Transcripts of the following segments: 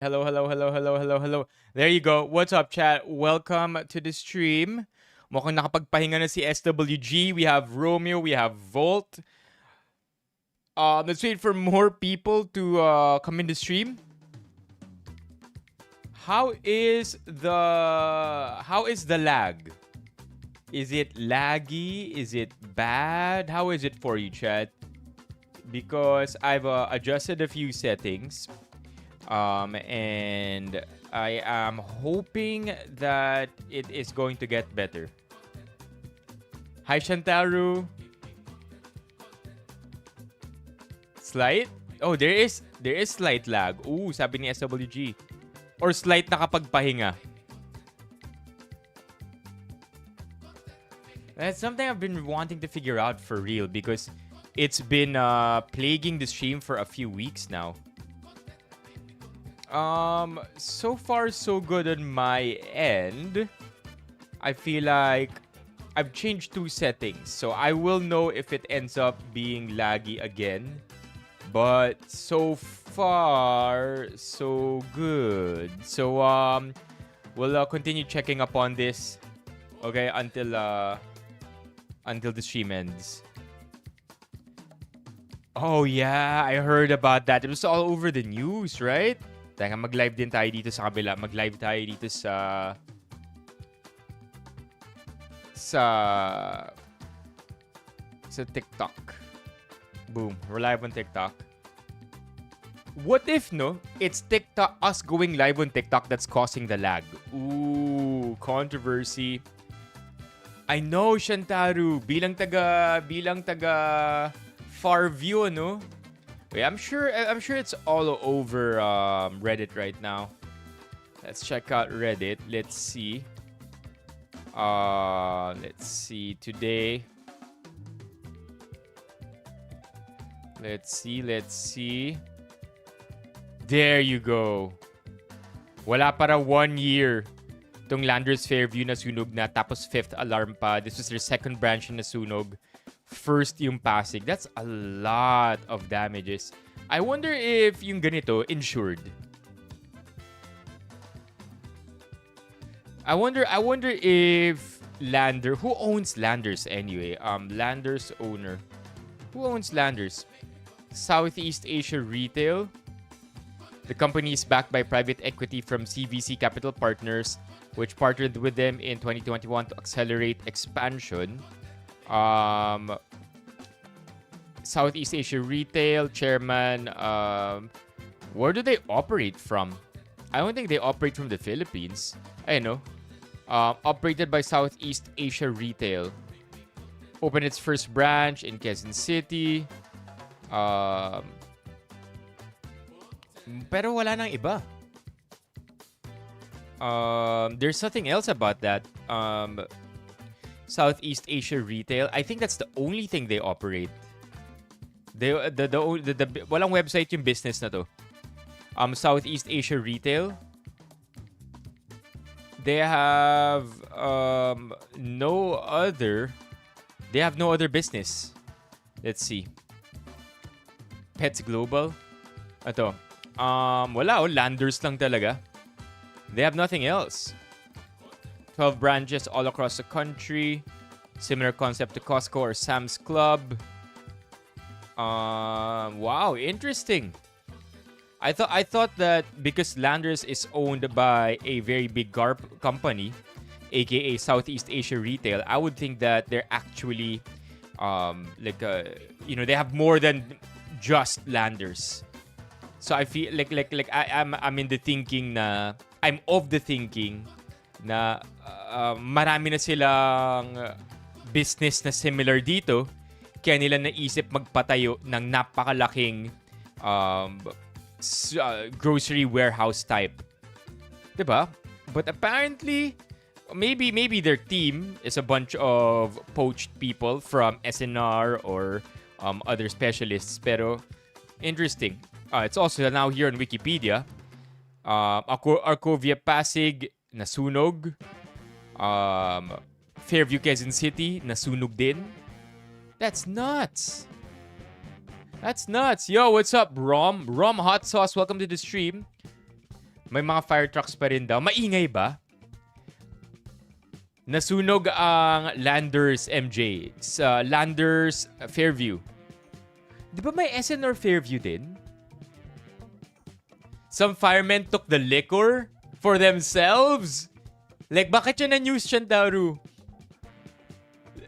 Hello, hello, hello, hello, hello, hello. There you go. What's up, chat? Welcome to the stream. Mukhang nakapagpahinga na si SWG. We have Romeo. We have Volt. Let's wait for more people to come in the stream. How is the lag? Is it laggy? Is it bad? How is it for you, chat? Because I've adjusted a few settings. And I am hoping that it is going to get better. Hi, Shantaru. Slight? Oh, there is slight lag. Ooh, sabi ni SWG. Or slight nakapagpahinga. That's something I've been wanting to figure out for real because it's been plaguing the stream for a few weeks now. So far so good on my end. I feel like I've changed two settings, so I will know if it ends up being laggy again. But so far so good. So we'll continue checking up on this, okay, until the stream ends. Oh yeah, I heard about that. It was all over the news, right? Teka, mag-live din tayo dito sa kabila. Mag-live tayo dito sa TikTok. Boom. We're live on TikTok. What if, no? It's TikTok, us going live on TikTok that's causing the lag. Ooh, controversy. I know, Shantaru. Bilang taga far view, no? Wait, I'm sure it's all over Reddit right now. Let's check out Reddit. Let's see. Let's see today. Let's see. There you go. Wala para 1 year. Itong Landers Fairview nasunog na, tapos 5th alarm pa. This was their second branch na nasunog. First yung Pasig. That's a lot of damages. I wonder if yung ganito insured. I wonder if Lander, who owns Landers anyway? Landers owner. Who owns Landers? Southeast Asia Retail. The company is backed by private equity from CVC Capital Partners, which partnered with them in 2021 to accelerate expansion. Southeast Asia Retail Chairman, where do they operate from? I don't think they operate from the Philippines. I know. Operated by Southeast Asia Retail. Opened its first branch in Quezon City. Pero wala nang iba. There's something else about that. Southeast Asia Retail. I think that's the only thing they operate. Walang website yung business na to. Southeast Asia Retail. They have no other business. Let's see. Pets Global. Ito. Wala, Landers lang talaga. They have nothing else. 12 branches all across the country. Similar concept to Costco or Sam's Club. Wow, interesting. I thought that because Landers is owned by a very big GARP company, aka Southeast Asia Retail, I would think that they're actually they have more than just Landers. So I feel like I'm in the thinking na I'm of the thinking na marami na silang business na similar dito, kaya nila naisip magpatayo ng napakalaking grocery warehouse type. Diba? But apparently, maybe their team is a bunch of poached people from SNR or other specialists. Pero interesting. It's also now here on Wikipedia. Arcovia Pasig, nasunog. Fairview Quezon City, nasunog din. That's nuts. Yo, what's up, Rom? Rom Hot Sauce, welcome to the stream. May mga fire trucks pa rin daw. Maingay ba? Nasunog ang Landers MJ sa Landers Fairview. Di ba may SNR Fairview din? Some firemen took the liquor for themselves? Like, bakit yun na-news, Shantaru?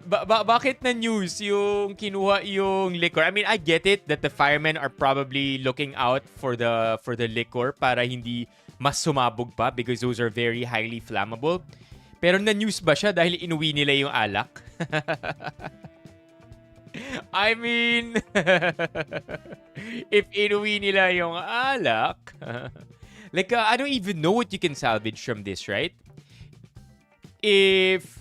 Bakit na-news yung kinuha yung liquor? I mean, I get it that the firemen are probably looking out for the liquor para hindi mas sumabog pa because those are very highly flammable. Pero na-news ba siya dahil inuwi nila yung alak? I mean, if inuwi nila yung alak, like, I don't even know what you can salvage from this, right? If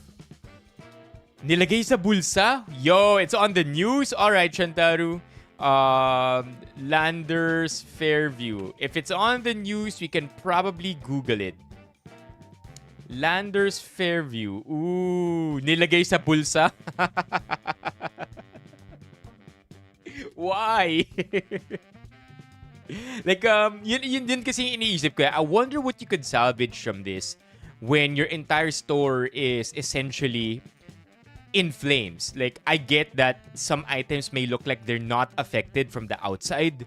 nilagay sa bulsa, yo, it's on the news. All right, Shantaru. Landers Fairview. If it's on the news, we can probably Google it. Landers Fairview. Ooh, nilagay sa bulsa. Why? Like, yun din kasi iniisip ko. I wonder what you could salvage from this when your entire store is essentially in flames. Like, I get that some items may look like they're not affected from the outside,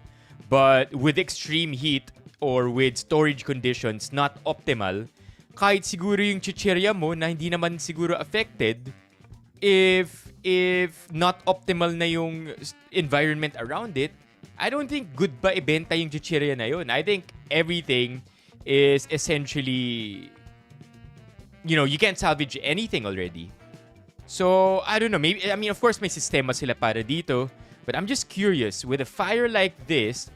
but with extreme heat or with storage conditions not optimal, kahit siguro yung chichirya mo na hindi naman siguro affected, if not optimal na yung environment around it, I don't think good ba ibenta yung chichirya na yun. I think everything is essentially, you can't salvage anything already. So, I don't know. Maybe, I mean, of course, may sistema sila para dito. But I'm just curious, with a fire like this,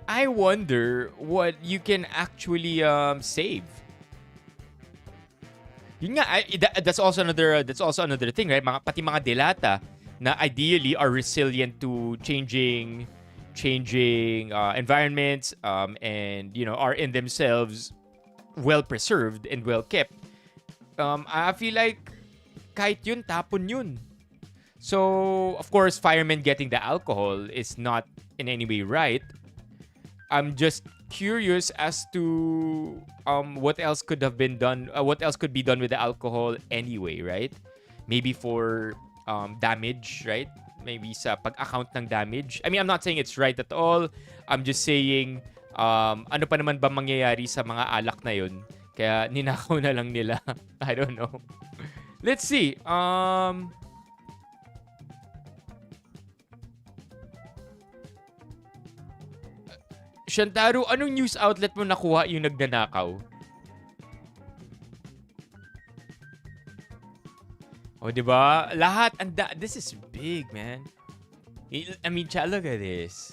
I wonder what you can actually save. Yun nga, that's also another thing, right? Pati mga delata na ideally are resilient to changing environments and are in themselves well preserved and well kept. I feel like kahit yun, tapon yun. So, of course, firemen getting the alcohol is not in any way right. I'm just curious as to what else could have been done, what else could be done with the alcohol anyway, right? Maybe for damage, right? Maybe sa pag-account ng damage. I mean, I'm not saying it's right at all. I'm just saying, ano pa naman ba mangyayari sa mga alak na yun? Kaya ninakaw na lang nila. I don't know. Let's see. Shantaru, anong news outlet mo nakuha yung nagnanakaw? O, diba? Lahat. This is big, man. I mean, look at this.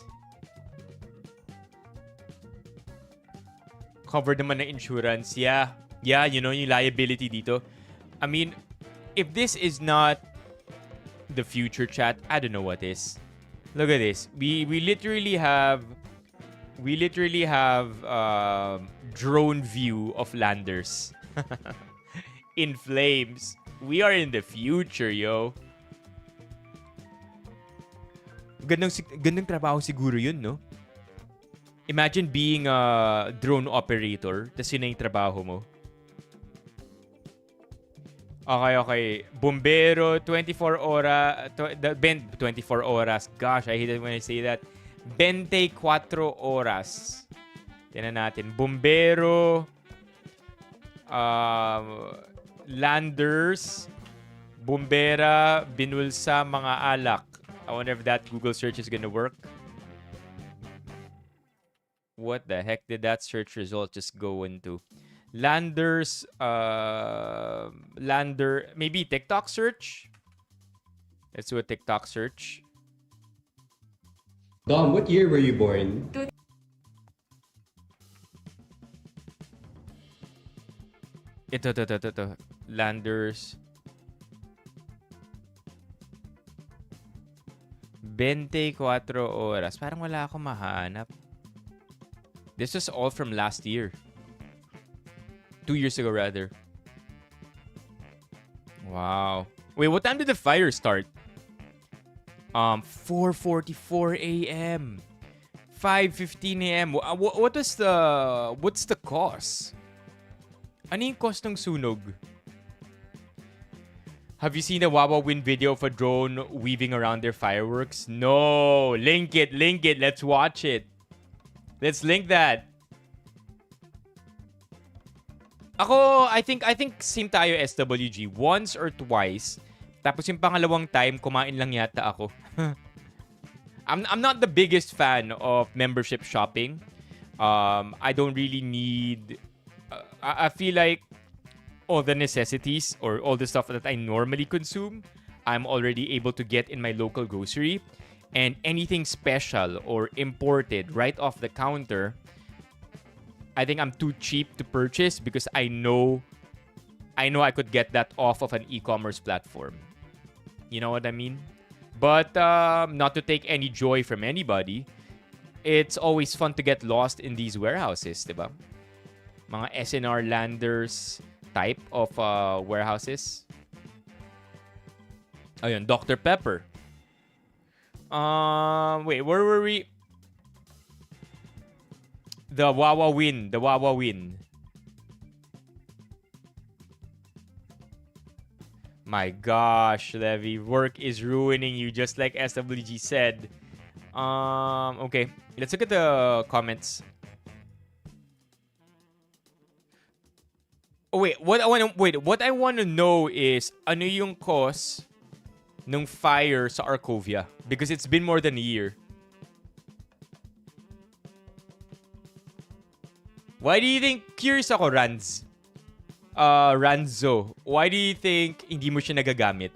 Covered naman ng insurance. Yeah, yung liability dito. I mean, if this is not the future, chat, I don't know what is. Look at this. We literally have drone view of Landers in flames. We are in the future, yo. Gandang trabaho siguro yun, no? Imagine being a drone operator, tas yun na yung trabaho mo. Okay. Bombero, 24 oras. Gosh, I hate it when I say that. 24 oras. Tingnan natin. Bombero, Landers, Bombera, binulsa, mga alak. I wonder if that Google search is gonna work. What the heck did that search result just go into? Landers, maybe TikTok search? Let's do a TikTok search. Dom, what year were you born? Ito. Landers. 24 oras. Parang wala akong mahanap. This was all from last year. 2 years ago, rather. Wow. Wait, what time did the fire start? 4:44 a.m. 5:15 a.m. What's the cause? Ano yung cause ng sunog? Have you seen the Wawa Win video of a drone weaving around their fireworks? No. Link it. Let's watch it. Let's link that. Ako, I think same tayo SWG. Once or twice. Tapos yung pangalawang time, kumain lang yata ako. I'm not the biggest fan of membership shopping. I don't really need... I feel like all the necessities or all the stuff that I normally consume, I'm already able to get in my local grocery. And anything special or imported right off the counter, I think I'm too cheap to purchase because I know I could get that off of an e-commerce platform. You know what I mean? But not to take any joy from anybody, it's always fun to get lost in these warehouses, diba? Mga SNR Landers type of warehouses. Ayun, Dr. Pepper. Wait, where were we? The Wawa Win. My gosh, Levi, work is ruining you, just like SWG said. Okay, let's look at the comments. Oh wait, what I want to know is ano yung cause ng fire sa Arcovia, because it's been more than a year. Why do you think, curious ako, Ranzo, why do you think hindi mo siya nagagamit?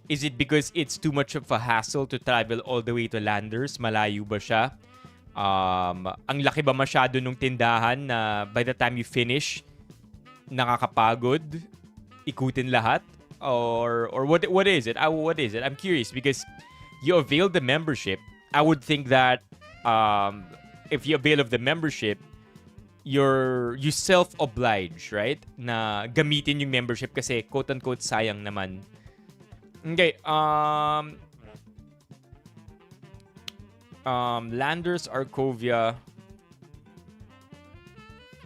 Is it because it's too much of a hassle to travel all the way to Landers? Malayo ba siya? Ang laki ba masyado nung tindahan na by the time you finish, nakakapagod ikutin lahat? Or what is it? What is it? I'm curious because you avail the membership. I would think that if you avail of the membership, you self-oblige, right? Na gamitin yung membership kasi quote-unquote sayang naman. Okay, Landers Arcovia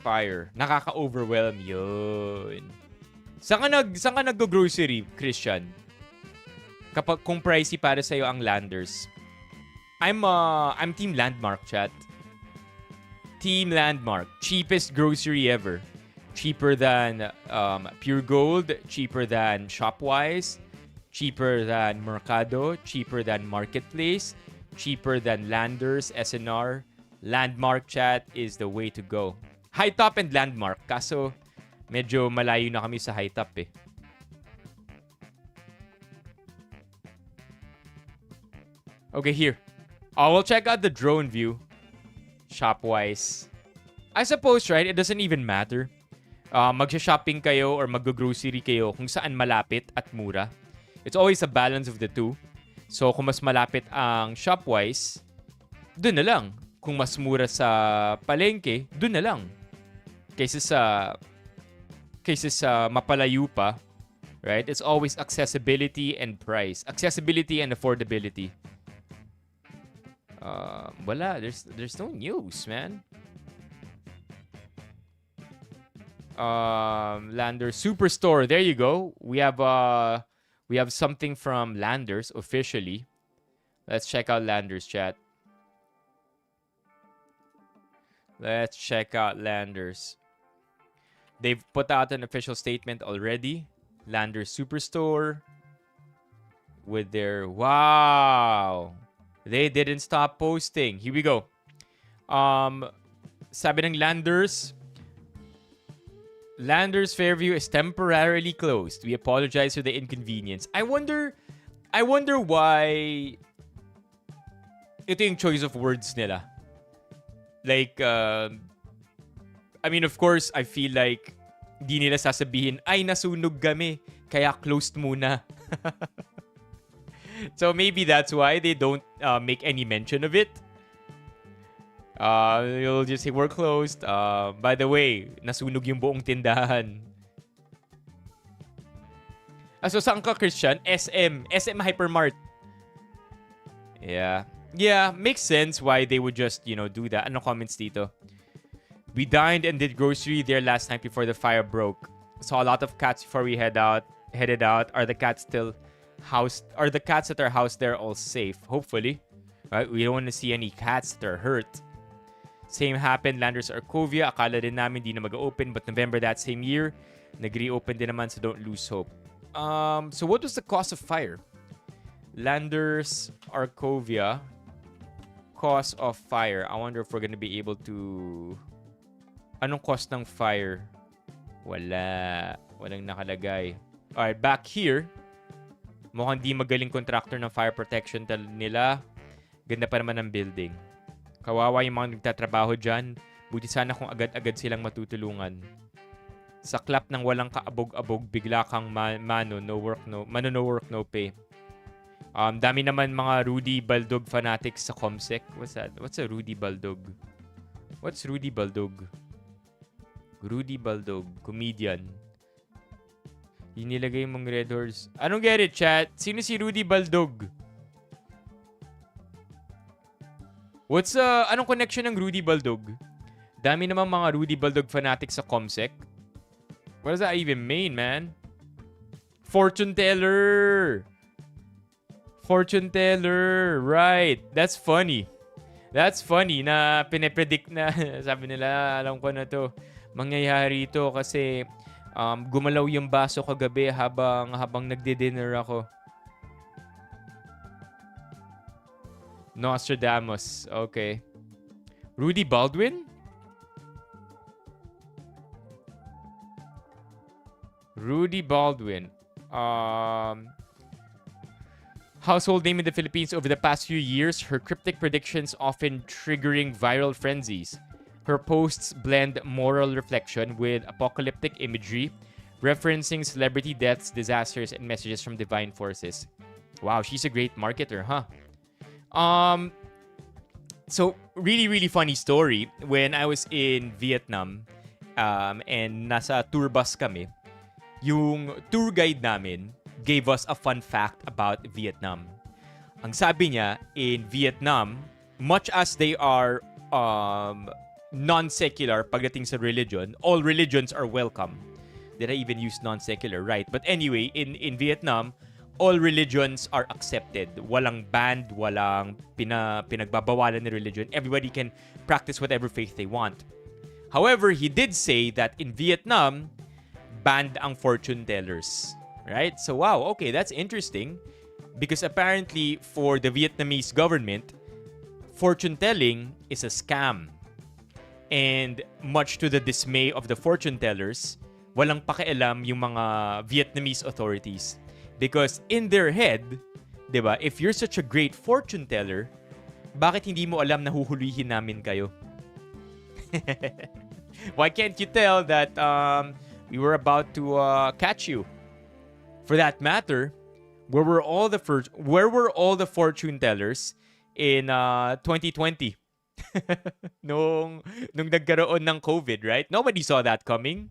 fire. Nakaka-overwhelm yun. Saan ka nag-grocery, Christian? Kung pricey para sa'yo ang Landers. I'm Team Landmark, chat. Team Landmark. Cheapest grocery ever. Cheaper than Pure Gold. Cheaper than Shopwise. Cheaper than Mercado. Cheaper than Marketplace. Cheaper than Landers, SNR. Landmark, chat, is the way to go. High Top and Landmark. Kaso, medyo malayo na kami sa High Top eh. Okay, here. We'll check out the drone view. Shopwise. I suppose, right, it doesn't even matter. Magsha-shopping kayo or mag-grocery kayo kung saan malapit at mura. It's always a balance of the two. So, kung mas malapit ang Shopwise, dun na lang. Kung mas mura sa palengke, dun na lang. Kaysa sa mapalayo pa, right? It's always accessibility and price. Accessibility and affordability. Wala. There's no news, man. Landers Superstore. There you go. We have something from Landers officially. Let's check out Landers, chat. Let's check out Landers. They've put out an official statement already. Landers Superstore. With their... Wow! They didn't stop posting. Here we go. Sabi ng Landers Fairview is temporarily closed. We apologize for the inconvenience. I wonder why ito yung choice of words nila. Like, I mean, of course, I feel like di nila sasabihin, ay, nasunog kami, kaya closed muna. So maybe that's why they don't make any mention of it. You'll just say, we're closed. By the way, nasunog yung buong tindahan. So saan ka, Christian? SM Hypermart. Yeah. Yeah, makes sense why they would just, do that. Ano comments dito? We dined and did grocery there last night before the fire broke. Saw a lot of cats before we headed out. Are the cats still housed? Are the cats at our house there all safe? Hopefully. Right? We don't want to see any cats that are hurt. Same happened, Landers Arcovia. Akala din namin di na mag-open, but November that same year, nag-reopen din naman, so don't lose hope. So what was the cause of fire? Landers Arcovia, cause of fire. I wonder if we're gonna be able to... Anong cause ng fire? Walang nakalagay. Alright, back here, mukhang di magaling contractor ng fire protection nila. Ganda pa naman ng building. Kawawa yung mga nagtatrabaho dyan. Buti sana kung agad-agad silang matutulungan. Sa clap ng walang kaabog-abog, bigla kang mano, no work, no pay. Dami naman mga Rudy Baldog fanatics sa Comsec. What's that? What's a Rudy Baldog? What's Rudy Baldog? Rudy Baldog, comedian. Inilagay mong Red Horse. Anong get it, chat? Sino si Rudy Baldog? Anong connection ng Rudy Baldog? Dami naman mga Rudy Baldog fanatics sa Comsec. What does that even mean, man? Fortune teller! Fortune teller! Right. That's funny. That's funny na pinipredict na, sabi nila, alam ko na to, mangyayari ito kasi gumalaw yung baso kagabi habang nagdi-dinner ako. Nostradamus. Okay. Rudy Baldwin? Rudy Baldwin. Household name in the Philippines over the past few years. Her cryptic predictions often triggering viral frenzies. Her posts blend moral reflection with apocalyptic imagery, referencing celebrity deaths, disasters, and messages from divine forces. Wow, she's a great marketer, huh? So really, really funny story. When I was in Vietnam, and nasa tour bus kami, yung tour guide namin gave us a fun fact about Vietnam. Ang sabi niya, in Vietnam, much as they are non-secular pagdating sa religion, all religions are welcome. Did I even use non-secular? Right. But anyway, in Vietnam, all religions are accepted. Walang banned, walang pinagbabawalan ni religion. Everybody can practice whatever faith they want. However, he did say that in Vietnam, banned ang fortune tellers. Right? So wow, okay, that's interesting. Because apparently, for the Vietnamese government, fortune telling is a scam. And much to the dismay of the fortune tellers, walang pakialam yung mga Vietnamese authorities. Because in their head, diba, if you're such a great fortune teller, bakit hindi mo alam na huhulihin namin kayo? Why can't you tell that we were about to catch you? For that matter, where were all the fortune tellers in 2020? nung nagkaroon ng COVID, right? Nobody saw that coming.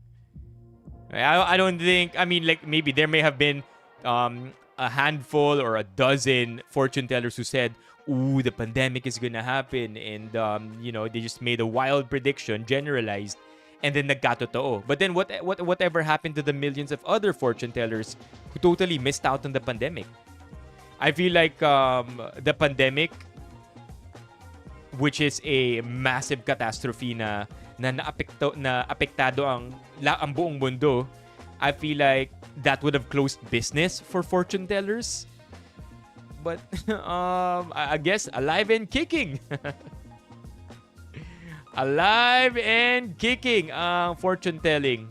I don't think, I mean, like, maybe there may have been a handful or a dozen fortune tellers who said, ooh, the pandemic is gonna happen, and they just made a wild prediction, generalized, and then nagkatotoo. But then whatever happened to the millions of other fortune tellers who totally missed out on the pandemic? I feel like the pandemic, which is a massive catastrophe na apektado ang buong mundo, I feel like that would have closed business for fortune tellers. But I guess alive and kicking. Alive and kicking ang fortune telling.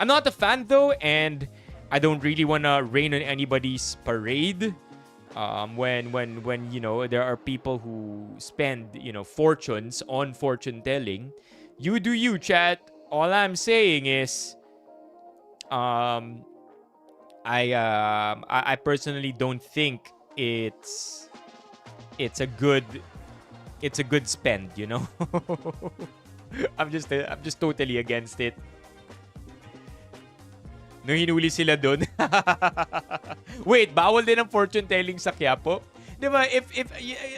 I'm not a fan though, and I don't really want to rain on anybody's parade. When there are people who spend fortunes on fortune telling. You do you, chat. All I'm saying is I personally don't think it's a good spend, I'm just totally against it. Nung hinuli sila doon. Wait, bawal din ang fortune telling sa Quiapo? Diba?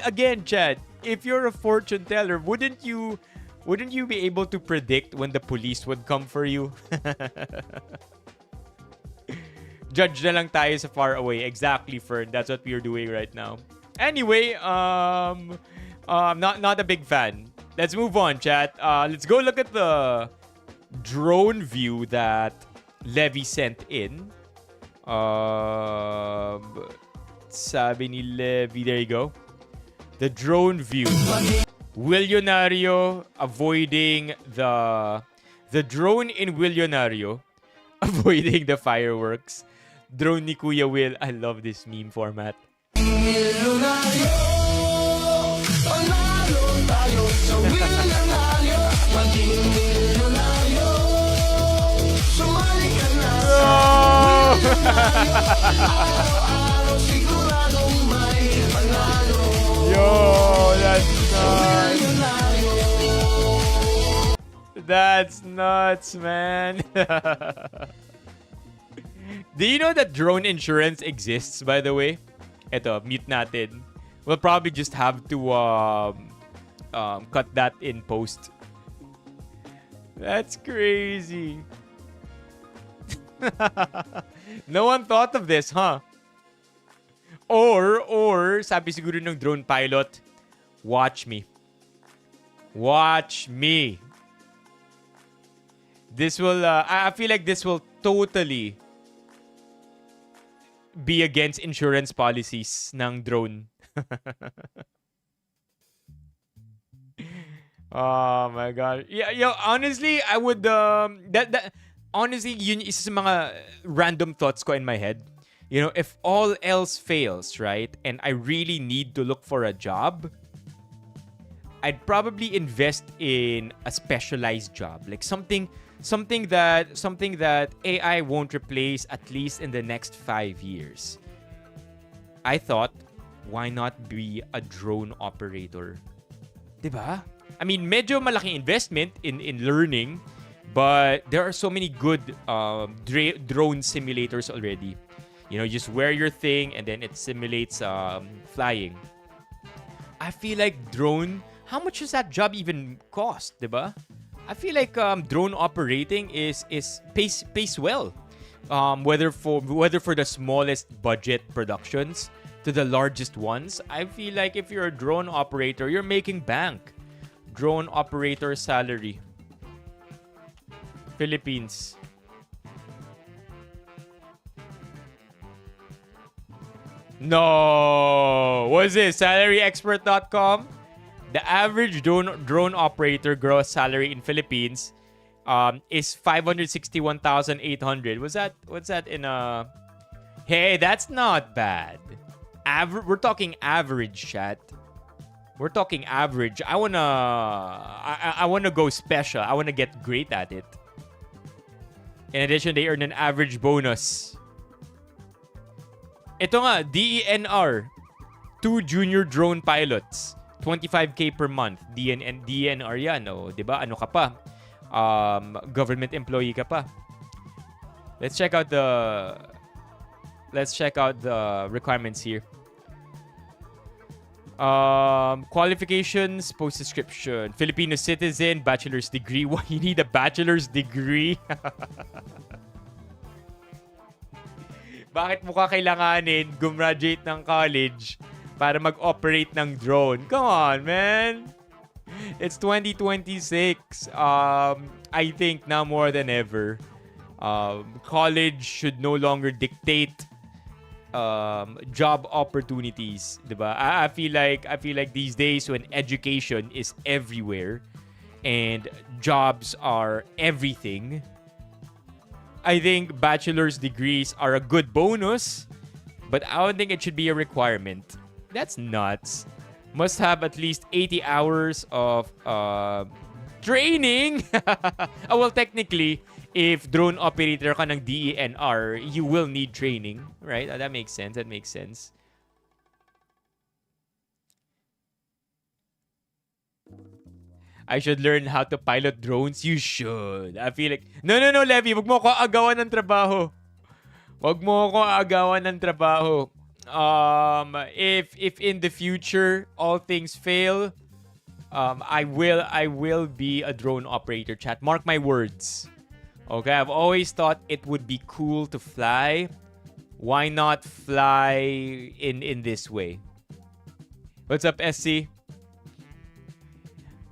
Again, Chad, if you're a fortune teller, wouldn't you be able to predict when the police would come for you? Judge na lang tayo sa far away. Exactly, Fern. That's what we're doing right now. Anyway, not a big fan. Let's move on, chat. Let's go look at the drone view that Levy sent in. Sabi ni Levy, there you go. The drone view. Willionario avoiding the drone in Willionario avoiding the fireworks. Drone ni Kuya Will. I love this meme format. Yo, that's nuts. That's nuts, man. Do you know that drone insurance exists, by the way? Eto, mute natin. We'll probably just have to cut that in post. That's crazy. No one thought of this, huh? Or, sabi siguro ng drone pilot, watch me. Watch me. This will, I feel like this will totally be against insurance policies ng drone. Oh my god. Yeah, honestly, I would honestly, yun isa sa mga random thoughts ko in my head. You know, if all else fails, right, and I really need to look for a job, I'd probably invest in a specialized job, like something that AI won't replace at least in the next 5 years. I thought, why not be a drone operator? Diba? I mean, medyo malaking investment in learning, but there are so many good drone simulators already. You know, you just wear your thing and then it simulates flying. I feel like drone, how much does that job even cost, diba? I feel like drone operating pays well. Whether for the smallest budget productions to the largest ones, I feel like if you're a drone operator, you're making bank. Drone operator salary. Philippines. No. What is this? SalaryExpert.com? The average drone operator gross salary in Philippines is 561,800. What's that in a... Hey, that's not bad. We're talking average, chat. We're talking average. I wanna go special. I wanna get great at it. In addition, they earn an average bonus. Ito nga, DENR. 2 junior drone pilots. 25K per month. DNR yan. O, diba? Ano ka pa? Government employee ka pa. Let's check out the requirements here. Qualifications, post description. Filipino citizen, bachelor's degree. Why you need a bachelor's degree? Bakit mo kakailanganin gumraduate ng college para mag-operate ng drone? Come on, man. It's 2026. I think now more than ever, college should no longer dictate job opportunities, diba? I feel like these days when education is everywhere and jobs are everything, I think bachelor's degrees are a good bonus, but I don't think it should be a requirement. That's nuts. Must have at least 80 hours of training. Well, technically, if drone operator ka ng DENR, you will need training, right? That makes sense. I should learn how to pilot drones. You should. I feel like... No, Levy. Wag mo ako agawan ng trabaho. If in the future all things fail, I will be a drone operator, chat. Mark my words. Okay, I've always thought it would be cool to fly. Why not fly in this way? What's up, SC?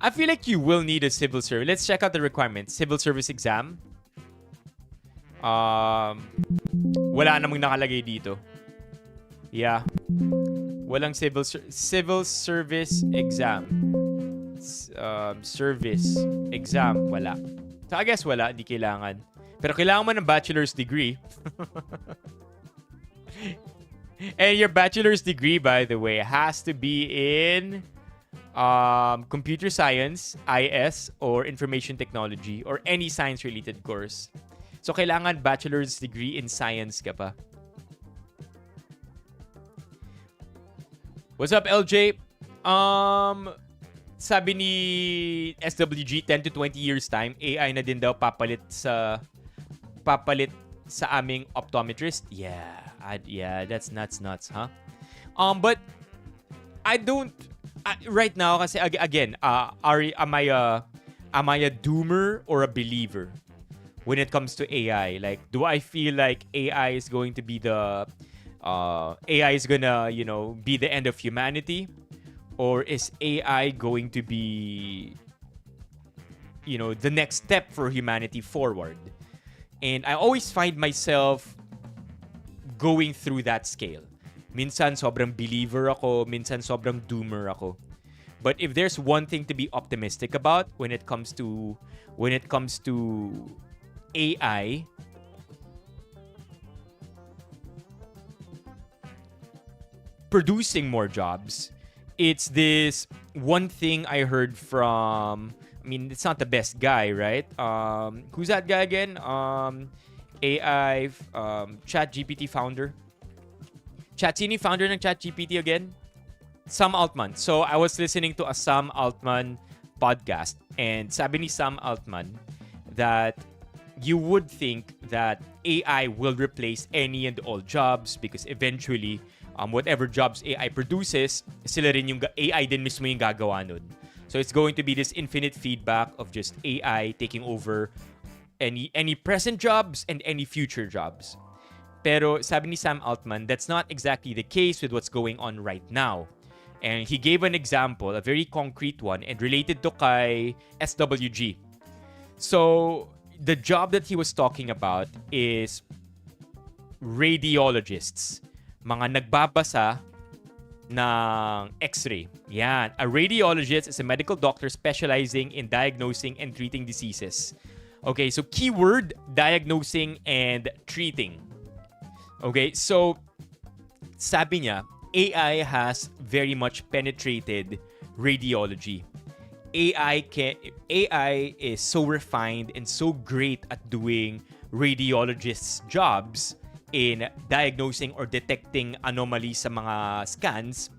I feel like you will need a civil service. Let's check out the requirements. Civil service exam. Wala namang nakalagay dito. Yeah. Walang civil service exam. Service exam. Wala. So I guess wala. Hindi kailangan. Pero kailangan mo ng bachelor's degree. And your bachelor's degree, by the way, has to be in computer science, IS, or information technology, or any science-related course. So, kailangan bachelor's degree in science ka pa. What's up, LJ? Sabi ni SWG, 10 to 20 years time, AI na din daw papalit sa aming optometrist. Yeah, that's nuts, huh? But I don't right now kasi again, am I a doomer or a believer when it comes to AI? Like, do I feel like AI is going to be the AI is gonna, be the end of humanity? Or is AI going to be, the next step for humanity forward? And I always find myself going through that scale. Minsan sobrang believer ako, minsan sobrang doomer ako. But if there's one thing to be optimistic about when it comes to AI, producing more jobs, it's this one thing I heard from, it's not the best guy, right? Who's that guy again? AI, ChatGPT founder. Sino founder ng ChatGPT again? Sam Altman. So, I was listening to a Sam Altman podcast, and sabi ni Sam Altman that you would think that AI will replace any and all jobs because eventually, whatever jobs AI produces, sila rin yung AI din mismo yung gagawa nun. So, it's going to be this infinite feedback of just AI taking over any present jobs and any future jobs. Pero sabi ni Sam Altman, that's not exactly the case with what's going on right now. And he gave an example, a very concrete one, and related to kay SWG. So, the job that he was talking about is radiologists. Mga nagbabasa ng X-ray. Yan. A radiologist is a medical doctor specializing in diagnosing and treating diseases. Okay, so keyword, diagnosing and treating. Okay, so sabi niya, AI has very much penetrated radiology. AI is so refined and so great at doing radiologists' jobs in diagnosing or detecting anomalies sa mga scans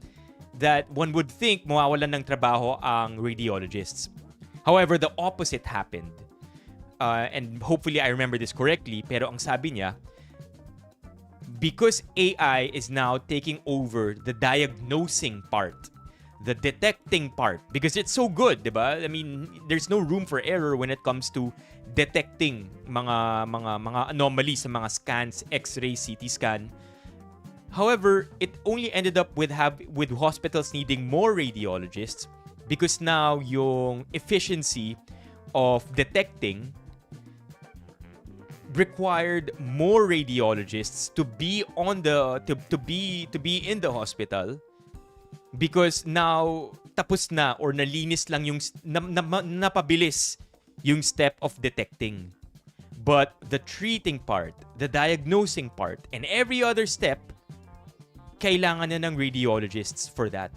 that one would think mawawalan ng trabaho ang radiologists. However, the opposite happened. And hopefully I remember this correctly, pero ang sabi niya, because AI is now taking over the diagnosing part, the detecting part, because it's so good, diba? There's no room for error when it comes to detecting mga anomalies sa mga scans, X-ray, CT scan. However, it only ended up with hospitals needing more radiologists because now yung efficiency of detecting required more radiologists to be in the hospital because now tapos na or nalinis lang yung napabilis yung step of detecting, but the treating part, the diagnosing part, and every other step kailangan na ng radiologists for that.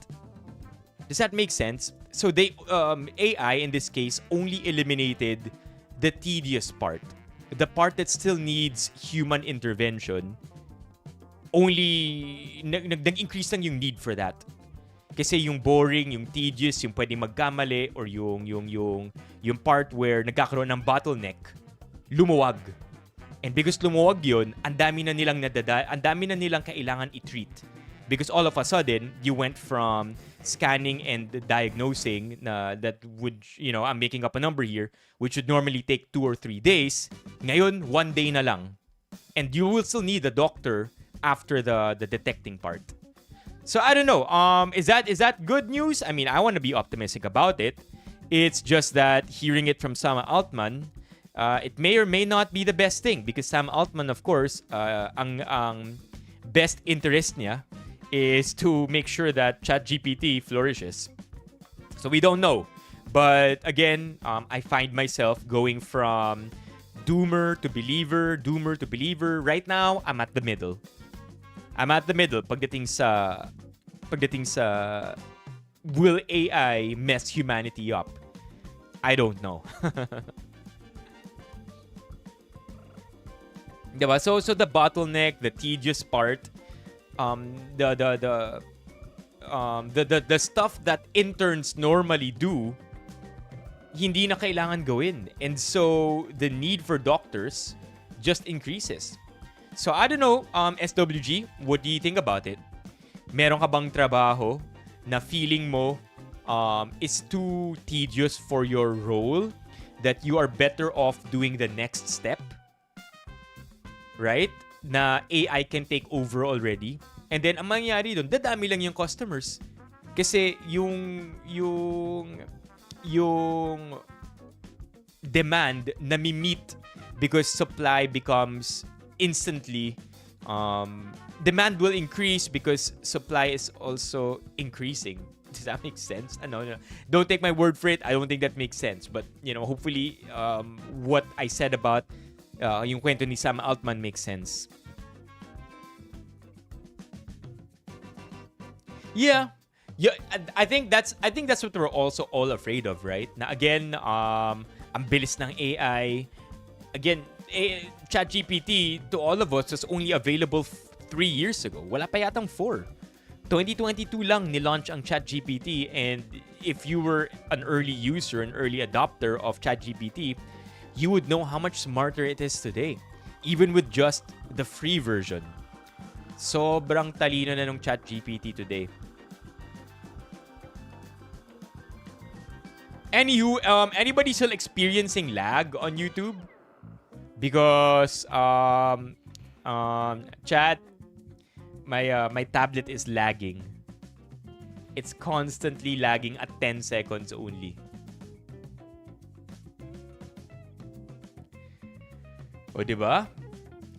Does that make sense? So they AI in this case only eliminated the tedious part. The part that still needs human intervention, only nag-increase lang yung need for that. Kasi yung boring, yung tedious, yung pwedeng magkamali, or yung part where nagkakaroon ng bottleneck, lumuwag. And because lumuwag yun, ang dami na nilang kailangan i-treat. Because all of a sudden, you went from scanning and diagnosing that would, I'm making up a number here, which would normally take 2 or 3 days. Ngayon, 1 day na lang. And you will still need a doctor after the detecting part. So I don't know. Is that good news? I mean, I want to be optimistic about it. It's just that hearing it from Sam Altman, it may or may not be the best thing because Sam Altman, of course, ang best interest niya is to make sure that ChatGPT flourishes. So we don't know. But again, I find myself going from doomer to believer, doomer to believer. Right now, I'm at the middle. Pagdating sa will AI mess humanity up? I don't know. Diba? So the bottleneck, the tedious part, the stuff that interns normally do, hindi na kailangan gawin. And so the need for doctors just increases. So I don't know, SWG, what do you think about it? Meron ka bang trabaho na feeling mo is too tedious for your role that you are better off doing the next step? Right? Na AI can take over already. And then, ang mangyayari doon, dadami lang yung customers. Kasi yung demand na mi-meet because supply becomes instantly demand will increase because supply is also increasing. Does that make sense? No. Don't take my word for it. I don't think that makes sense. But, hopefully what I said about yung kwento ni Sam Altman makes sense. Yeah. I think that's what we're also all afraid of, right? Na again, ang bilis ng AI. Again, ChatGPT to all of us was only available 3 years ago. Wala pa yatang 4. 2022 lang nilaunch ang ChatGPT, and if you were an early user, an early adopter of ChatGPT, you would know how much smarter it is today, even with just the free version. Sobrang talino na ng ChatGPT today. Anywho, anybody still experiencing lag on YouTube? Because chat, my tablet is lagging. It's constantly lagging at 10 seconds only. O, diba?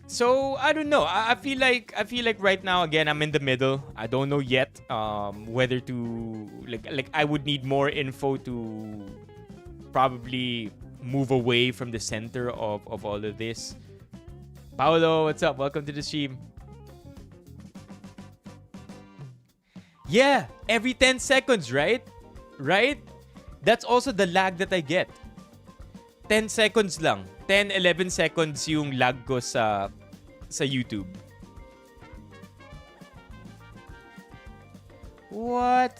So, I don't know. I feel like right now, again, I'm in the middle. I don't know yet whether to like I would need more info to probably move away from the center of all of this. Paolo, what's up? Welcome to the stream. Yeah, every 10 seconds, right? Right? That's also the lag that I get. 10 seconds lang. 10, 11 seconds yung lag ko sa YouTube. What?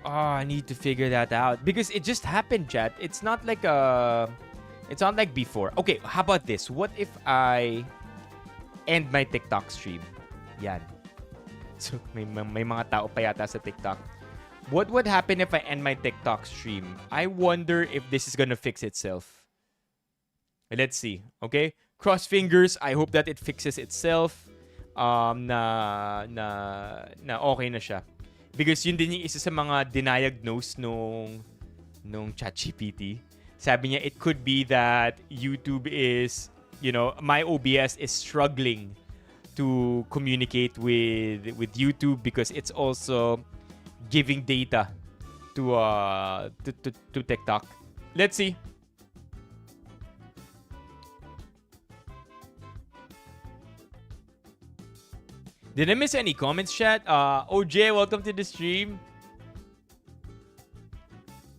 Oh, I need to figure that out. Because it just happened, chat. It's not like before. Okay, how about this? What if I end my TikTok stream? Yan. So, may mga tao pa yata sa TikTok. What would happen if I end my TikTok stream? I wonder if this is gonna fix itself. Let's see. Okay? Cross fingers. I hope that it fixes itself. Na okay na siya. Because yun din yung isa sa mga diniagnose nung ChatGPT. Sabi niya, it could be that YouTube is, my OBS is struggling to communicate with YouTube because it's also giving data to TikTok. Let's see. Did I miss any comments, chat? OJ, welcome to the stream.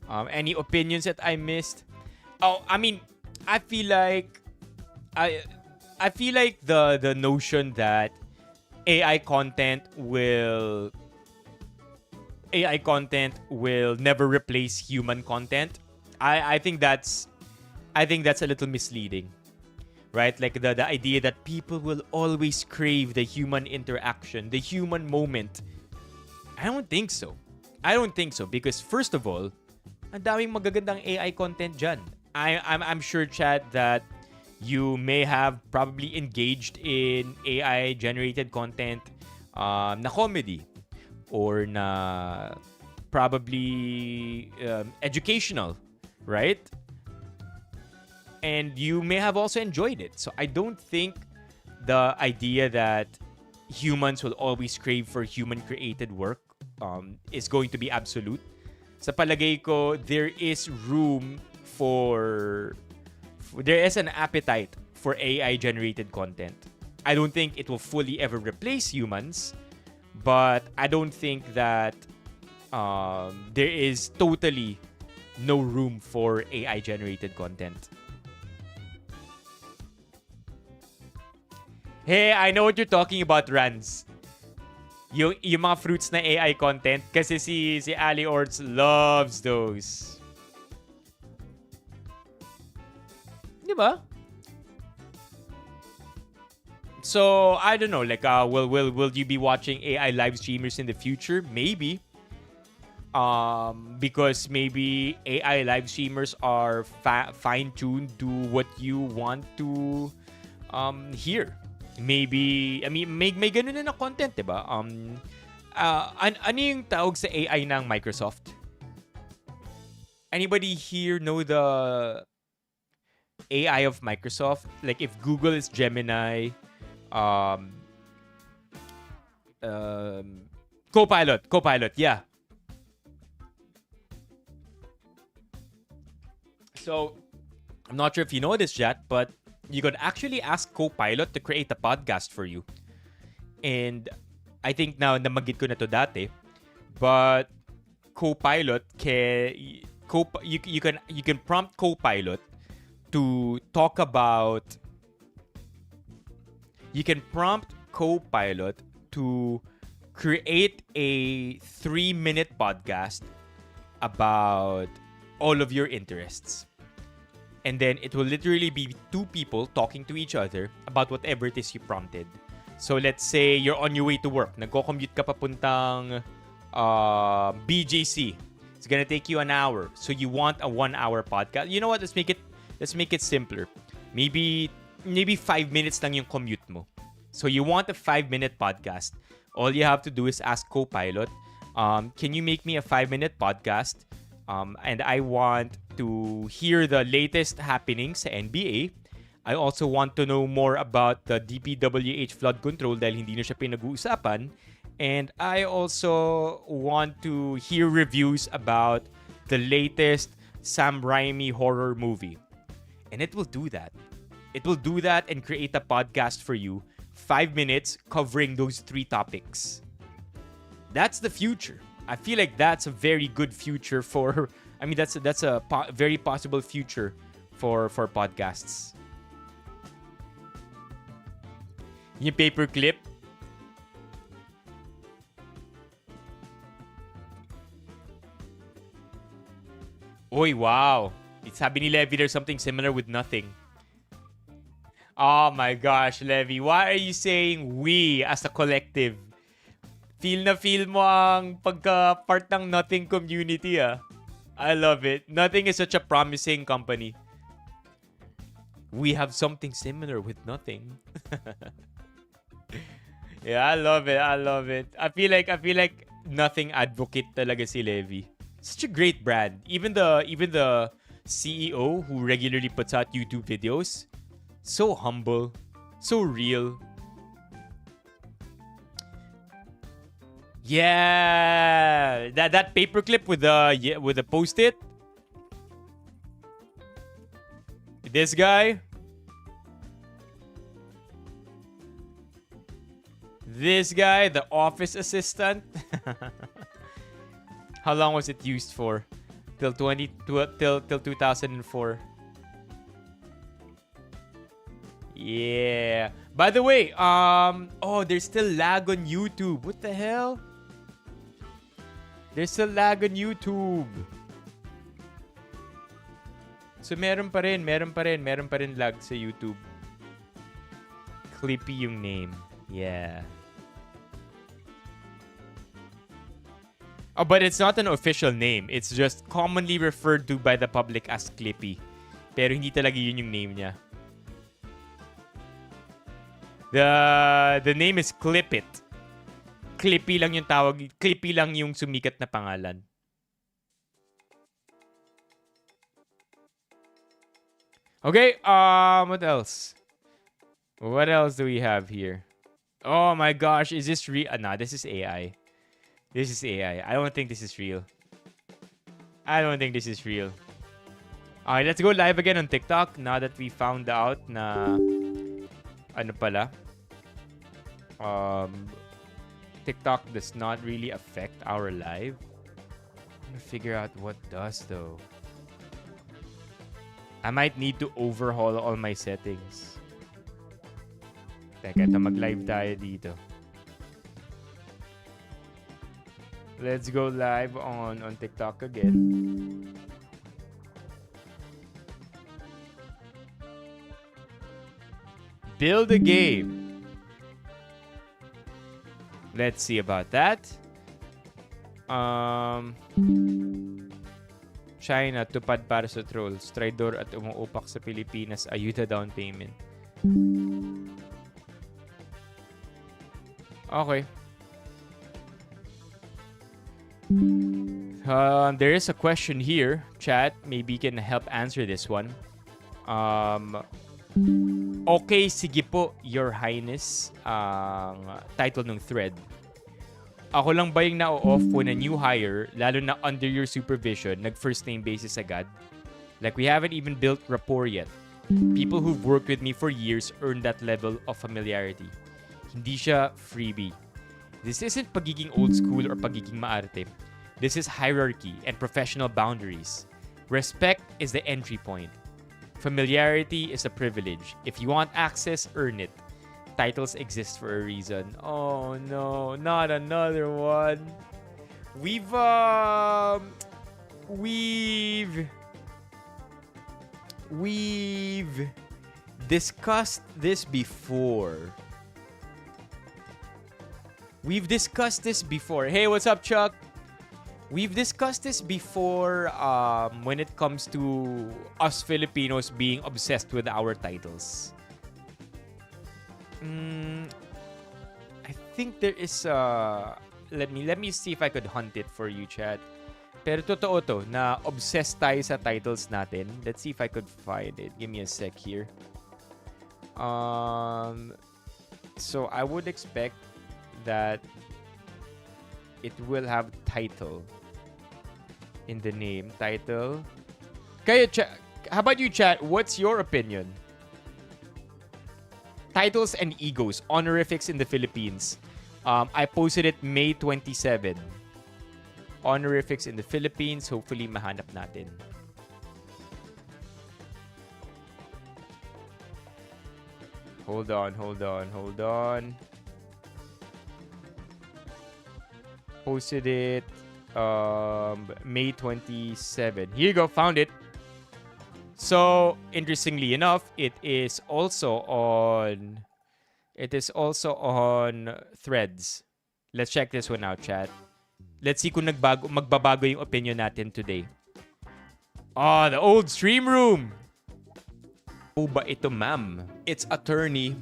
Any opinions that I missed? Oh, I mean, I feel like the notion that AI content will never replace human content. I think that's a little misleading. right? Like the idea that people will always crave the human interaction, the human moment. I don't think so. I don't think so because first of all, ang daming magagandang AI content dyan. I'm sure, Chad, that you may have probably engaged in AI generated content na comedy or na probably educational, right? And you may have also enjoyed it. So I don't think the idea that humans will always crave for human created work is going to be absolute. Sa palagay ko, there is room there is an appetite for AI generated content. I don't think it will fully ever replace humans, but I don't think that there is totally no room for AI generated content. Hey, I know what you're talking about, Rans. Yung mga fruits na AI content kasi si Ali Orts loves those. Di ba? So, I don't know, like will you be watching AI live streamers in the future? Maybe. Because maybe AI live streamers are fine-tuned to what you want to hear. Maybe, I mean, may ganun na content, diba? Ano yung tawag sa AI ng Microsoft? Anybody here know the AI of Microsoft? Like if Google is Gemini, Copilot, yeah. So, I'm not sure if you know this, Chat, but you could actually ask Copilot to create a podcast for you. And I think now namagit ko na to dati, but Copilot you can prompt Copilot to talk about. You can prompt Copilot to create a 3-minute podcast about all of your interests. And then it will literally be two people talking to each other about whatever it is you prompted. So let's say you're on your way to work. Nagko-commute ka papuntang BGC. It's gonna take you an hour. So you want a 1-hour podcast. You know what? Let's make it simpler. Maybe 5 minutes lang yung commute mo. So you want a 5-minute podcast. All you have to do is ask Copilot, can you make me a 5-minute podcast? And I want to hear the latest happenings sa NBA. I also want to know more about the DPWH flood control dahil hindi na siya pinag-uusapan. And I also want to hear reviews about the latest Sam Raimi horror movie. And it will do that. It will do that and create a podcast for you. 5 minutes covering those 3 topics. That's the future. I feel like that's a very good future for... I mean, that's a very possible future for podcasts. Yung paperclip. Oy, wow. Sabi ni Levi, there's something similar with nothing. Oh my gosh, Levi. Why are you saying we as a collective? Feel na feel mo ang pagka-part ng Nothing community, ah. I love it. Nothing is such a promising company. We have something similar with Nothing. Yeah, I love it. I feel like Nothing advocate talaga si Levi. Such a great brand. Even the CEO who regularly puts out YouTube videos, so humble, so real. Yeah, that paperclip with the post-it. This guy. This guy, the office assistant. How long was it used for? Till 2004. Yeah. By the way, there's still lag on YouTube. What the hell? There's still lag on YouTube. So meron pa rin lag sa YouTube. Clippy yung name. Yeah. Oh, but it's not an official name. It's just commonly referred to by the public as Clippy. Pero hindi talaga yun yung name niya. The name is Clippit. Clippy lang yung tawag. Clippy lang yung sumikat na pangalan. Okay, what else? What else do we have here? Oh my gosh, is this real? Nah, this is AI. This is AI. I don't think this is real. I don't think this is real. Okay, let's go live again on TikTok now that we found out na ano pala. TikTok does not really affect our live. I'm gonna figure out what does though. I might need to overhaul all my settings. Teka, mag-live tayo dito. Let's go live on TikTok again. Build a game. Let's see about that. China, tupad para sa trolls. Traidor at umuupak sa Pilipinas. Ayuda down payment. Okay. There is a question here. Chat, maybe you can help answer this one. Okay, sige po, Your Highness. Ang title ng thread. Ako lang ba yung na-off when a new hire, lalo na under your supervision, nag-first name basis agad? Like we haven't even built rapport yet. People who've worked with me for years earn that level of familiarity. Hindi siya freebie. This isn't pagiging old school or pagiging maarte. This is hierarchy and professional boundaries. Respect is the entry point. Familiarity is a privilege. If you want access, earn it. Titles exist for a reason. Oh no, not another one. We've discussed this before. We've discussed this before. Hey, what's up, Chuck? We've discussed this before when it comes to us Filipinos being obsessed with our titles. I think there is let me see if I could hunt it for you, chat. Pero totoo to na obsessed tayo sa titles natin. Let's see if I could find it. Give me a sec here. So I would expect that it will have title in the name. Title. Kaya, how about you, chat? What's your opinion? Titles and egos, honorifics in the Philippines. I posted it May 27. Honorifics in the Philippines. Hopefully, mahanap natin. Hold on. Posted it May 27. Here you go, found it. So, interestingly enough, it is also on Threads. Let's check this one out, chat. Let's see kung magbabago yung opinion natin today. The old stream room. Po ba ito, ma'am? It's attorney.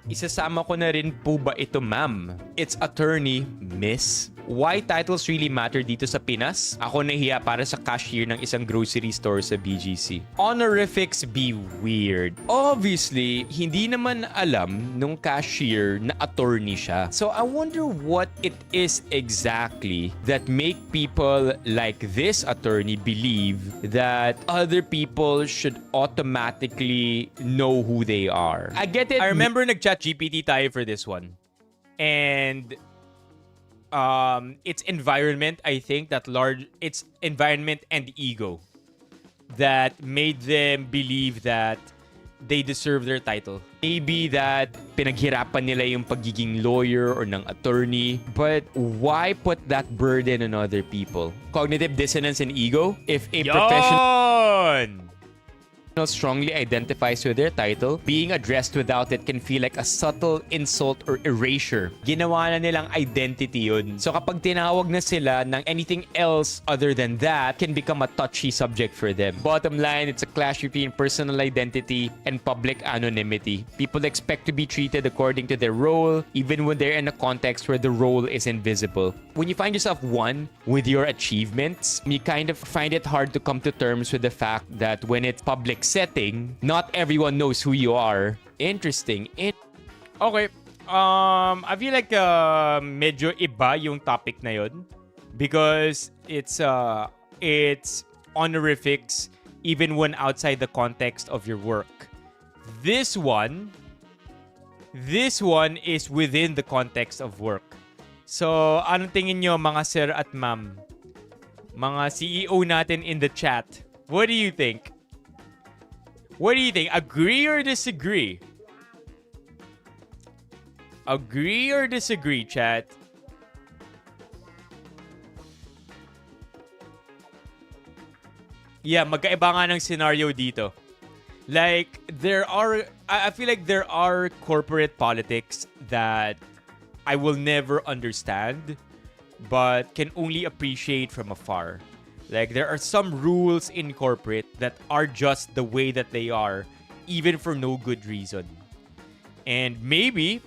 Isasama ko na rin po ba ito, ma'am? It's attorney, miss. Why titles really matter dito sa Pinas? Ako nahiya para sa cashier ng isang grocery store sa BGC. Honorifics be weird. Obviously, hindi naman alam nung cashier na attorney siya. So I wonder what it is exactly that make people like this attorney believe that other people should automatically know who they are. I get it. I remember nag-chat GPT tayo for this one. And it's environment, I think, it's environment and ego that made them believe that they deserve their title. Maybe that pinaghirapan nila yung pagiging lawyer or ng attorney, but why put that burden on other people? Cognitive dissonance and ego? If a professional... strongly identifies with their title, being addressed without it can feel like a subtle insult or erasure. Ginawa na nilang identity yun. So kapag tinawag na sila ng anything else other than that, can become a touchy subject for them. Bottom line, it's a clash between personal identity and public anonymity. People expect to be treated according to their role, even when they're in a context where the role is invisible. When you find yourself one with your achievements, you kind of find it hard to come to terms with the fact that when it's public setting, not everyone knows who you are. Interesting. Okay. I feel like medyo iba yung topic na yun because it's honorifics even when outside the context of your work. This one is within the context of work. So, anong tingin nyo mga sir at ma'am? Mga CEO natin in the chat. What do you think? What do you think? Agree or disagree? Agree or disagree, chat? Yeah, magkaiba nga ng scenario dito. Like, I feel like there are corporate politics that I will never understand, but can only appreciate from afar. Like, there are some rules in corporate that are just the way that they are, even for no good reason. And maybe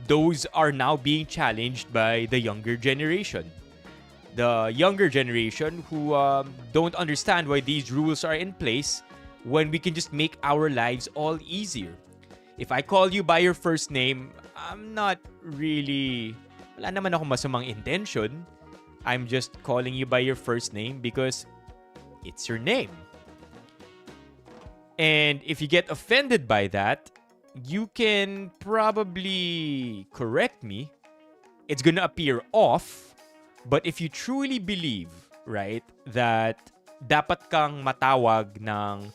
those are now being challenged by the younger generation. The younger generation who don't understand why these rules are in place when we can just make our lives all easier. If I call you by your first name, I'm not really... Wala naman ako masamang intention. I'm just calling you by your first name because it's your name. And if you get offended by that, you can probably correct me. It's gonna appear off. But if you truly believe, right, that dapat kang matawag ng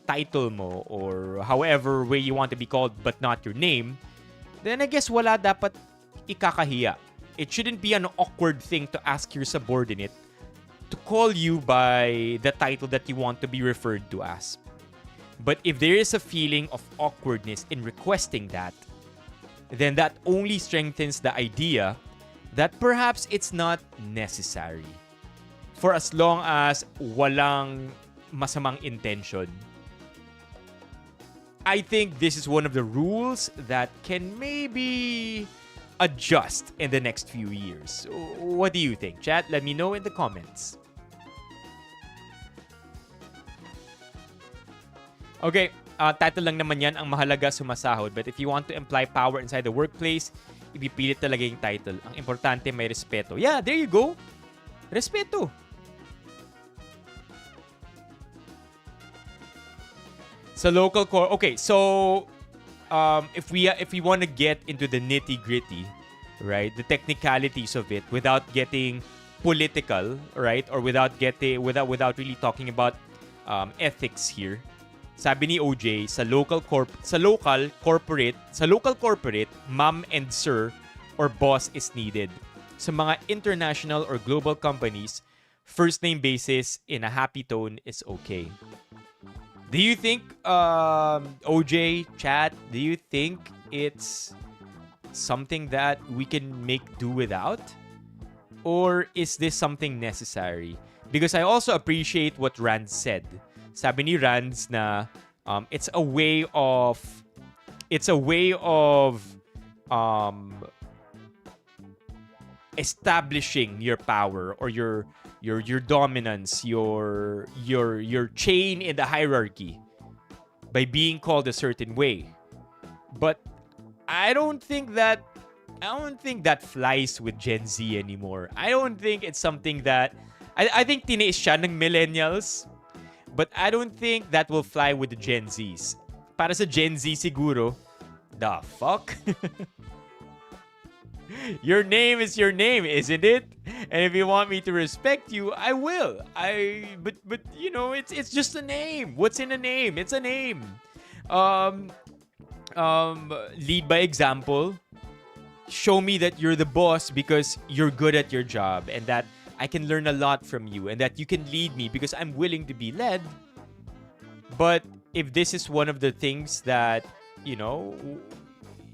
title mo or however way you want to be called but not your name, then I guess wala dapat ikakahiya. It shouldn't be an awkward thing to ask your subordinate to call you by the title that you want to be referred to as. But if there is a feeling of awkwardness in requesting that, then that only strengthens the idea that perhaps it's not necessary. For as long as walang masamang intention. I think this is one of the rules that can maybe adjust in the next few years. What do you think, chat? Let me know in the comments. Okay, title lang naman yan, ang mahalaga sumasahod. But if you want to imply power inside the workplace, ipipilit talaga yung title. Ang importante may respeto. Yeah, there you go. Respeto. Sa local core, okay, so if we want to get into the nitty-gritty, right, the technicalities of it without getting political, right, or without really talking about ethics here. Sabi ni OJ, sa local corporate, ma'am and sir or boss is needed. Sa mga international or global companies, first name basis in a happy tone is okay. Do you think, OJ, chat, do you think it's something that we can make do without? Or is this something necessary? Because I also appreciate what Rand said. Sabi ni Rands na it's a way of establishing your power or your dominance, your chain in the hierarchy by being called a certain way. But I don't think that flies with Gen Z anymore. I don't think it's something that I think tiniis siya ng millennials. But I don't think that will fly with the Gen Zs. Para sa Gen Z siguro, the fuck? Your name is your name, isn't it? And if you want me to respect you, I will. But you know, it's just a name. What's in a name? It's a name. Lead by example. Show me that you're the boss because you're good at your job and that I can learn a lot from you and that you can lead me because I'm willing to be led. But if this is one of the things that,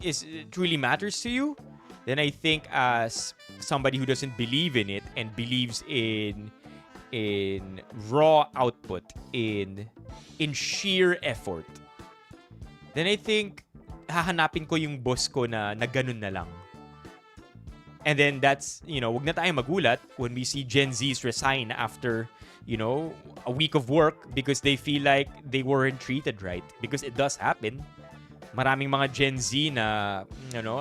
is truly matters to you, then I think as somebody who doesn't believe in it and believes in raw output, in sheer effort, then I think hahanapin ko yung boss ko na ganun na lang. And then that's, wag na tayo magulat when we see Gen Zs resign after, a week of work because they feel like they weren't treated right. Because it does happen. Maraming mga Gen Z na,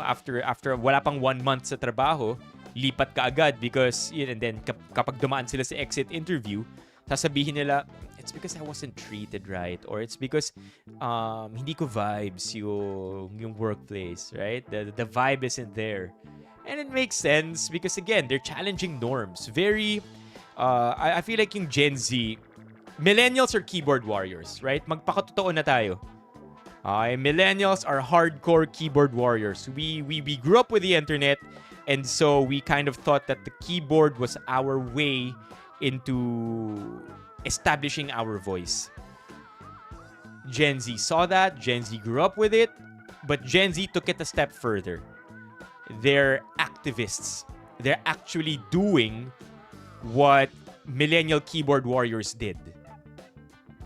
after wala pang 1 month sa trabaho, lipat ka agad because, and then kapag dumaan sila sa exit interview, sasabihin nila, it's because I wasn't treated right, or it's because hindi ko vibes yung workplace, right? The vibe isn't there. And it makes sense because, again, they're challenging norms. Very, I feel like yung Gen Z, millennials are keyboard warriors, right? Magpakatotoo na tayo. Millennials are hardcore keyboard warriors. We grew up with the internet, and so we kind of thought that the keyboard was our way into establishing our voice. Gen Z saw that, Gen Z grew up with it, but Gen Z took it a step further. They're activists. They're actually doing what millennial keyboard warriors did.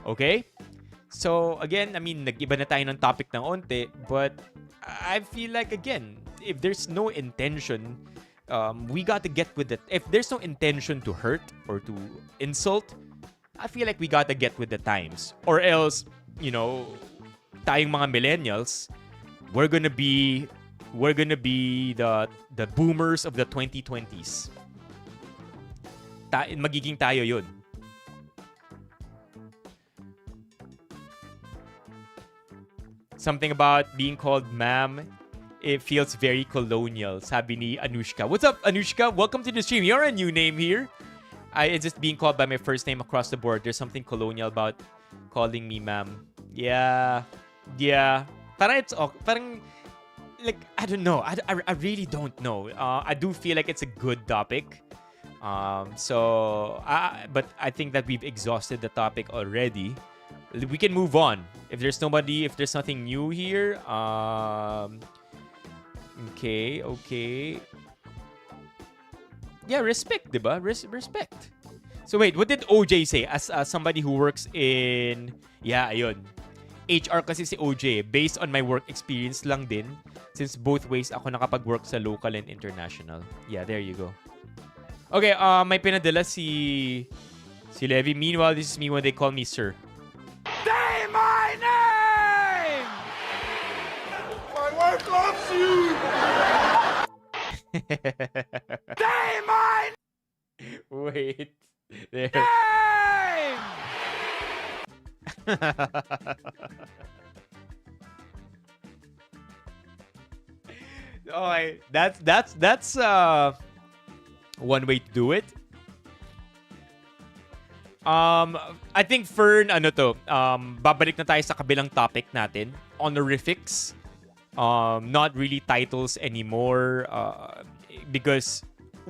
Okay? So, again, I mean, nag-iba na tayo ng topic ng onte, but I feel like, again, if there's no intention, we got to get with it. If there's no intention to hurt or to insult, I feel like we got to get with the times. Or else, tayong mga millennials, we're gonna be the boomers of the 2020s. Magiging tayo yun. Something about being called ma'am, it feels very colonial, sabi ni Anushka. What's up, Anushka? Welcome to the stream. You're a new name here. It's just being called by my first name across the board. There's something colonial about calling me ma'am. Yeah. Parang it's parang, like, I don't know. I really don't know. I do feel like it's a good topic. But I think that we've exhausted the topic already. We can move on. If there's nothing new here. Okay. Yeah, respect, diba? Respect. So wait, what did OJ say as somebody who works in... Yeah, ayun. HR kasi si OJ. Based on my work experience lang din. Since both ways ako nakapag-work sa local and international. Yeah, there you go. Okay, may pinadala si Levi. Meanwhile, this is me when they call me sir. Say my name! My wife loves you! Say my Wait. There. name! Okay, that's one way to do it. I think Fern, babalik na tayo sa kabilang topic natin, honorifics. Not really titles anymore, because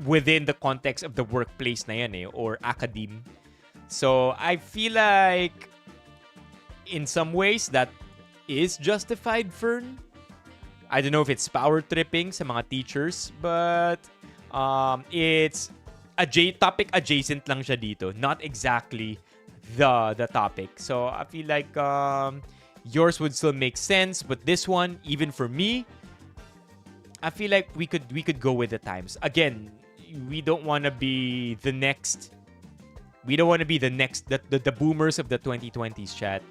within the context of the workplace na yan or academe. So I feel like in some ways that is justified, Fern. I don't know if it's power tripping sa mga teachers, but it's topic adjacent lang siya dito, not exactly the topic. So I feel like yours would still make sense, but this one, even for me, I feel like we could go with the times. Again, we don't want to be the next. We don't want to be the boomers of the 2020s, chat.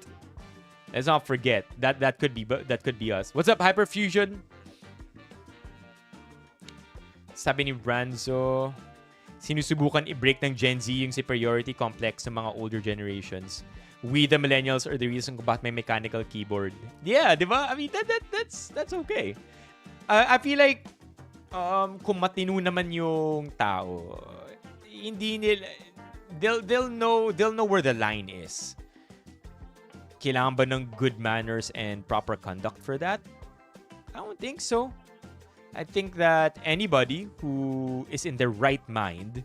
Let's not forget that could be us. What's up, Hyperfusion? Sabi ni Branzo, sinusubukan i-break ng Gen Z yung superiority complex ng mga older generations. We, the millennials, are the reason kung bakit may mechanical keyboard. Yeah, di ba? I mean, that's okay. I feel like kung matino naman yung tao, hindi nila they'll know where the line is. Kailangan ba ng good manners and proper conduct for that? I don't think so. I think that anybody who is in their right mind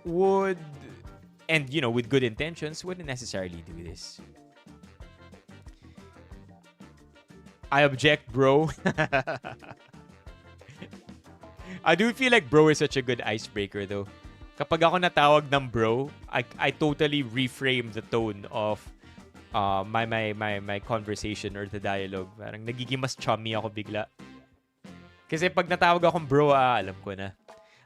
would and you know, with good intentions, wouldn't necessarily do this. I object, bro. I do feel like bro is such a good icebreaker though. Kapag ako natawag ng bro, I totally reframe the tone of my conversation or the dialogue. Parang nagiging mas chummy ako bigla. Kasi pag natawag akong bro, alam ko na.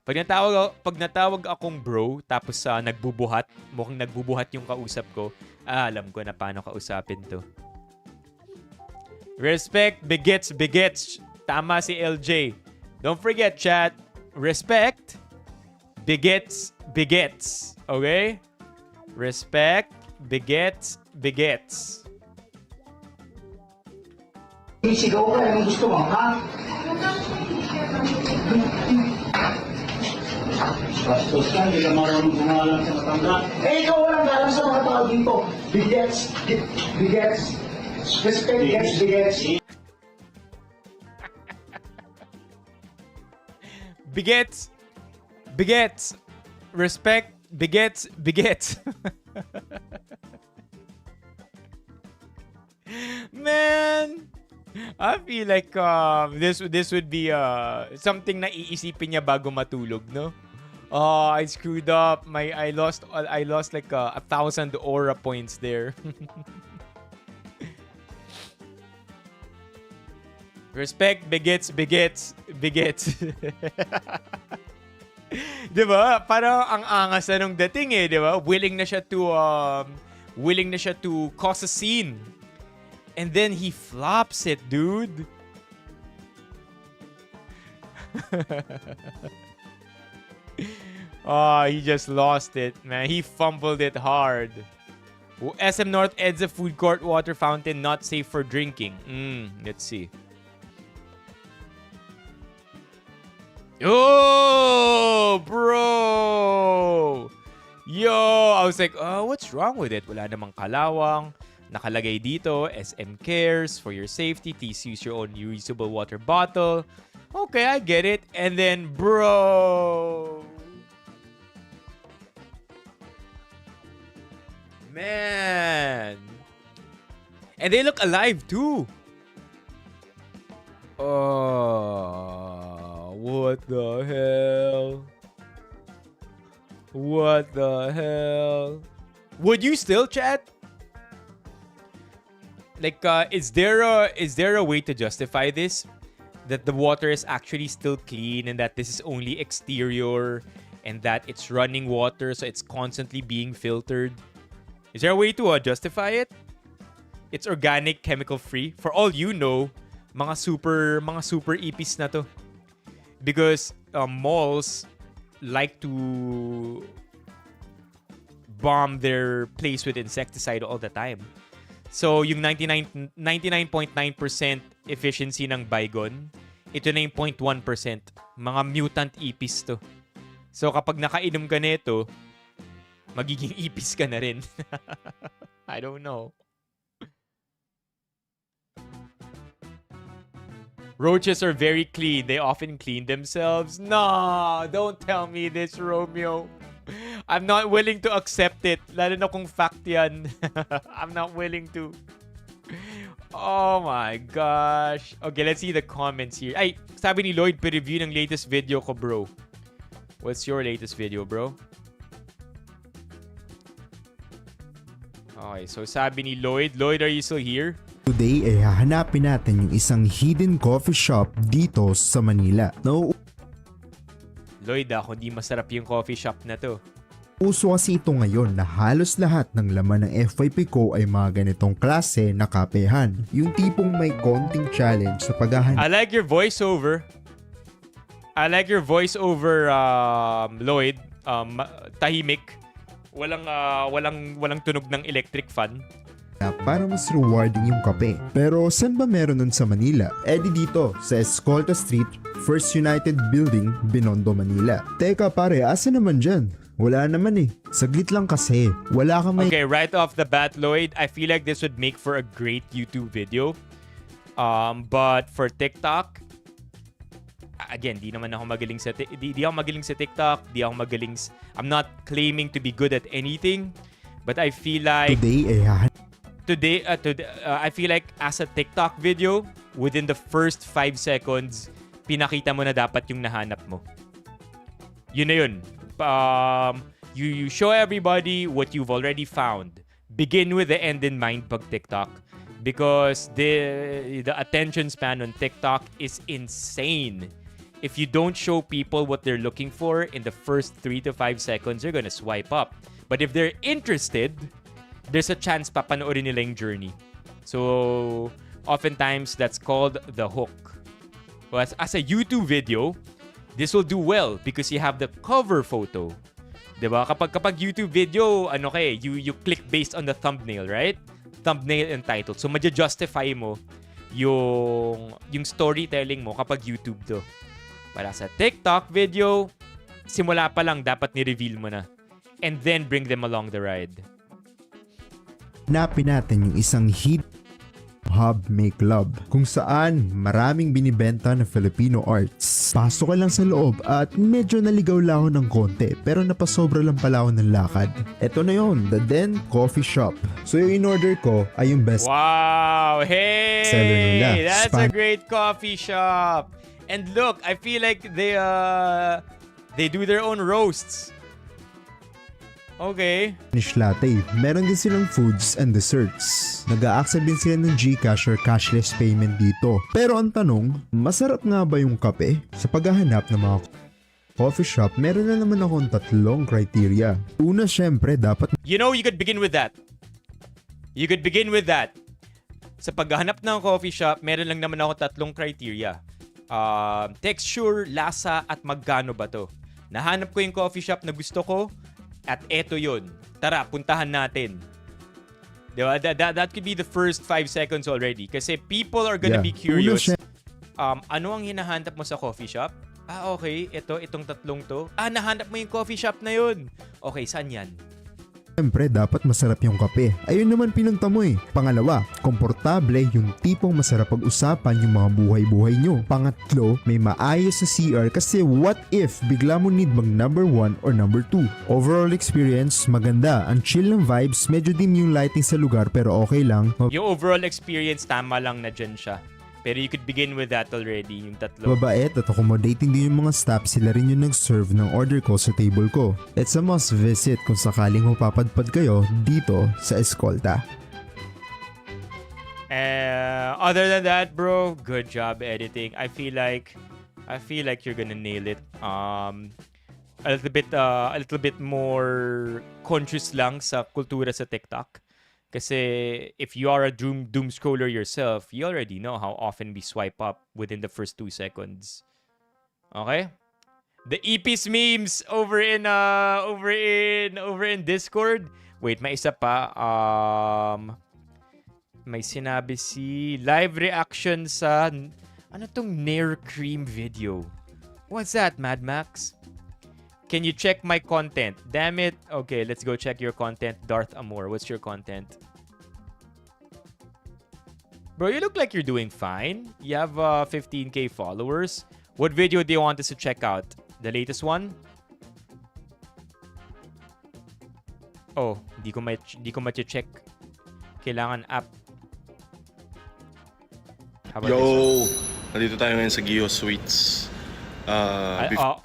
Pag natawag akong bro, tapos nagbubuhat, mukhang nagbubuhat yung kausap ko, alam ko na paano kausapin to. Respect begets begets. Tama si LJ. Don't forget, chat. Respect begets begets. Okay? Respect begets begets. Sigaw ka, anong gusto mo, ha? Bastos ka, hindi ka marunong gumalang sa matanda. Eh, ikaw walang galang sa mga tao dito. Begets, begets, respect begets, begets. Begets begets. Respect begets begets. Man, I feel like this would be something na iisipin niya bago matulog, no? Oh, I screwed up. I lost like 1,000 aura points there. Respect begets begets begets. 'Di ba? Parang ang angas na nung dating eh, 'di ba? Willing na siya to cause a scene. And then he flops it, dude. Oh, he just lost it, man. He fumbled it hard. SM North adds a food court water fountain not safe for drinking. Let's see. Oh, bro! Yo! I was like, what's wrong with it? Wala namang kalawang. Nakalagay dito, SM cares for your safety. Please use your own reusable water bottle. Okay, I get it. And then, bro! Man! And they look alive too. Oh, what the hell? What the hell? Would you still chat? Like, is there a way to justify this? That the water is actually still clean and that this is only exterior and that it's running water so it's constantly being filtered? Is there a way to justify it? It's organic, chemical free. For all you know, mga super ipis na to. Because malls like to bomb their place with insecticide all the time. So, yung 99.9% efficiency ng Baygon, ito na yung 0.1%. Mga mutant ipis to. So, kapag nakainom ka nito, magiging ipis ka na rin. I don't know. Roaches are very clean. They often clean themselves. No, don't tell me this, Romeo. I'm not willing to accept it. Lalo na kung fact yan. I'm not willing to. Oh my gosh. Okay, let's see the comments here. Ay, sabi ni Lloyd, pa-review ng latest video ko, bro. What's your latest video, bro? Okay, so sabi ni Lloyd. Lloyd, are you still here? Today ay hahanapin natin yung isang hidden coffee shop dito sa Manila. Lloyd, kundi masarap yung coffee shop na to. Uso kasi ito ngayon na halos lahat ng laman ng FYP ko ay mga ganitong klase na kapehan. Yung tipong may konting challenge sa paghahanap. I like your voiceover. Lloyd. Tahimik. Walang tunog ng electric fan. Para mas rewarding yung kape. Pero saan ba meron nun sa Manila? Di dito, sa Escolta Street, First United Building, Binondo, Manila. Teka pare, asa naman dyan? Wala naman eh. Saglit lang kasi. Wala kang may... Okay, right off the bat, Lloyd, I feel like this would make for a great YouTube video. But for TikTok, again, di naman ako magaling sa di ako magaling sa TikTok, di ako magaling I'm not claiming to be good at anything, but I feel like Today, I feel like as a TikTok video, within the first 5 seconds, pinakita mo na dapat yung nahanap mo. Yun na yun. You show everybody what you've already found. Begin with the end in mind pag TikTok. Because the attention span on TikTok is insane. If you don't show people what they're looking for in the first 3 to 5 seconds, they're gonna swipe up. But if they're interested, there's a chance papanoorin nila yung journey. So, oftentimes, that's called the hook. But as a YouTube video, this will do well because you have the cover photo. Diba? Kapag YouTube video, you click based on the thumbnail, right? Thumbnail and title. So, madja-justify mo yung storytelling mo kapag YouTube to. Para sa TikTok video, simula pa lang dapat ni-reveal mo na. And then bring them along the ride. hanapin natin yung isang hidden hub make love kung saan maraming binibenta na Filipino arts. Pasok ka lang sa loob at medyo naligaw lang ako ng konti pero napasobra lang pala ako ng lakad. Ito na yon, The Den Coffee Shop. So yung in-order ko ay yung best Wow! Hey! seller nila. That's a great coffee shop! And look, I feel like they do their own roasts. Okay. Spanish latte. Meron din silang foods and desserts. Nag-a-accept din sila ng GCash or cashless payment dito. Pero ang tanong, masarap nga ba yung kape? Sa paghahanap ng mga coffee shop, meron na naman akong 3 criteria. Una, syempre, dapat You know, you could begin with that. You could begin with that. Sa paghahanap ng coffee shop, meron lang naman ako 3 criteria. Texture, lasa, at magkano ba to? Nahanap ko yung coffee shop na gusto ko, at eto yun. Tara, puntahan natin. Diba? That could be the first 5 seconds already. Kasi people are gonna be curious. Ano ang hinahanap mo sa coffee shop? Okay. Itong 3 to. Nahanap mo yung coffee shop na yun. Okay, saan yan? Siyempre, dapat masarap yung kape. Ayun naman pinunta mo eh. Pangalawa, komportable yung tipong masarap pag-usapan yung mga buhay-buhay nyo. Pangatlo, may maayos sa CR kasi what if bigla mo need mag number 1 or number 2. Overall experience, maganda. Ang chill ng vibes, medyo dim yung lighting sa lugar pero okay lang. Yung overall experience, tama lang na dyan siya. Pero you could begin with that already, yung 3. Mabait at accommodating din yung mga staff, sila rin yung nag-serve ng order ko sa table ko. It's a must visit kung sakaling mapapadpad kayo dito sa Escolta. Other than that, bro, good job editing. I feel like you're gonna nail it. A little bit more conscious lang sa kultura sa TikTok. Kasi if you are a doom scroller yourself, you already know how often we swipe up within the first 2 seconds. Okay? The EP's memes over in Discord. Wait, may isa pa. May sinabi si live reaction sa ano tong Nair Cream video. What's that, Mad Max? Can you check my content? Damn it. Okay, let's go check your content. Darth Amor, what's your content? Bro, you look like you're doing fine. You have 15k followers. What video do you want us to check out? The latest one? Oh, di ko ma-check. Kailangan app. How about this one? Yo! Nandito tayo ngayon sa Gio Sweets.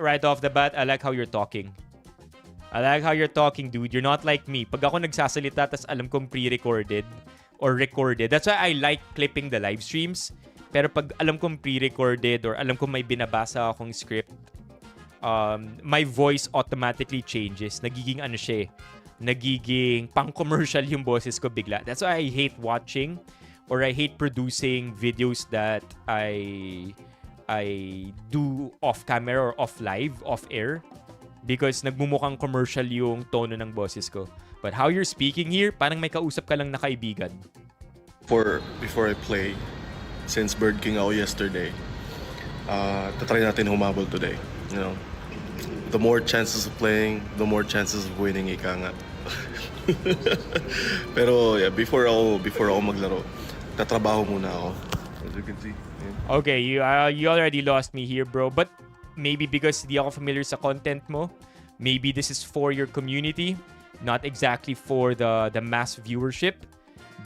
Right off the bat, I like how you're talking. I like how you're talking, dude. You're not like me. Pag ako nagsasalita, tas alam kong pre-recorded or recorded. That's why I like clipping the live streams. Pero pag alam kong pre-recorded or alam kong may binabasa akong script, my voice automatically changes. Nagiging ano siya, nagiging pang-commercial yung boses ko bigla. That's why I hate watching or I hate producing videos that I do off-camera or off-live, off-air because nagmumukhang commercial yung tono ng boses ko. But how you're speaking here, parang may kausap ka lang na kaibigan. Before I play, since Bird King ako yesterday, tatry natin humabol today. You know, the more chances of playing, the more chances of winning, ika nga. Pero yeah, before ako maglaro, tatrabaho muna ako. As you can see. Okay, you already lost me here, bro. But maybe because di ako familiar sa content mo, maybe this is for your community, not exactly for the mass viewership.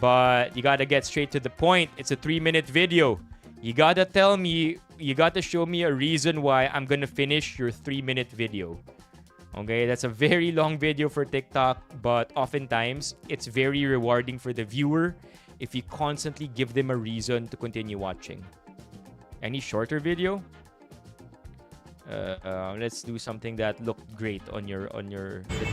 But you gotta get straight to the point. It's a 3-minute video. You gotta show me a reason why I'm gonna finish your 3-minute video. Okay, that's a very long video for TikTok, but oftentimes it's very rewarding for the viewer if you constantly give them a reason to continue watching. Any shorter video? Let's do something that looked great on your.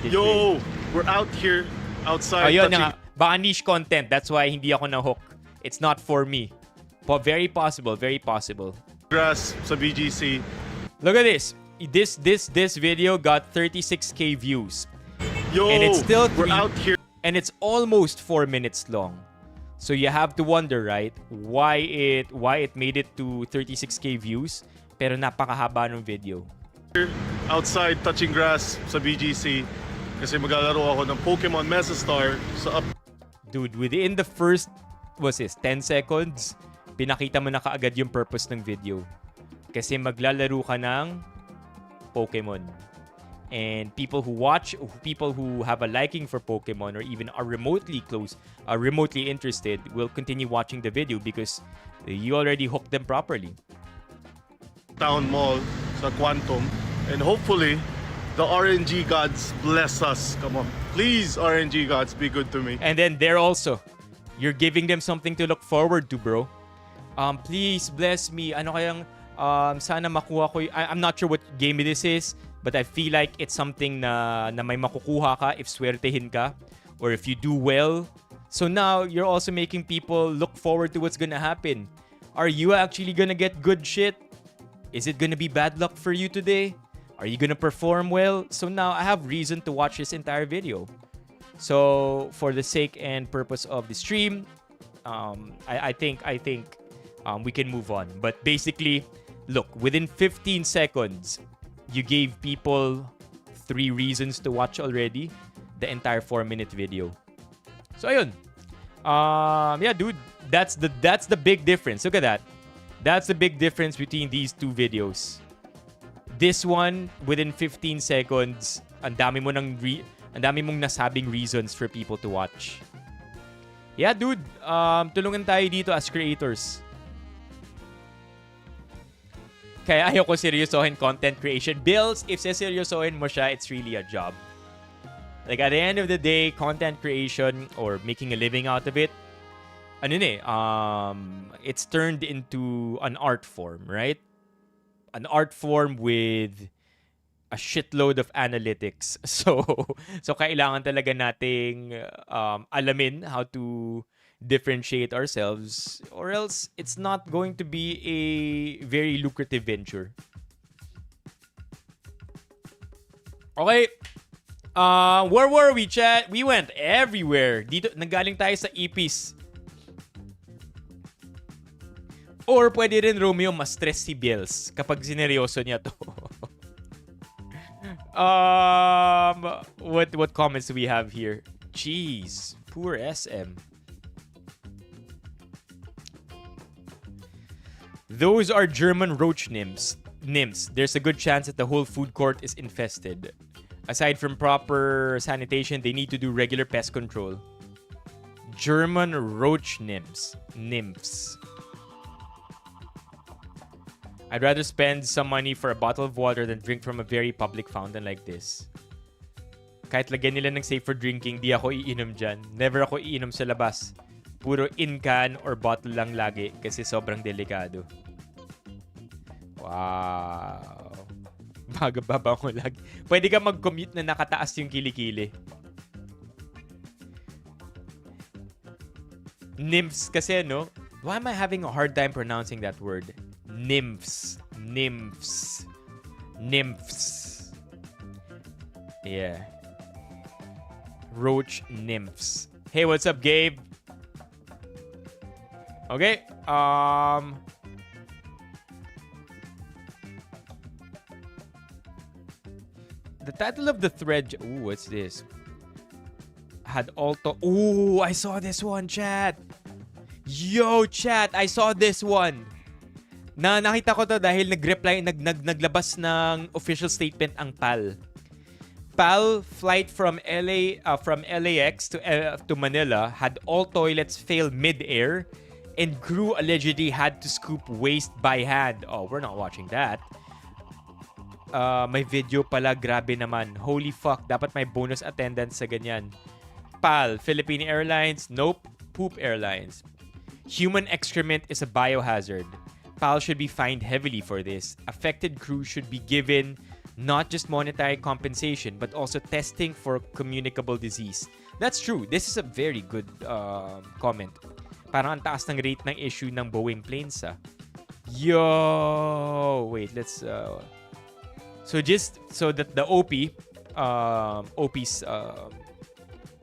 Yo, we're out here outside. Ayun touching nga, baka niche content. That's why hindi ako na-hook. It's not for me. Very possible, very possible. grass sa BGC. Look at this. This video got 36k views. Yo, And it's still we're out here. And it's almost 4 minutes long. So you have to wonder, right? Why it made it to 36k views pero napakahaba ng video. Outside touching grass sa BGC kasi maglalaro ako ng Pokemon Mesa Star sa Dude, within the first 10 seconds, pinakita mo na kaagad yung purpose ng video. Kasi maglalaro ka ng Pokemon. And people who have a liking for Pokemon or even are remotely interested will continue watching the video because you already hooked them properly. Town Mall sa Quantum, and hopefully the RNG gods bless us. Come on, please, RNG gods, be good to me. And then there also, you're giving them something to look forward to, bro. Please bless me. Ano kayang sana makuha ko I'm not sure what game this is, but I feel like it's something na may makukuha ka if swertehin ka or if you do well. So now you're also making people look forward to what's gonna happen. Are you actually gonna get good shit? Is it gonna be bad luck for you today? Are you gonna perform well? So now I have reason to watch this entire video. So for the sake and purpose of the stream, I think we can move on. But basically, look, within 15 seconds, you gave people 3 reasons to watch already the entire 4-minute video. So ayun. Yeah, dude, that's the big difference. Look at that. That's the big difference between these two videos. This one, within 15 seconds, ang dami mong nasabing reasons for people to watch. Yeah, dude, tulungan tayo dito as creators. Kaya ayaw ko seryosohin content creation. Bills, if seryosohin mo siya, it's really a job. Like at the end of the day, content creation or making a living out of it, it's turned into an art form, right? An art form with a shitload of analytics. So kailangan talaga nating alamin how to differentiate ourselves or else it's not going to be a very lucrative venture. Okay. Where were we, chat? We went everywhere. Dito, nanggaling tayo sa EPs. Or pwede rin, Romeo, ma-stress si Biels kapag sineryoso niya to. What comments do we have here? Jeez, poor SM. Those are German roach nymphs. There's a good chance that the whole food court is infested. Aside from proper sanitation, they need to do regular pest control. German roach nymphs. I'd rather spend some money for a bottle of water than drink from a very public fountain like this. Kahit lagyan nila ng safe for drinking, di ako iinom dyan. Never ako iinom sa labas. Puro in can or bottle lang lagi kasi sobrang delikado. Wow. Baba ko lagi. Pwede ka mag-commute na nakataas yung kilikili. Nymphs kasi, no? Why am I having a hard time pronouncing that word? Nymphs. Yeah. Roach nymphs. Hey, what's up, Gabe? Okay. The title of the thread. Ooh, what's this? Had Alto. Ooh, I saw this one, chat. Yo, chat, I saw this one. Nakita ko to dahil naglabas ng official statement ang PAL. PAL flight from LAX to Manila had all toilets fail mid-air and crew allegedly had to scoop waste by hand. Oh, we're not watching that. May video pala, grabe naman. Holy fuck, dapat may bonus attendance sa ganyan. PAL, Philippine Airlines, nope. Poop Airlines. Human excrement is a biohazard. PAL should be fined heavily for this. Affected crew should be given not just monetary compensation but also testing for communicable disease. That's true. This is a very good comment. Parang ang taas ng rate ng issue ng Boeing planes. Yo! Wait, let's... So just so that the OP's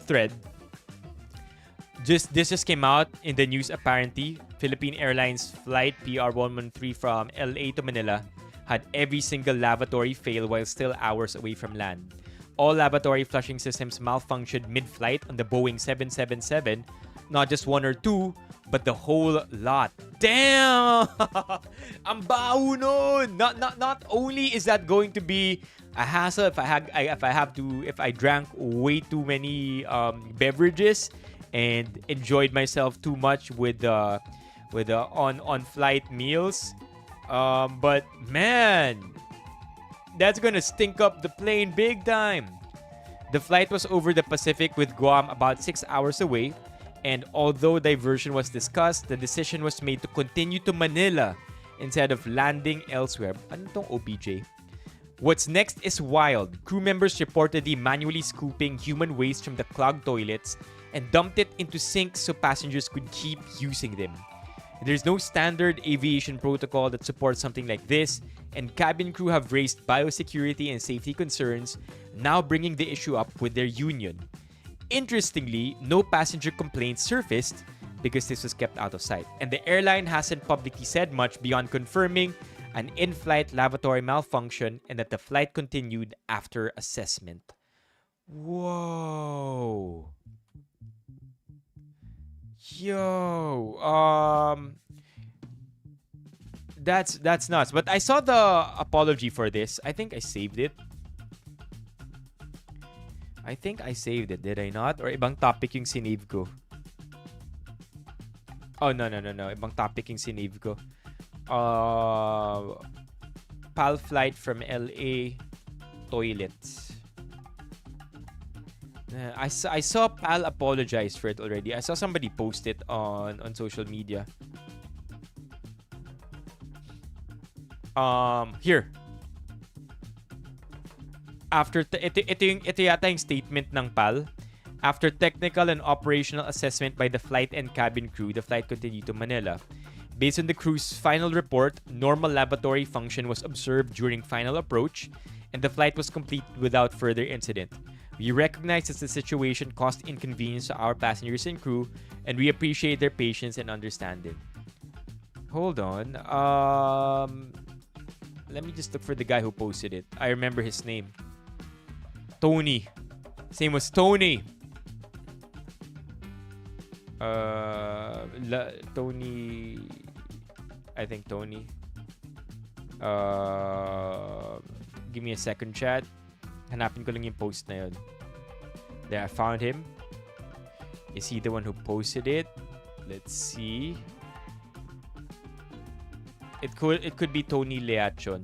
thread, this just came out in the news apparently. Philippine Airlines flight PR113 from LA to Manila had every single lavatory fail while still hours away from land. All lavatory flushing systems malfunctioned mid-flight on the Boeing 777, not just one or two, but the whole lot. Damn! Ang baho nun! Not only is that going to be a hassle if I drank way too many beverages and enjoyed myself too much with on-flight meals. But man, that's gonna stink up the plane big time. The flight was over the Pacific with Guam about 6 hours away, and although diversion was discussed, the decision was made to continue to Manila instead of landing elsewhere. Ano tong OBJ? What's next is wild. Crew members reportedly manually scooping human waste from the clogged toilets and dumped it into sinks so passengers could keep using them. There's no standard aviation protocol that supports something like this, and cabin crew have raised biosecurity and safety concerns, now bringing the issue up with their union. Interestingly, no passenger complaints surfaced because this was kept out of sight, and the airline hasn't publicly said much beyond confirming an in-flight lavatory malfunction and that the flight continued after assessment. Whoa. Yo, that's nuts. But I saw the apology for this. I think I saved it. Did I not? Or ibang topic yung sinave ko? Oh, no. Ibang topic yung sinave ko. PAL flight from LA toilets. I saw PAL apologize for it already. I saw somebody post it on social media. Here. Ito yata yung statement ng PAL. After technical and operational assessment by the flight and cabin crew, the flight continued to Manila. Based on the crew's final report, normal lavatory function was observed during final approach, and the flight was complete without further incident. We recognize that the situation caused inconvenience to our passengers and crew, and we appreciate their patience and understanding. Hold on. Let me just look for the guy who posted it. I remember his name. Tony. His name was Tony. Tony. I think Tony. Give me a second, chat. Hanapin ko lang yung post na yun. There, I found him. Is he the one who posted it? Let's see. It could be Tony Leachon.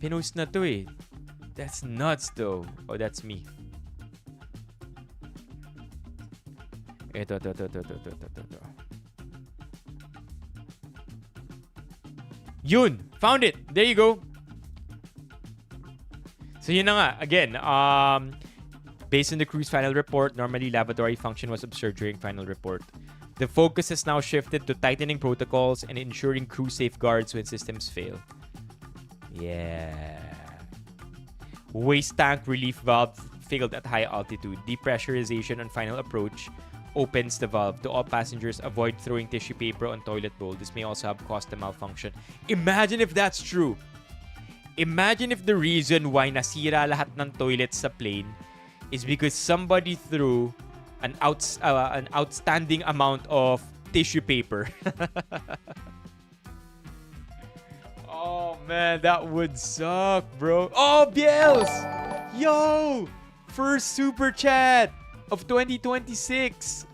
Pinost na to eh. That's nuts though. Oh, that's me. Ito. Yun! Found it! There you go. So yun na nga. Again, based on the crew's final report, normally lavatory function was observed during final report. The focus has now shifted to tightening protocols and ensuring crew safeguards when systems fail. Yeah. Waste tank relief valve failed at high altitude. Depressurization on final approach opens the valve. To all passengers, avoid throwing tissue paper on toilet bowl. This may also have caused a malfunction. Imagine if that's true. Imagine if the reason why nasira lahat ng toilets sa plane is because somebody threw an outstanding amount of tissue paper. Man, that would suck, bro. Oh, Biels! Yo! First super chat of 2026.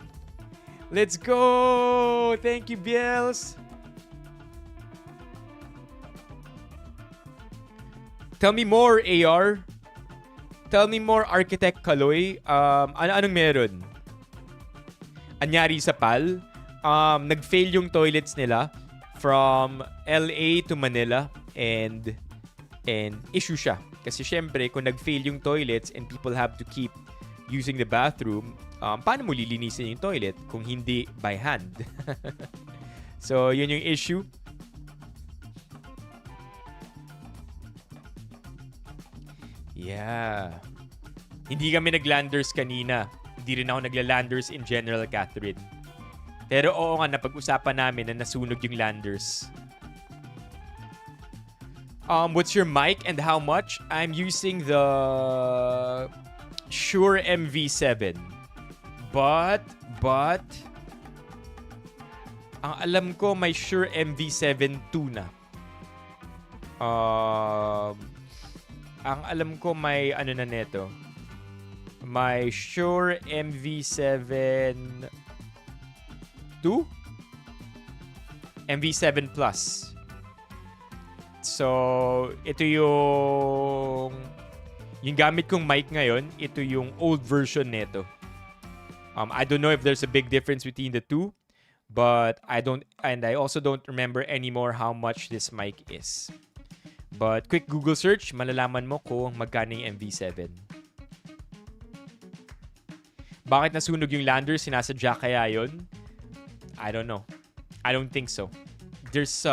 Let's go! Thank you, Biels. Tell me more, AR. Tell me more, Architect Kaloy. Anong meron? Anyari sa PAL, nag-fail yung toilets nila from LA to Manila and issue siya. Kasi syempre, kung nag-fail yung toilets and people have to keep using the bathroom, paano mo lilinisin yung toilet kung hindi by hand? So, yun yung issue. Yeah. Hindi kami naglanders kanina. Hindi rin ako nagla-landers in general, Catherine. Pero oo nga, napag-usapan namin na nasunog yung landers. What's your mic and how much? I'm using the Shure MV7. But ang alam ko may Shure MV7 II na. Ang alam ko may ano na neto. May Shure MV7 II? MV7 Plus. So, ito yung gamit kong mic ngayon, ito yung old version nito. I don't know if there's a big difference between the two, but I also don't remember anymore how much this mic is. But quick Google search, malalaman mo kung magkano yung MV7. Bakit nasunog yung lander? Sinasadya kaya yun? I don't know. I don't think so. There's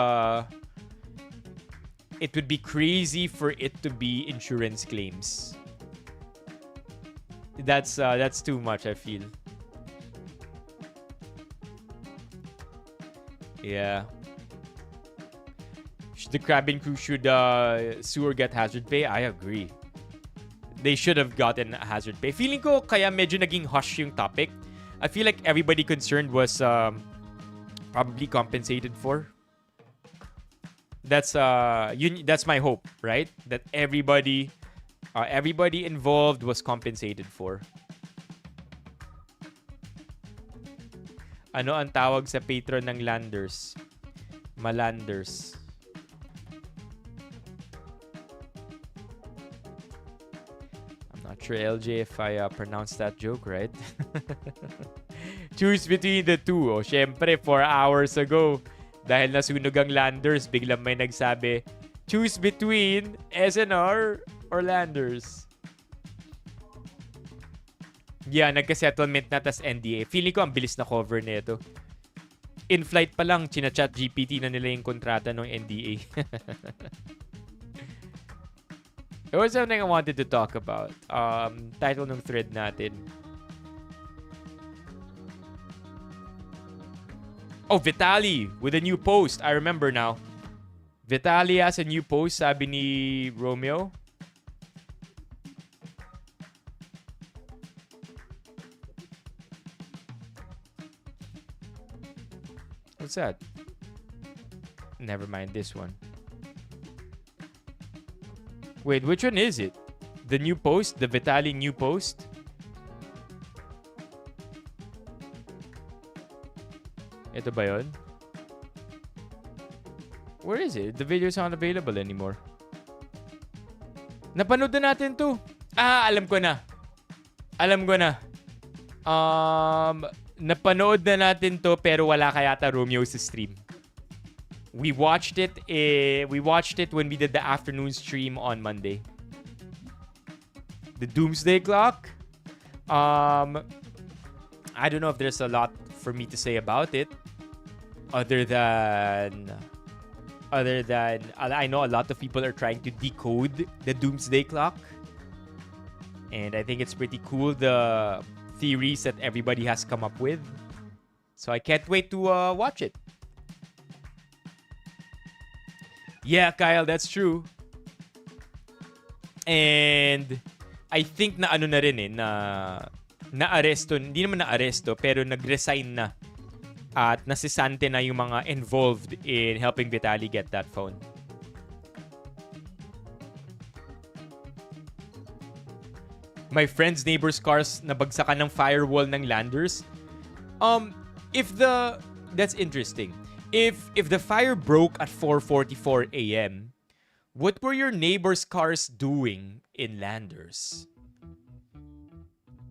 it would be crazy for it to be insurance claims. That's too much, I feel. Yeah. The cabin crew should sue or get hazard pay. I agree. They should have gotten hazard pay. Feeling ko kaya medyo naging hush yung topic. I feel like everybody concerned was probably compensated for. That's my hope, right? That everybody involved was compensated for. Ano ang tawag sa patron ng landers? Malanders. I'm not sure, LJ, if I pronounced that joke right. Choose between the two. O, syempre, 4 hours ago, dahil nasunog ang landers, biglang may nagsabi, choose between SNR or landers. Yeah, nagka-settlement na tas NDA. Feeling ko ang bilis na cover nito. In-flight pa lang, chinachat GPT na nila yung kontrata ng NDA. There was something I wanted to talk about. Title ng thread natin. Oh, Vitaly with a new post. I remember now. Vitaly has a new post, sabi ni Romeo. What's that? Never mind this one. Wait, which one is it? The new post? The Vitaly new post? Ito ba yun? Where is it? The video is not available anymore. Napanood na natin to. Alam ko na. Napanood na natin to pero wala kayata Romeo sa stream. We watched it when we did the afternoon stream on Monday. The Doomsday Clock. I don't know if there's a lot for me to say about it. Other than I know a lot of people are trying to decode the Doomsday Clock. And I think it's pretty cool, the theories that everybody has come up with. So I can't wait to watch it. Yeah, Kyle, that's true. And I think na ano na rin na-aresto, hindi naman na-aresto, pero nag-resign na. At nasisante na yung mga involved in helping Vitaly get that phone. my friends' neighbors' cars nabagsakan ng firewall ng landers. That's interesting. If the fire broke at 4:44 a.m., what were your neighbors' cars doing in landers?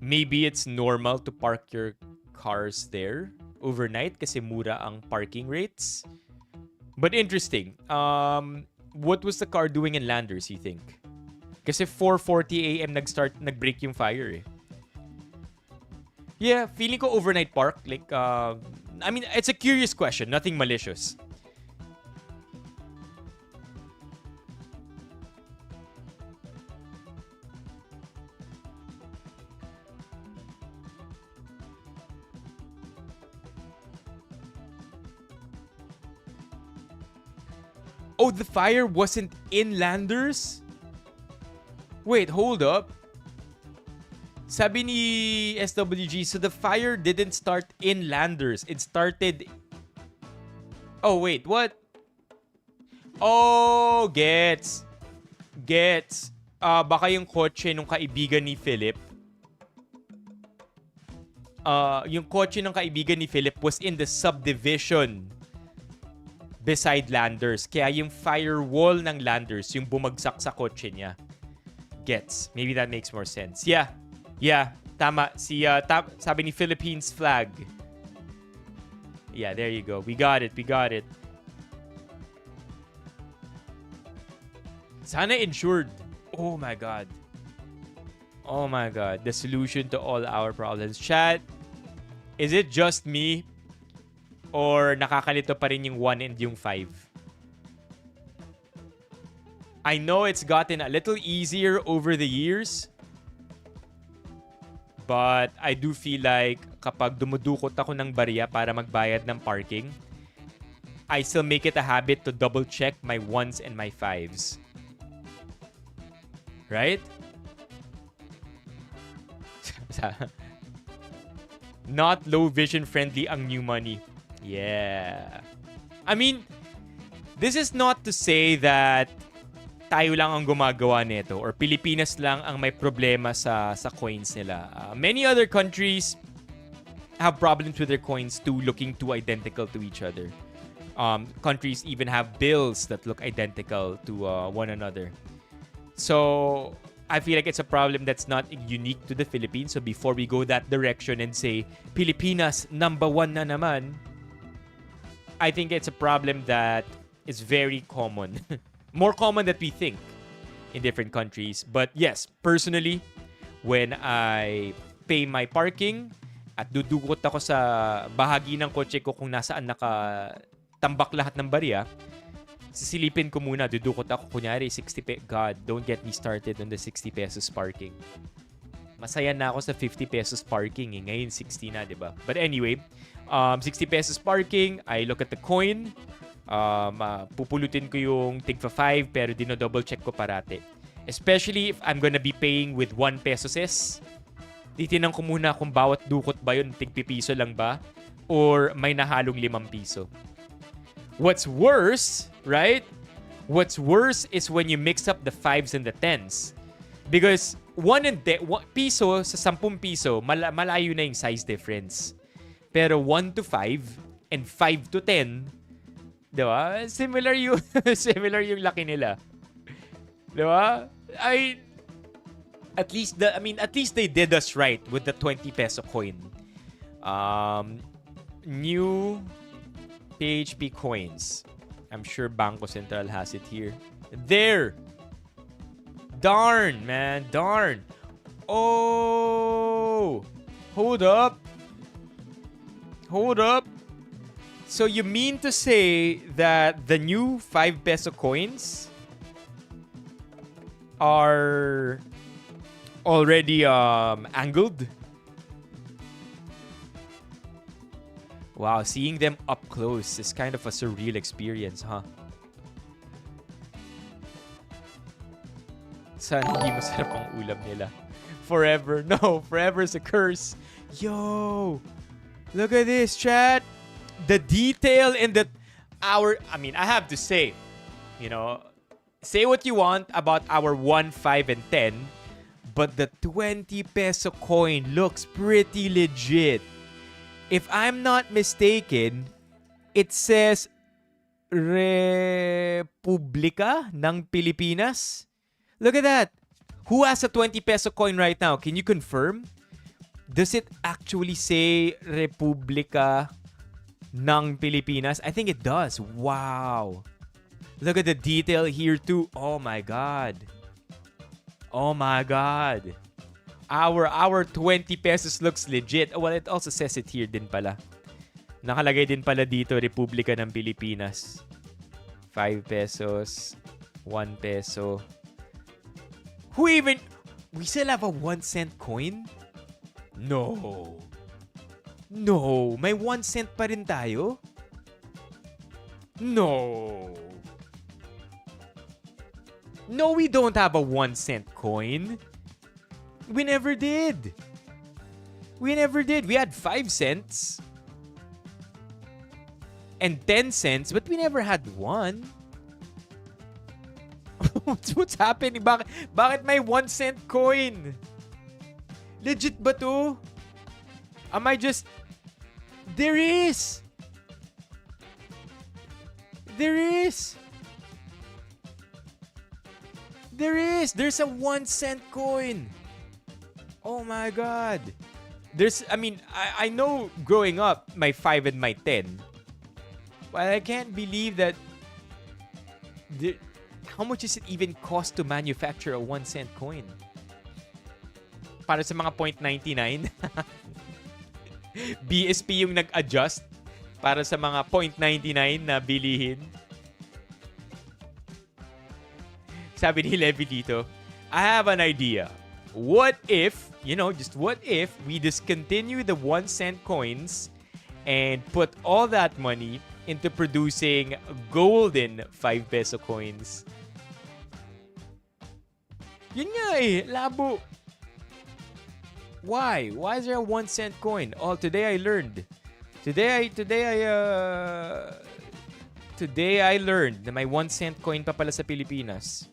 Maybe it's normal to park your cars there overnight kasi mura ang parking rates. But interesting. What was the car doing in landers, you think? Kasi 4:40 a.m. nag-break yung fire eh. Yeah, feeling ko overnight park. Like, I mean, it's a curious question. Nothing malicious. Oh, the fire wasn't in landers? Wait, hold up. Sabi ni SWG, so the fire didn't start in landers. It started... Oh, wait, what? Oh, gets. Baka yung kotse nung kaibigan ni Philip. Yung kotse ng kaibigan ni Philip was in the subdivision beside landers. Kaya yung firewall ng landers, yung bumagsak sa kotse niya. Gets. Maybe that makes more sense. Yeah, tama. Sabi ni Philippines flag. Yeah, there you go. We got it. Sana insured. Oh my God. The solution to all our problems. Chat, is it just me? Or nakakalito pa rin yung 1 and yung 5? I know it's gotten a little easier over the years. But I do feel like kapag dumudukot ako ng barya para magbayad ng parking, I still make it a habit to double check my 1s and my 5s. Right? Not low vision friendly ang new money. Yeah. I mean, this is not to say that tayo lang ang gumagawa nito or Pilipinas lang ang may problema sa coins nila. Many other countries have problems with their coins too, looking too identical to each other. Countries even have bills that look identical to one another. So, I feel like it's a problem that's not unique to the Philippines. So, before we go that direction and say, Pilipinas, number 1 na naman, I think it's a problem that is very common. More common than we think in different countries. But yes, personally, when I pay my parking at dudukot ako sa bahagi ng kotse ko kung nasaan nakatambak lahat ng barya, sisilipin ko muna, dudukot ako, kunyari, 60 pesos. God, don't get me started on the 60 pesos parking. Masaya na ako sa 50 pesos parking eh. Ngayon, 60 na, diba? But anyway, 60 pesos parking, I look at the coin, pupulutin ko yung tigpa 5 pero dino-double check ko parate. Especially if I'm gonna be paying with 1 pesos. Titinan ko muna kung bawat dukot ba yun, tigpipiso lang ba? Or may nahalong 5 piso. What's worse, right? What's worse is when you mix up the 5s and the 10s. Because 1 piso sa 10 piso, malayo na yung size difference. Pero 1 to 5 and 5 to 10, diba? Similar yung laki nila. Diba? At least they did us right with the 20 peso coin. New PHP coins. I'm sure Bangko Sentral has it here. There. Darn, man. Darn. Oh. Hold up. So you mean to say that the new 5 peso coins are already angled? Wow, seeing them up close is kind of a surreal experience, huh? Sana hindi masarap ang ulam nila. Forever. No, forever is a curse. Yo! Look at this, chat. The detail in I have to say, say what you want about our 1, 5, and 10, but the 20 peso coin looks pretty legit. If I'm not mistaken, it says Republika ng Pilipinas. Look at that. Who has a 20 peso coin right now? Can you confirm? Does it actually say Republika ng Pilipinas? I think it does. Wow. Look at the detail here too. Oh my God. Oh my God. Our 20 pesos looks legit. Well, it also says it here din pala. Nakalagay din pala dito, Republika ng Pilipinas. 5 pesos. 1 peso. We still have a 1 cent coin? No. No. May 1 cent pa rin tayo? No. No, we don't have a 1 cent coin. We never did. We never did. We had 5 cents. And 10 cents, but we never had 1. What's happening? Bakit may 1 cent coin? Legit ba to? Am I just... There is! There is! There is! There's a 1 cent coin! Oh my God! I know growing up, my 5 and my 10. But I can't believe that... How much does it even cost to manufacture a 1 cent coin? Para sa mga 0.99. BSP yung nag-adjust para sa mga 0.99 na bilihin. Sabi ni Levi dito, I have an idea. What if, just what if we discontinue the 1 cent coins and put all that money into producing golden 5 peso coins? Yun nga eh, labo. Why? Why is there a 1 cent coin? Oh, today I learned. Today I learned na may 1 cent coin pa pala sa Pilipinas.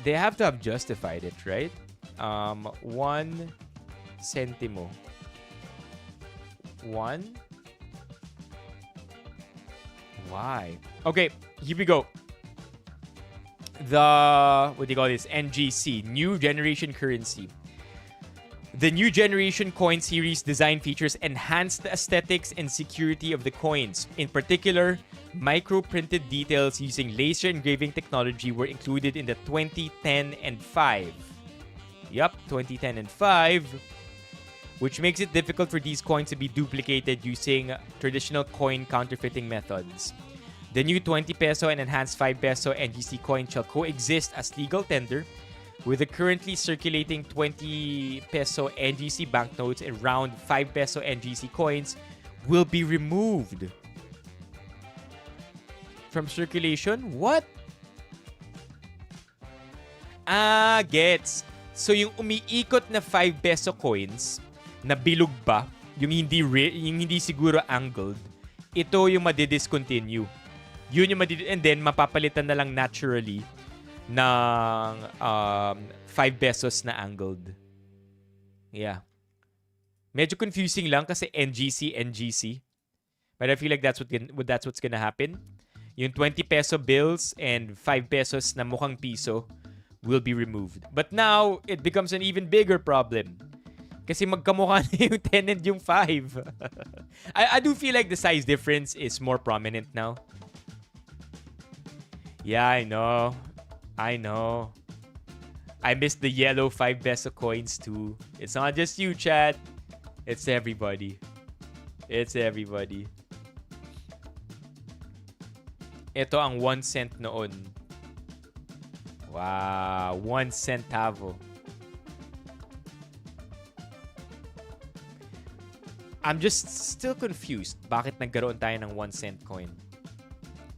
They have to have justified it, right? 1 centimo. 1? Why? Okay, here we go. What do you call this? NGC, New Generation Currency. The new generation coin series design features enhanced the aesthetics and security of the coins. In particular, micro-printed details using laser engraving technology were included in the 2010 and 5. Yup, 2010 and 5. Which makes it difficult for these coins to be duplicated using traditional coin counterfeiting methods. The new 20 peso and enhanced 5 peso NGC coin shall coexist as legal tender with the currently circulating 20 peso NGC banknotes and round 5 peso NGC coins will be removed from circulation. What? Gets. So yung umiikot na 5 peso coins na bilog ba, yung hindi siguro angled, ito yung madi-discontinue. Yun yung and then mapapalitan na lang naturally ng 5 pesos na angled. Yeah. Medyo confusing lang kasi NGC. But I feel like that's what's gonna happen. Yung 20 peso bills and 5 pesos na mukhang piso will be removed. But now, it becomes an even bigger problem. Kasi magkamukha na yung 10 and yung 5. I do feel like the size difference is more prominent now. Yeah, I know. I miss the yellow 5 peso coins too. It's not just you, chat. It's everybody. Ito ang 1 cent noon. Wow, 1 centavo. I'm just still confused. Bakit nagkaroon tayo ng 1 cent coin?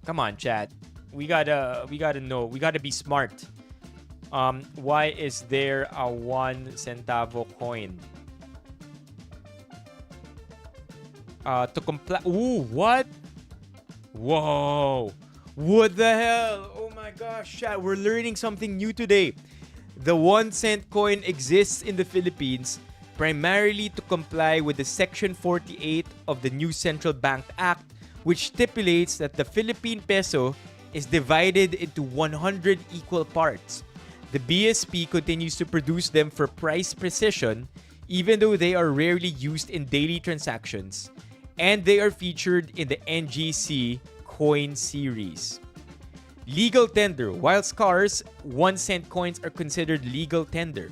Come on, chat. We gotta know. We gotta be smart. Why is there a 1 centavo coin? To comply. Ooh, what? Whoa. What the hell? Oh my gosh, chat. We're learning something new today. The 1-cent coin exists in the Philippines primarily to comply with the Section 48 of the new Central Bank Act, which stipulates that the Philippine peso is divided into 100 equal parts. The BSP continues to produce them for price precision, even though they are rarely used in daily transactions, and they are featured in the NGC coin series. Legal tender. While scarce, 1-cent coins are considered legal tender.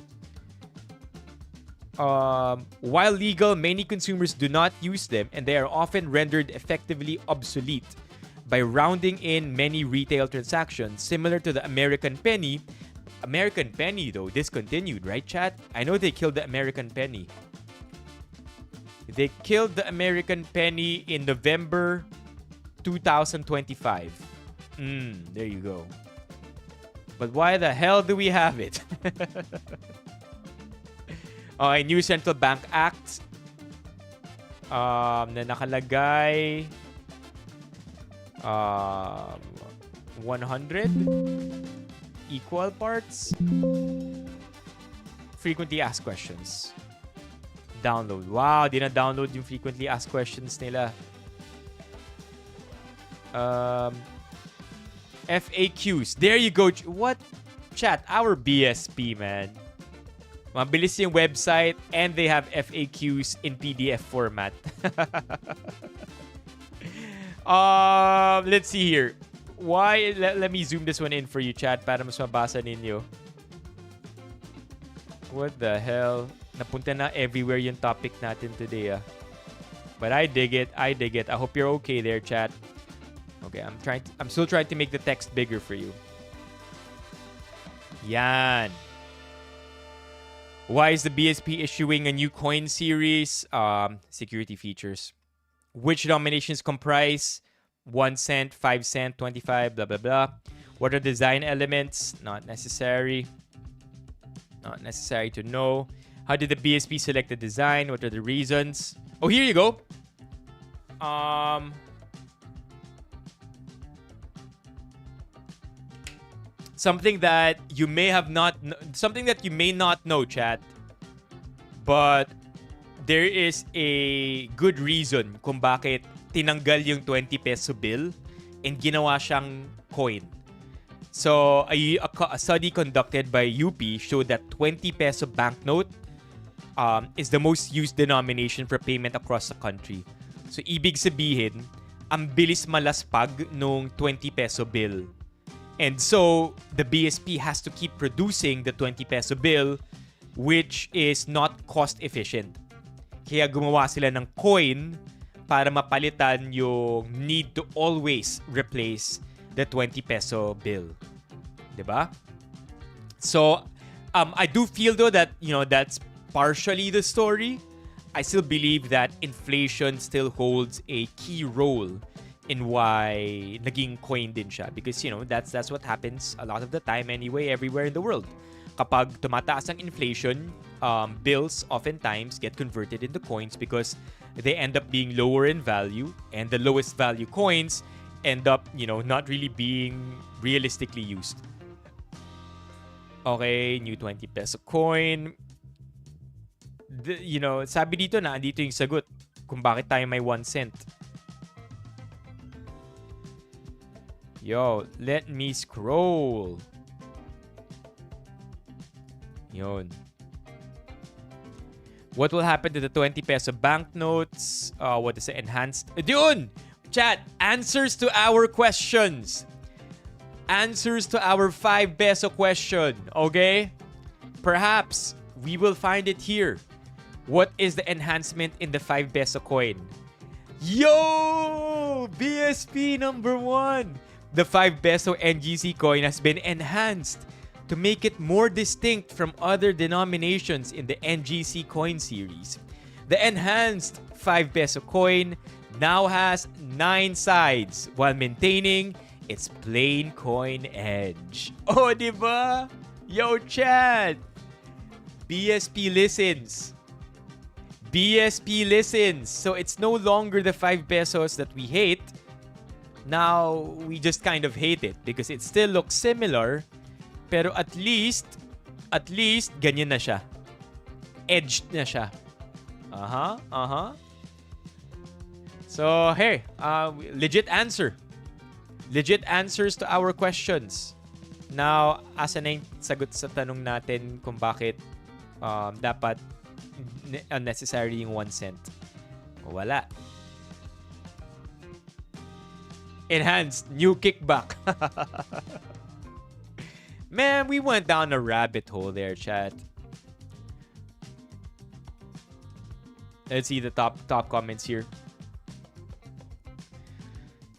While legal, many consumers do not use them, and they are often rendered effectively obsolete by rounding in many retail transactions, similar to the American penny. American penny, though, discontinued, right, chat? I know they killed the American penny. They killed the American penny in November 2025. There you go. But why the hell do we have it? Okay, new Central Bank Act. Na nakalagay 100 equal parts. Frequently asked questions. Download. Wow, di na download yung frequently asked questions nila. FAQs. There you go. What? Chat, our BSP, man. Mabilis yung website and they have FAQs in PDF format. Let's see here. Why? Let me zoom this one in for you, chat, para mas mabasa ninyo. What the hell? Napunta na everywhere yung topic natin today, ah. But I dig it. I dig it. I hope you're okay there, chat. Okay, I'm still trying to make the text bigger for you. Yan. Why is the BSP issuing a new coin series? Security features. Which denominations comprise 1 cent, 5 cent, 25, blah, blah, blah. What are design elements? Not necessary. Not necessary to know. How did the BSP select the design? What are the reasons? Oh, here you go. Something that you may not know, chat. But there is a good reason kung bakit tinanggal yung 20 peso bill and ginawa siyang coin. So, a study conducted by UP showed that 20 peso banknote is the most used denomination for payment across the country. So, ibig sabihin, ang bilis malaspag nung 20 peso bill. And so, the BSP has to keep producing the 20 peso bill, which is not cost efficient. Kaya gumawa sila ng coin para mapalitan yung need to always replace the 20 peso bill. Diba? So, I do feel though that, that's partially the story. I still believe that inflation still holds a key role in why naging coin din siya. Because, that's what happens a lot of the time anyway, everywhere in the world. Kapag tumataas ang inflation, bills oftentimes get converted into coins because they end up being lower in value, and the lowest value coins end up, not really being realistically used. Okay, new 20 peso coin. Sabi dito na, andito yung sagot kung bakit tayo may 1 cent. Yo, let me scroll. Yun. What will happen to the 20 peso banknotes? What is the enhanced? Yun! Chat, answers to our questions. Answers to our 5 peso question. Okay? Perhaps we will find it here. What is the enhancement in the 5 peso coin? Yo! BSP number 1. The 5 peso NGC coin has been enhanced to make it more distinct from other denominations in the NGC coin series. The enhanced 5 peso coin now has 9 sides while maintaining its plain coin edge. Oh, diba? Yo, chat! BSP listens. BSP listens. So it's no longer the 5 pesos that we hate. Now, we just kind of hate it because it still looks similar. Pero at least, At least, ganyan na siya. Edged na siya. So, hey, legit answer. Legit answers to our questions. Now, asa na yung sagot sa tanong natin kung bakit dapat unnecessary yung 1 cent? Wala. Enhanced, new kickback. Man, we went down a rabbit hole there, chat. Let's see the top comments here.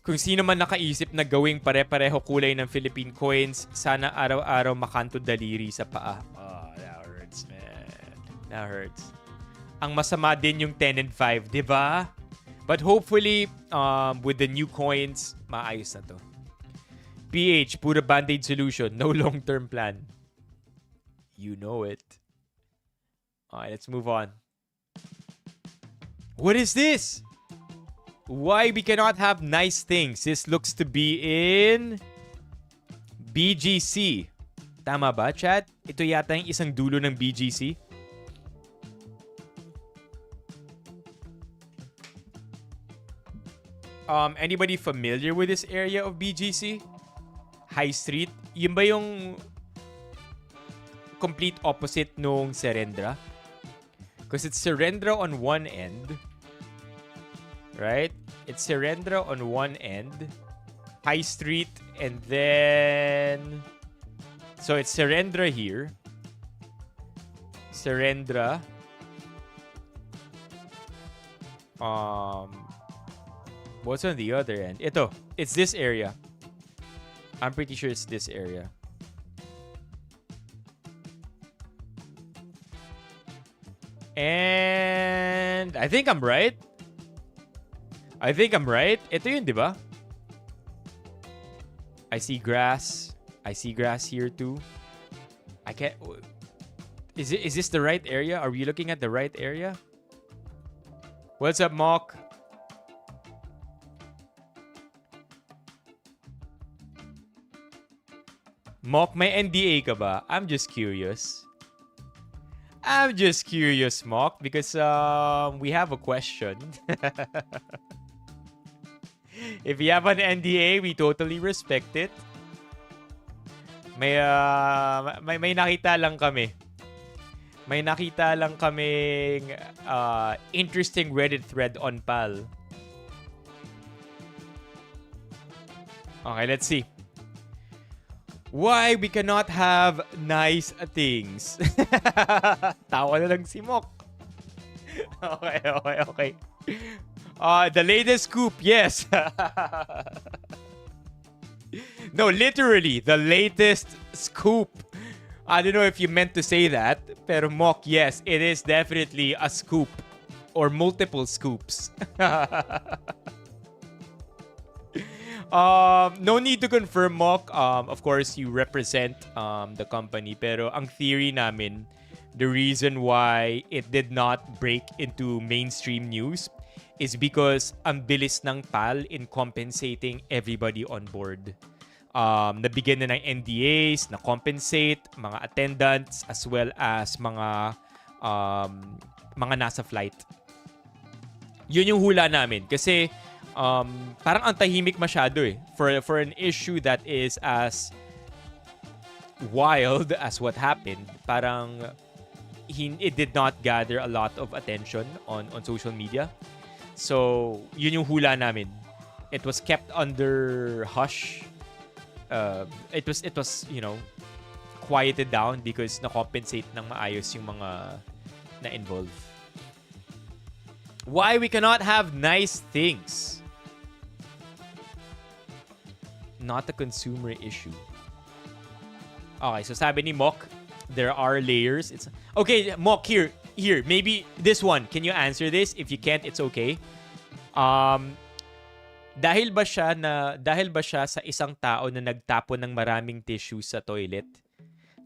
Kung sino man nakaisip na gawing pare-pareho kulay ng Philippine coins, sana araw-araw makanto daliri sa paa. Oh, that hurts, man. That hurts. Ang masama din yung 10 and 5, di ba? But hopefully, with the new coins, maayos na to. PH, pura band-aid solution. No long-term plan. You know it. Alright, let's move on. What is this? Why we cannot have nice things? This looks to be in BGC. Tama ba, chat? Ito yata yung isang dulo ng BGC. Anybody familiar with this area of BGC? High Street? Yun ba yung complete opposite nung Serendra? Because it's Serendra on one end. Right? It's Serendra on one end. High Street. And then... So it's Serendra here. Serendra. What's on the other end? Ito. It's this area. I'm pretty sure it's this area. And I think I'm right. Ito yun, di ba? I see grass. I see grass here too. I can't... Is this the right area? Are we looking at the right area? What's up, Mock? Mock, may NDA ka ba? I'm just curious. Mock, because we have a question. If you have an NDA, we totally respect it. May nakita lang kami. May nakita lang kaming interesting Reddit thread on PAL. Okay, let's see. Why we cannot have nice things? Tawa na lang si Mok. Okay. The latest scoop, yes. No, literally, the latest scoop. I don't know if you meant to say that, pero Mok, yes, it is definitely a scoop. Or multiple scoops. No need to confirm, Mock. Of course, you represent the company. Pero ang theory namin, the reason why it did not break into mainstream news is because ang bilis ng PAL in compensating everybody on board. Nabigyan na ng NDAs, na-compensate, mga attendants, as well as mga nasa flight. Yun yung hula namin. Kasi parang ang tahimik masyado eh. For an issue that is as wild as what happened, parang it did not gather a lot of attention on social media. So, yun yung hula namin. It was kept under hush. It was, you know, quieted down because na-compensate ng maayos yung mga na-involve. Why we cannot have nice things? Not a consumer issue. Okay, so sabi ni Mock, there are layers. It's okay, Mock, here. Maybe this one. Can you answer this? If you can't, it's okay. Dahil ba siya sa isang tao na nagtapon ng maraming tissue sa toilet?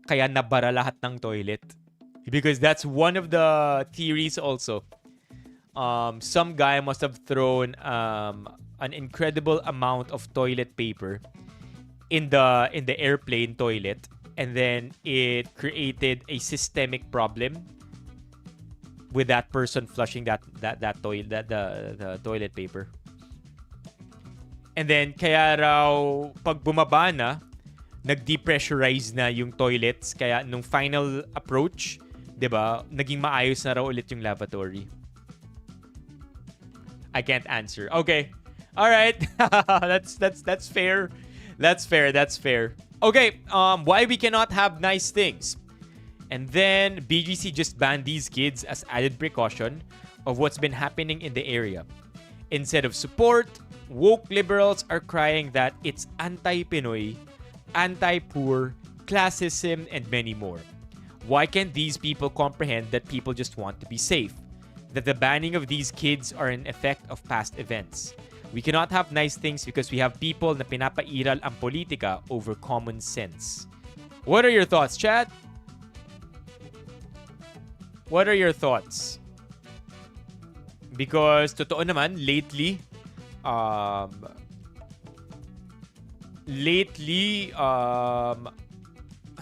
Kaya nabara lahat ng toilet? Because that's one of the theories also. Some guy must have thrown an incredible amount of toilet paper in the airplane toilet, and then it created a systemic problem with that person flushing the toilet paper. And then kaya raw pag bumaba na, nag-depressurize na yung toilets, kaya nung final approach, 'di ba, naging maayos na raw ulit yung lavatory. I can't answer. Okay. All right. that's fair. That's fair. Okay, why we cannot have nice things. And then BGC just banned these kids as added precaution of what's been happening in the area. Instead of support, woke liberals are crying that it's anti-Pinoy, anti-poor, classism, and many more. Why can't these people comprehend that people just want to be safe? That the banning of these kids are an effect of past events. We cannot have nice things because we have people na pinapairal ang politika over common sense. What are your thoughts, chat? What are your thoughts? Because totoo naman, lately,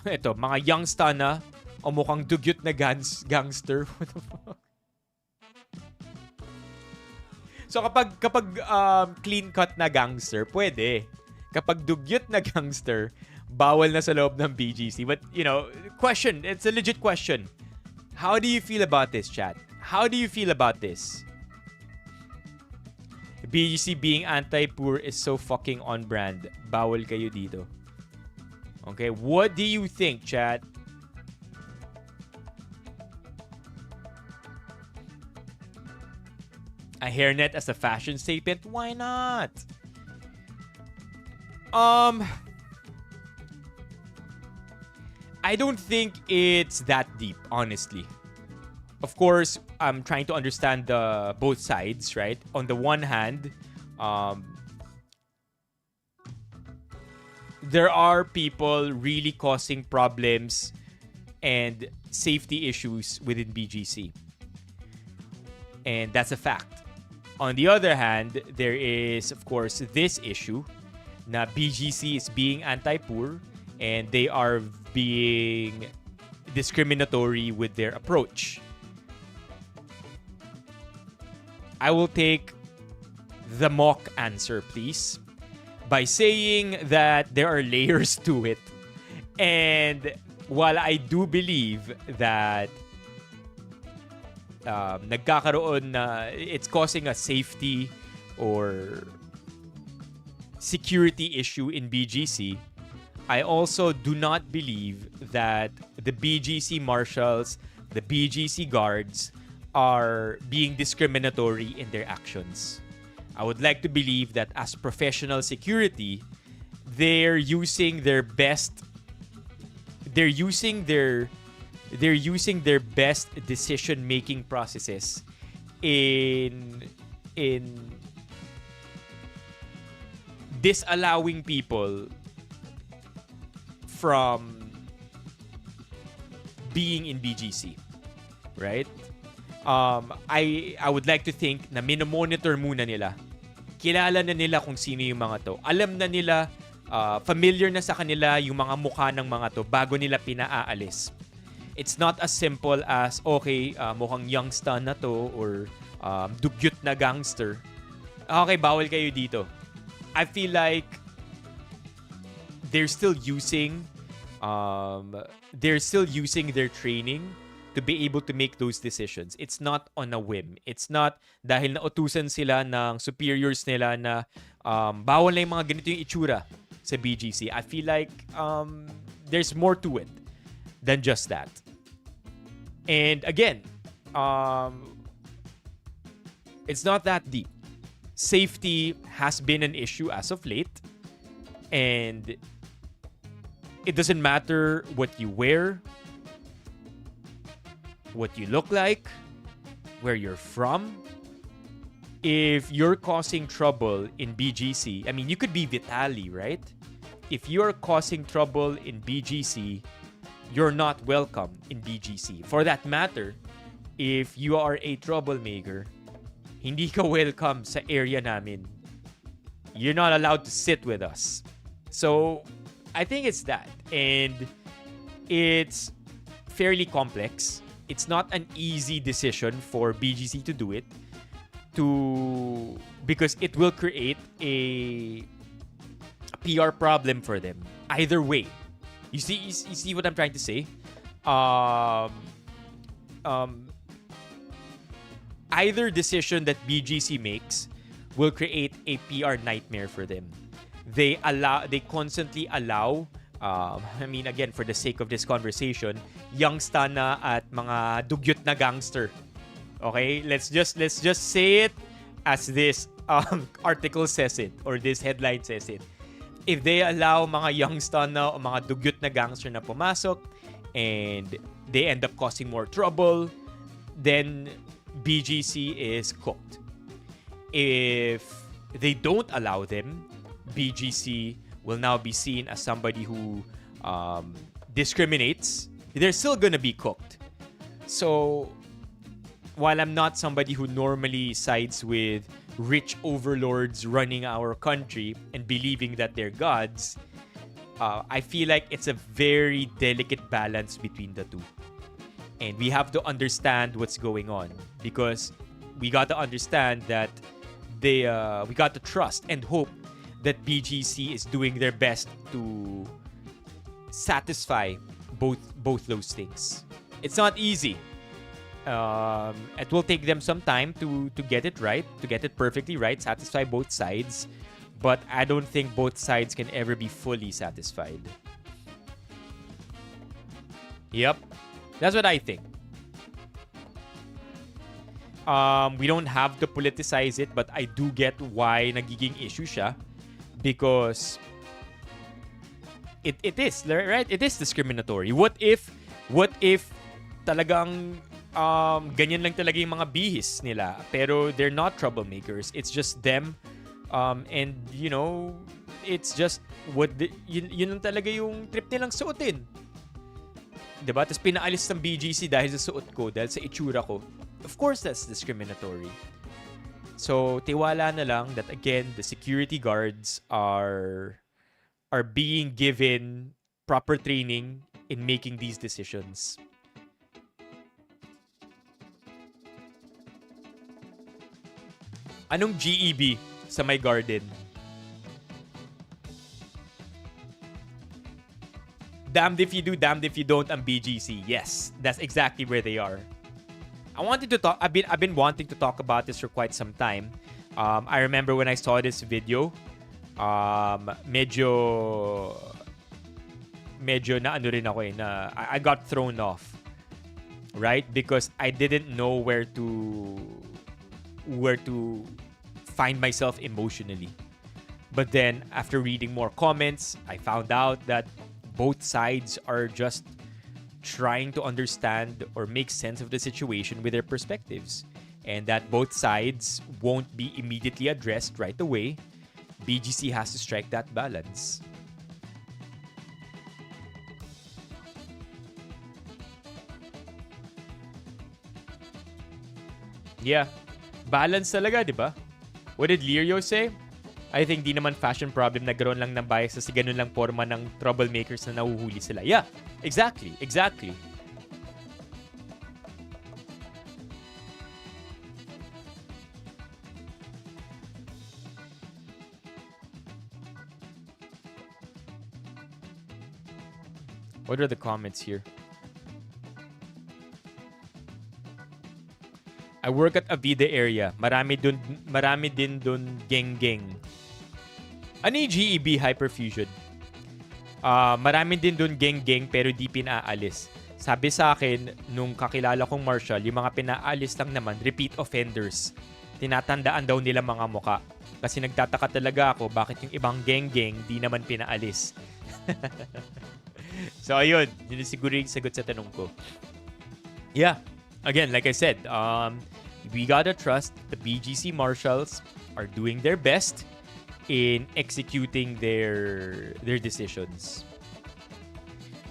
ito, mga youngster na o mukhang dugyot na gangster. What the fuck? So kapag clean cut na gangster, pwede. Kapag dugyot na gangster, bawal na sa loob ng BGC. But, you know, question, it's a legit question. How do you feel about this, chat? How do you feel about this? BGC being anti-poor is so fucking on brand. Bawal kayo dito. Okay, what do you think, chat? A hairnet as a fashion statement? Why not? I don't think it's that deep, honestly. Of course, I'm trying to understand both sides, right? On the one hand, there are people really causing problems and safety issues within BGC. And that's a fact. On the other hand, there is, of course, this issue na BGC is being anti-poor and they are being discriminatory with their approach. I will take the mock answer, please, by saying that there are layers to it. And while I do believe that nagkakaroon na it's causing a safety or security issue in BGC, I also do not believe that the BGC marshals, the BGC guards are being discriminatory in their actions. I would like to believe that as professional security, they're using their best decision-making processes in disallowing people from being in BGC, right? I would like to think na minomonitor muna nila. Kilala na nila kung sino yung mga to. Alam na nila, familiar na sa kanila yung mga mukha ng mga to bago nila pinaalis. It's not as simple as, okay, mukhang youngster na to or dugyot na gangster. Okay, bawal kayo dito. I feel like they're still using their training to be able to make those decisions. It's not on a whim. It's not dahil nautusan sila ng superiors nila na bawal na yung mga ganito yung itsura sa BGC. I feel like there's more to it than just that. And again, it's not that deep. Safety has been an issue as of late. And it doesn't matter what you wear, what you look like, where you're from. If you're causing trouble in BGC, I mean, you could be Vitali, right? If you're causing trouble in BGC, you're not welcome in BGC. For that matter, if you are a troublemaker, hindi ka welcome sa area namin. You're not allowed to sit with us. So, I think it's that. And it's fairly complex. It's not an easy decision for BGC to do it, because it will create a PR problem for them. Either way, you see what I'm trying to say. Either decision that BGC makes will create a PR nightmare for them. They constantly allow, I mean, again, for the sake of this conversation, young stana at mga dugyot na gangster. Okay, let's just say it as this article says it, or this headline says it. If they allow mga young stana o mga dugyot na gangster na pumasok and they end up causing more trouble, then BGC is cooked. If they don't allow them, BGC will now be seen as somebody who discriminates. They're still gonna be cooked. So, while I'm not somebody who normally sides with rich overlords running our country and believing that they're gods, I feel like it's a very delicate balance between the two. And we have to understand what's going on, because we got to understand that we got to trust and hope that BGC is doing their best to satisfy both those things. It's not easy. It will take them some time to get it right, to get it perfectly right, satisfy both sides. But I don't think both sides can ever be fully satisfied. Yep. That's what I think. We don't have to politicize it, but I do get why nagiging issue siya, because it is, right? It is discriminatory. What if talagang ganyan lang talaga yung mga bihis nila, pero they're not troublemakers. It's just them, and you know, it's just yun lang talaga yung trip nilang suotin. Diba? Tapos pinaalis ng BGC dahil sa suot ko, dahil sa itsura ko. Of course, that's discriminatory. So, tiwala na lang that, again, the security guards are being given proper training in making these decisions. Anong GEB sa my garden? Damned if you do, damned if you don't ang BGC. Yes, that's exactly where they are. I wanted to talk. I've been wanting to talk about this for quite some time. I remember when I saw this video, medyo na ano rin ako na I got thrown off, right? Because I didn't know where to find myself emotionally. But then after reading more comments, I found out that both sides are just trying to understand or make sense of the situation with their perspectives, and that both sides won't be immediately addressed right away. BGC has to strike that balance. Yeah, balance talaga, di ba? What did Lirio say? I think di naman fashion problem, nagkaroon lang ng bias kasi ganun lang forma ng troublemakers na nahuhuli sila. Yeah, exactly. What are the comments here? I work at Avida area. Marami din dun geng-geng. Ano yung GEB hyperfusion? Marami din dun geng-geng pero di pinaalis. Sabi sa akin, nung kakilala kong marshal, yung mga pinaalis lang naman, repeat offenders. Tinatandaan daw nila mga muka. Kasi nagtataka talaga ako bakit yung ibang geng-geng di naman pinaalis. So ayun, yun siguro yung sagot sa tanong ko. Yeah, again, like I said, we gotta trust the BGC marshals are doing their best in executing their decisions.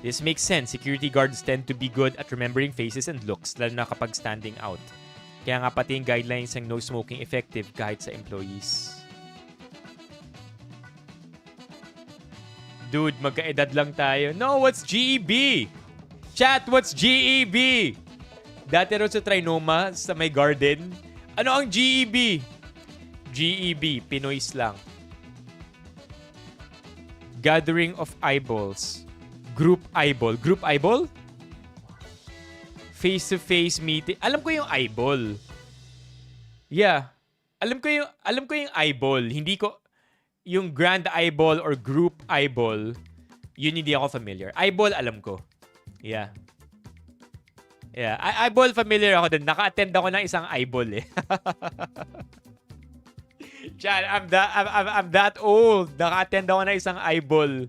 This makes sense. Security guards tend to be good at remembering faces and looks, lalo na kapag standing out. Kaya nga pati yung guidelines ng no smoking effective kahit sa employees. Dude, magkaedad lang tayo. No, what's GEB? Chat, what's GEB? Dati raw sa Trinoma, sa may garden. Ano ang GEB? GEB, Pinoy slang. Gathering of eyeballs. Group eyeball. Group eyeball? Face-to-face meeting. Alam ko yung eyeball. Yeah. Alam ko yung eyeball. Hindi ko yung grand eyeball or group eyeball. Yun hindi ako familiar. Eyeball alam ko. Yeah. Yeah, eyeball familiar ako dun. Naka-attend ako ng isang eyeball eh. Chad, I'm that old. Naka-attend ako ng isang eyeball.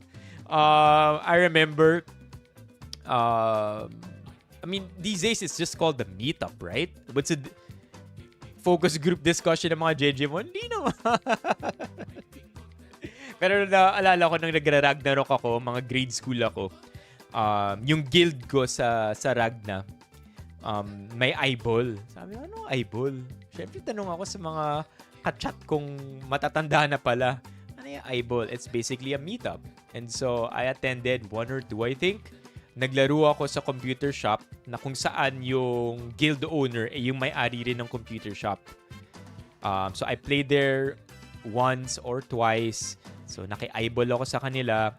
I remember I mean, these days it's just called the meetup, right? What's a focus group discussion ng mga JJ mo? Hindi naman. Pero naalala ko nung nagra-Ragnarok ako, mga grade school ako. Yung guild ko sa Ragna, may eyeball. Sabi ko, ano eyeball? Siyempre, tanong ako sa mga kachat kong matatanda na pala. Ano yung eyeball? It's basically a meetup. And so, I attended 1 or 2, I think. Naglaro ako sa computer shop na kung saan yung guild owner, yung may-ari rin ng computer shop. So, I played there once or twice. So, naki-eyeball ako sa kanila.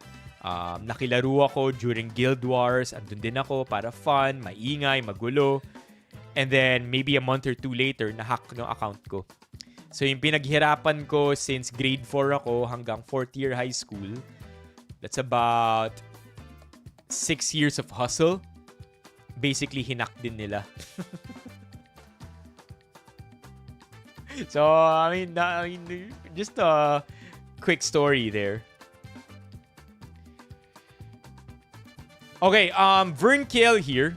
Nakilaro ako during Guild Wars. Andun din ako para fun, maingay, magulo. And then, maybe a month or 2 later, na-hack ng account ko. So, yung pinaghirapan ko since grade 4 ako hanggang 4th year high school, that's about 6 years of hustle. Basically, hinak din nila. So, I mean, just a quick story there. Okay, Vern Kale here.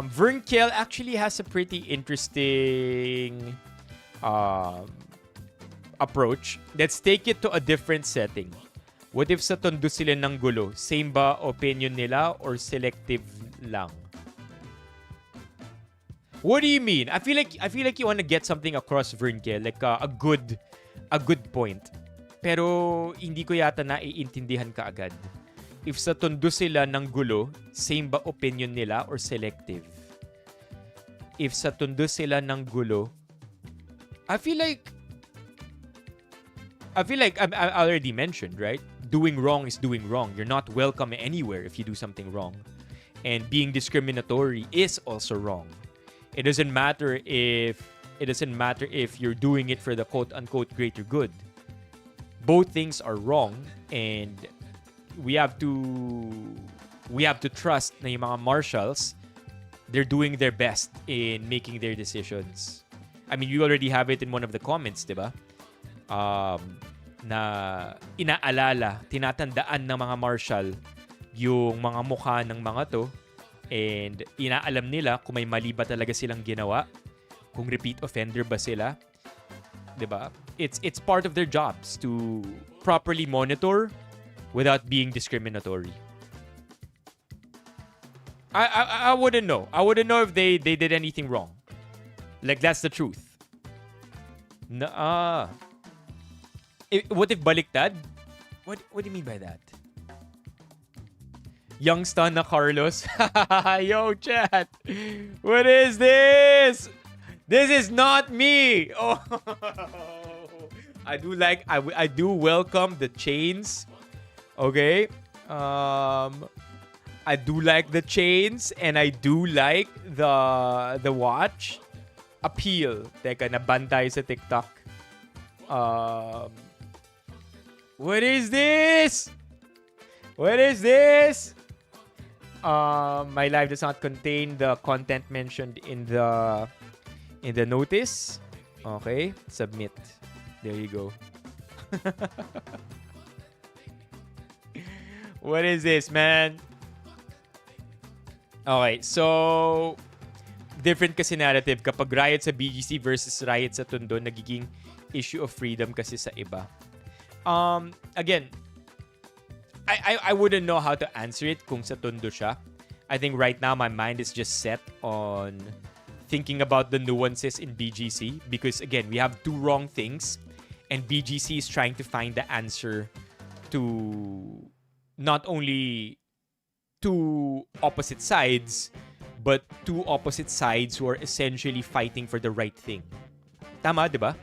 Vern Kale actually has a pretty interesting approach. Let's take it to a different setting. What if sa tondo sila ng gulo? Same ba opinion nila or selective lang? What do you mean? I feel like you want to get something across, Vern Kale, like a good point. Pero hindi ko yata naiintindihan ka agad. If sa tondo sila ng gulo, same ba opinion nila or selective? If sa tondo sila ng gulo, I feel like I already mentioned, right? Doing wrong is doing wrong. You're not welcome anywhere if you do something wrong. And being discriminatory is also wrong. It doesn't matter if you're doing it for the quote-unquote greater good. Both things are wrong, and we have to trust na yung mga marshals, they're doing their best in making their decisions. I mean, you already have it in one of the comments, di ba? Na inaalala, tinatandaan ng mga marshal yung mga mukha ng mga to, and inaalam nila kung may mali ba talaga silang ginawa, kung repeat offender ba sila, 'di ba? It's part of their jobs to properly monitor without being discriminatory. I wouldn't know. I wouldn't know if they did anything wrong. Like, that's the truth. What if baliktad? What do you mean by that? Young stan na Carlos. Yo, chat. What is this? This is not me. Oh. I do welcome the chains. Okay? I do like the chains, and I do like the watch. Appeal. Teka, nabantay sa TikTok. What is this? What is this? My live does not contain the content mentioned in the notice. Okay, submit. There you go. What is this, man? Okay, so different kasi narrative kapag riot sa BGC versus riot sa Tondo, nagiging issue of freedom kasi sa iba. Again, I wouldn't know how to answer it kung sa Tondo siya. I think right now my mind is just set on thinking about the nuances in BGC because, again, we have two wrong things and BGC is trying to find the answer to not only two opposite sides, but two opposite sides who are essentially fighting for the right thing. Tama, di ba?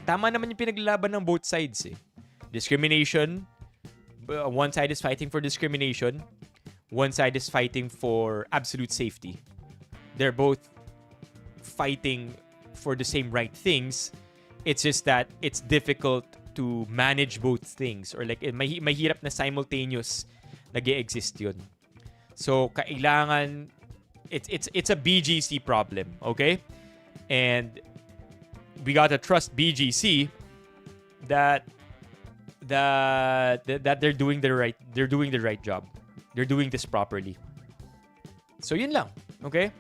Tama naman yung pinaglalaban ng both sides eh. Discrimination, one side is fighting for discrimination, one side is fighting for absolute safety. They're both fighting for the same right things. It's just that it's difficult to manage both things, or like mahirap na simultaneous nag-e-exist yun. So kailangan it's a BGC problem, okay? And we gotta trust BGC that they're doing the right job. They're doing this properly. So yun lang, okay?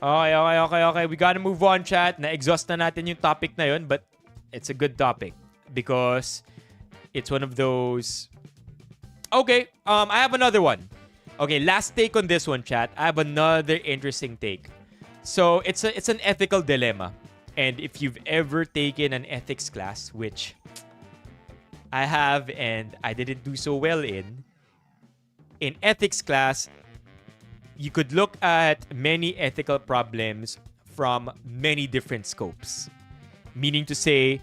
Okay. We gotta move on, chat. Na-exhaust na natin yung topic na yun, but it's a good topic because it's one of those... Okay, I have another one. Okay, last take on this one, chat. I have another interesting take. So, it's an ethical dilemma. And if you've ever taken an ethics class, which I have and I didn't do so well in ethics class, you could look at many ethical problems from many different scopes. Meaning to say,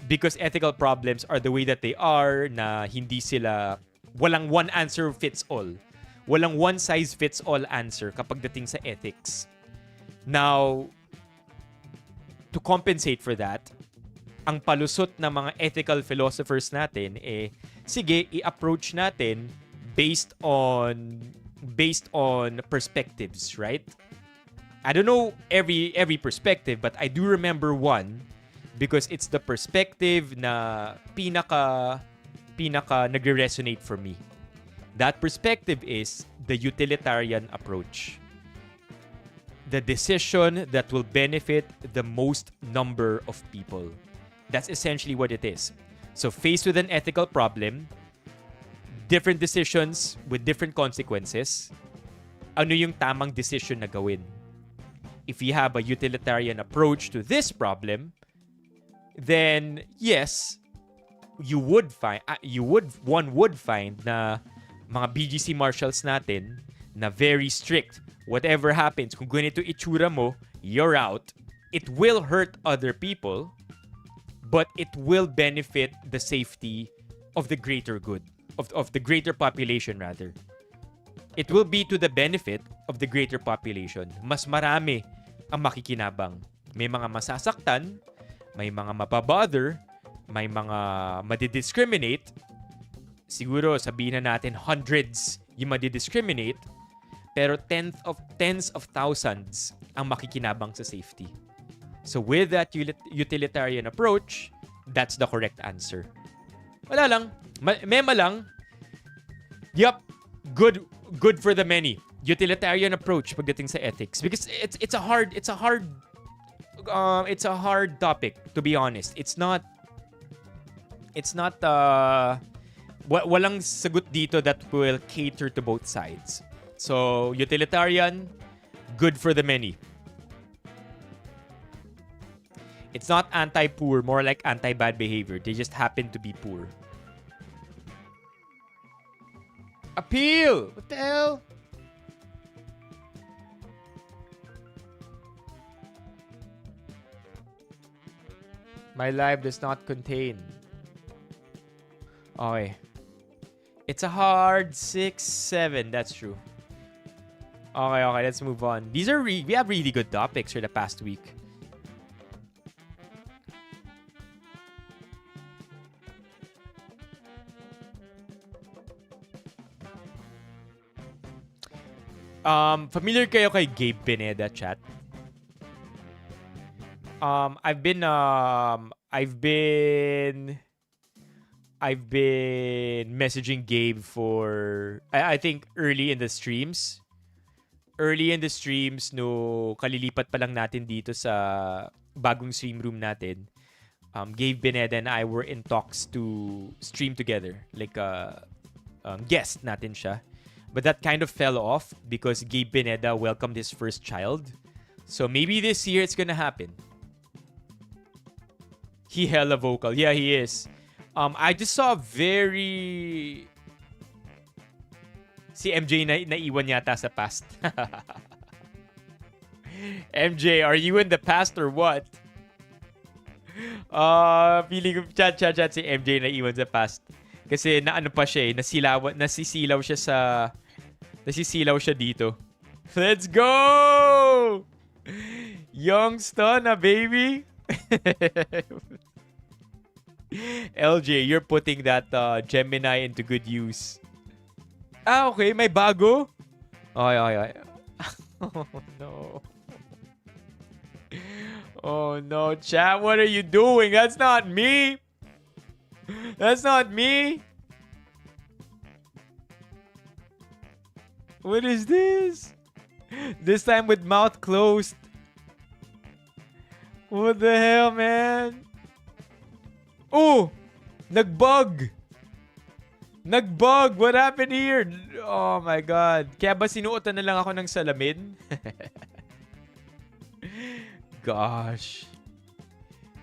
because ethical problems are the way that they are, na hindi sila, walang one answer fits all. Walang one size fits all answer kapag dating sa ethics. Now, to compensate for that, ang palusot ng mga ethical philosophers natin sige, i-approach natin based on perspectives, right? I don't know every perspective, but I do remember one because it's the perspective na pinaka nagre-resonate for me. That perspective is the utilitarian approach. The decision that will benefit the most number of people. That's essentially what it is. So faced with an ethical problem, different decisions with different consequences, ano yung tamang decision na gawin? If you have a utilitarian approach to this problem, then yes, one would find na mga BGC marshals natin na very strict. Whatever happens, kung ganito itsura mo, you're out. It will hurt other people, but it will benefit the safety of the greater good, of the greater population rather. It will be to the benefit of the greater population. Mas marami ang makikinabang. May mga masasaktan, may mga mababother, may mga madidiscriminate. Siguro sabihin na natin hundreds yung madidiscriminate, pero tens of thousands ang makikinabang sa safety. So with that utilitarian approach, that's the correct answer. Wala lang. Mema lang. Yup. Good for the many. Utilitarian approach pagdating sa ethics, because it's a hard topic, to be honest. It's not walang sagot dito that will cater to both sides. So utilitarian, good for the many. It's not anti-poor, more like anti-bad behavior. They just happen to be poor. Appeal! What the hell? My life does not contain. Okay. It's a hard 6-7. That's true. Okay, let's move on. We have really good topics for the past week. Familiar kayo kay Gabe Pineda, chat? I've been messaging Gabe for I think early in the streams. No kalilipat pa lang natin dito sa bagong stream room natin. Gabe Pineda and I were in talks to stream together, like guest natin siya. But that kind of fell off because Gabe Pineda welcomed his first child. So maybe this year it's gonna happen. He hella vocal. Yeah, he is. I just saw si MJ na naiwan yata sa past. MJ, are you in the past or what? Feeling ko chat si MJ na iwan sa past. Kasi naano pa siya eh, nasisilaw siya dito. Let's go! Young Stunna, baby! LJ, you're putting that Gemini into good use. Okay, may bago? Okay. Oh, no. Oh, no, chat. What are you doing? That's not me. That's not me. What is this? This time with mouth closed. What the hell, man? Oh! Nagbug! Nagbug! What happened here? Oh my God. Kaya ba sinuotan na lang ako ng salamin? Gosh.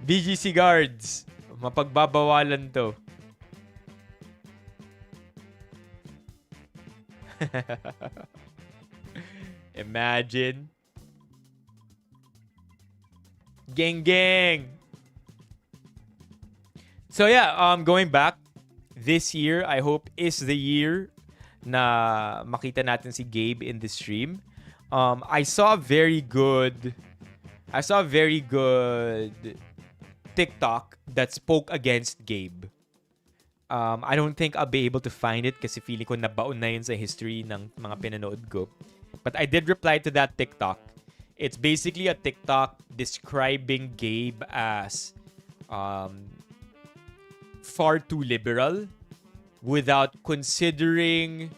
BGC guards. Mapagbabawalan to. Imagine. Gang. So yeah, going back, this year I hope is the year na makita natin si Gabe in the stream. I saw a very good TikTok that spoke against Gabe. I don't think I'll be able to find it kasi feeling ko nabaon na yun sa history ng mga pinanood ko. But I did reply to that TikTok. It's basically a TikTok describing Gabe as far too liberal without considering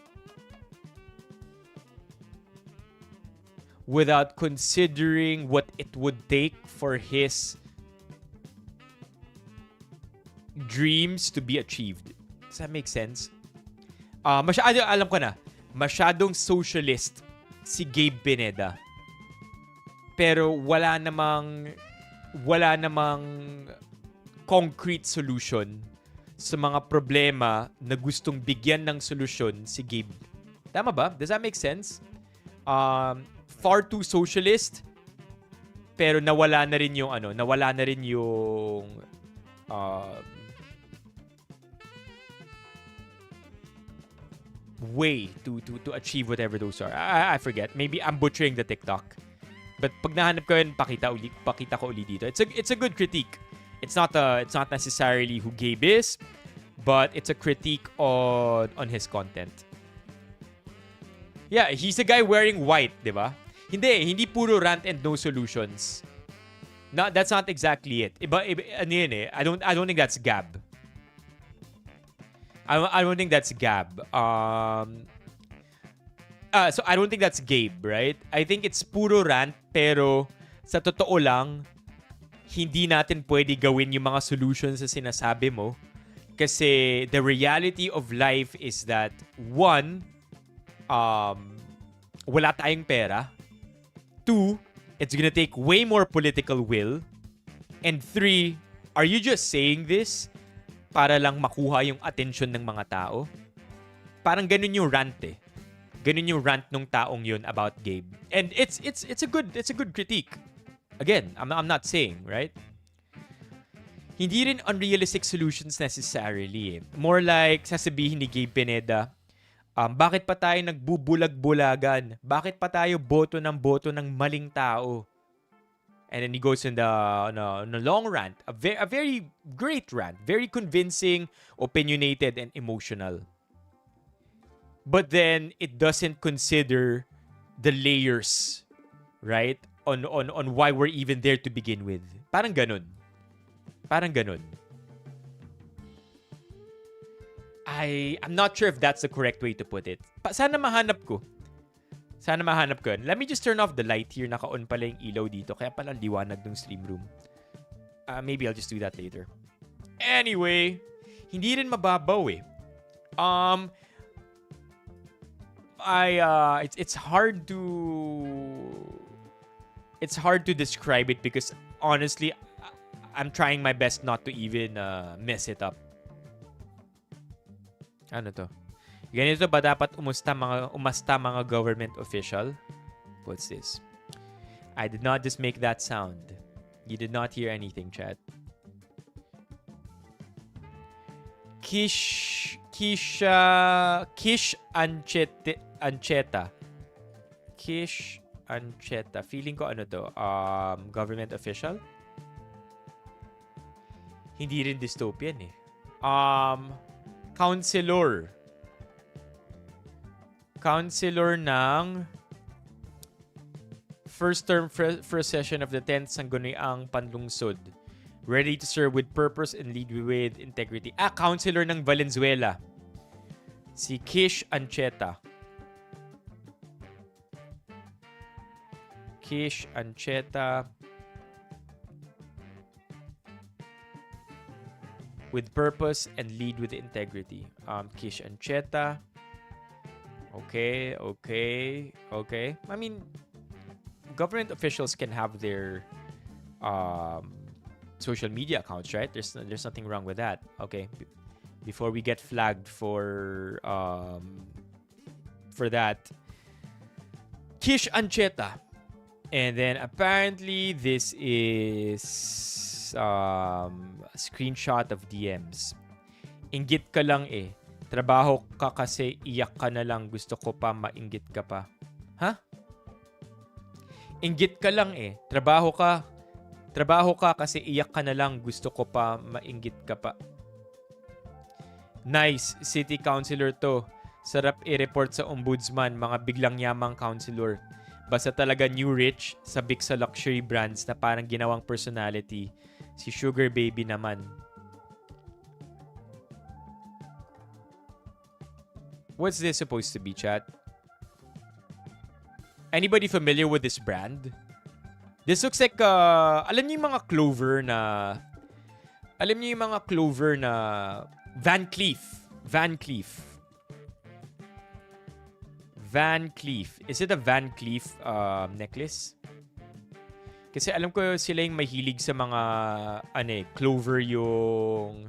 what it would take for his dreams to be achieved. Does that make sense? Alam ko na. Masyadong socialist si Gabe Pineda. Pero wala namang concrete solution sa mga problema na gustong bigyan ng solusyon si Gabe. Tama ba? Does that make sense? Far too socialist, pero nawala na rin yung way to achieve whatever those are. I forget. Maybe I'm butchering the TikTok. But pag nahanap ko yun, pakita ko uli dito. It's a good critique. It's not necessarily who Gabe is, but it's a critique on his content. Yeah, he's a guy wearing white, di ba? Hindi puro rant and no solutions. No, that's not exactly it. Ano yun eh. I don't think that's Gab. I don't think that's Gab. So I don't think that's Gabe, right? I think it's puro rant, pero sa totoo lang, hindi natin pwede gawin yung mga solutions na sinasabi mo. Kasi the reality of life is that, one, wala tayong pera. Two, it's gonna take way more political will. And three, are you just saying this para lang makuha yung attention ng mga tao? Parang ganun yung rant eh. Ganun yung rant nung taong yun about Gabe. And it's a good critique. Again, I'm not saying, right? Hindi rin unrealistic solutions necessarily. More like sasabihin ni Gabe Pineda, bakit pa tayo nagbubulag-bulagan? Bakit pa tayo boto ng maling tao? And then he goes in the long rant, a very great rant, very convincing, opinionated, and emotional. But then it doesn't consider the layers, right? On why we're even there to begin with. Parang ganun. I'm not sure if that's the correct way to put it. Sana mahanap ko. Let me just turn off the light here. Naka-on pala yung ilaw dito. Kaya pala liwanag ng stream room. Maybe I'll just do that later. Anyway, hindi rin mababaw eh. It's hard to describe it because honestly, I'm trying my best not to even mess it up. Ano to? Ganito ba dapat umasta mga government official? What's this? I did not just make that sound. You did not hear anything, chat. Kish Ancheta. Kish Ancheta. Feeling ko ano to? Government official? Hindi rin dystopian eh. Counselor. Counselor ng first term first session of the 10th Sangguniang Panlungsod. Ready to serve with purpose and lead with integrity. Counselor ng Valenzuela. Si Kish Ancheta. Kish Ancheta. With purpose and lead with integrity. Kish Ancheta. Okay. I mean, government officials can have their social media accounts, right? There's nothing wrong with that. Okay. Before we get flagged for that. Kish Ancheta. And then apparently this is a screenshot of DMs. Inggit ka lang eh. Trabaho ka kasi iyak ka na lang. Gusto ko pa mainggit ka pa. Ha? Inggit ka lang eh. Trabaho ka kasi iyak ka na lang. Gusto ko pa mainggit ka pa. Nice. City councilor to. Sarap i-report sa ombudsman. Mga biglang yamang councilor. Basta talaga new rich. Sabik sa luxury brands na parang ginawang personality. Si Sugar Baby naman. What's this supposed to be, chat? Anybody familiar with this brand? This looks like, alam niyo yung mga clover na... Van Cleef. Is it a Van Cleef necklace? Kasi alam ko sila yung mahilig sa mga clover yung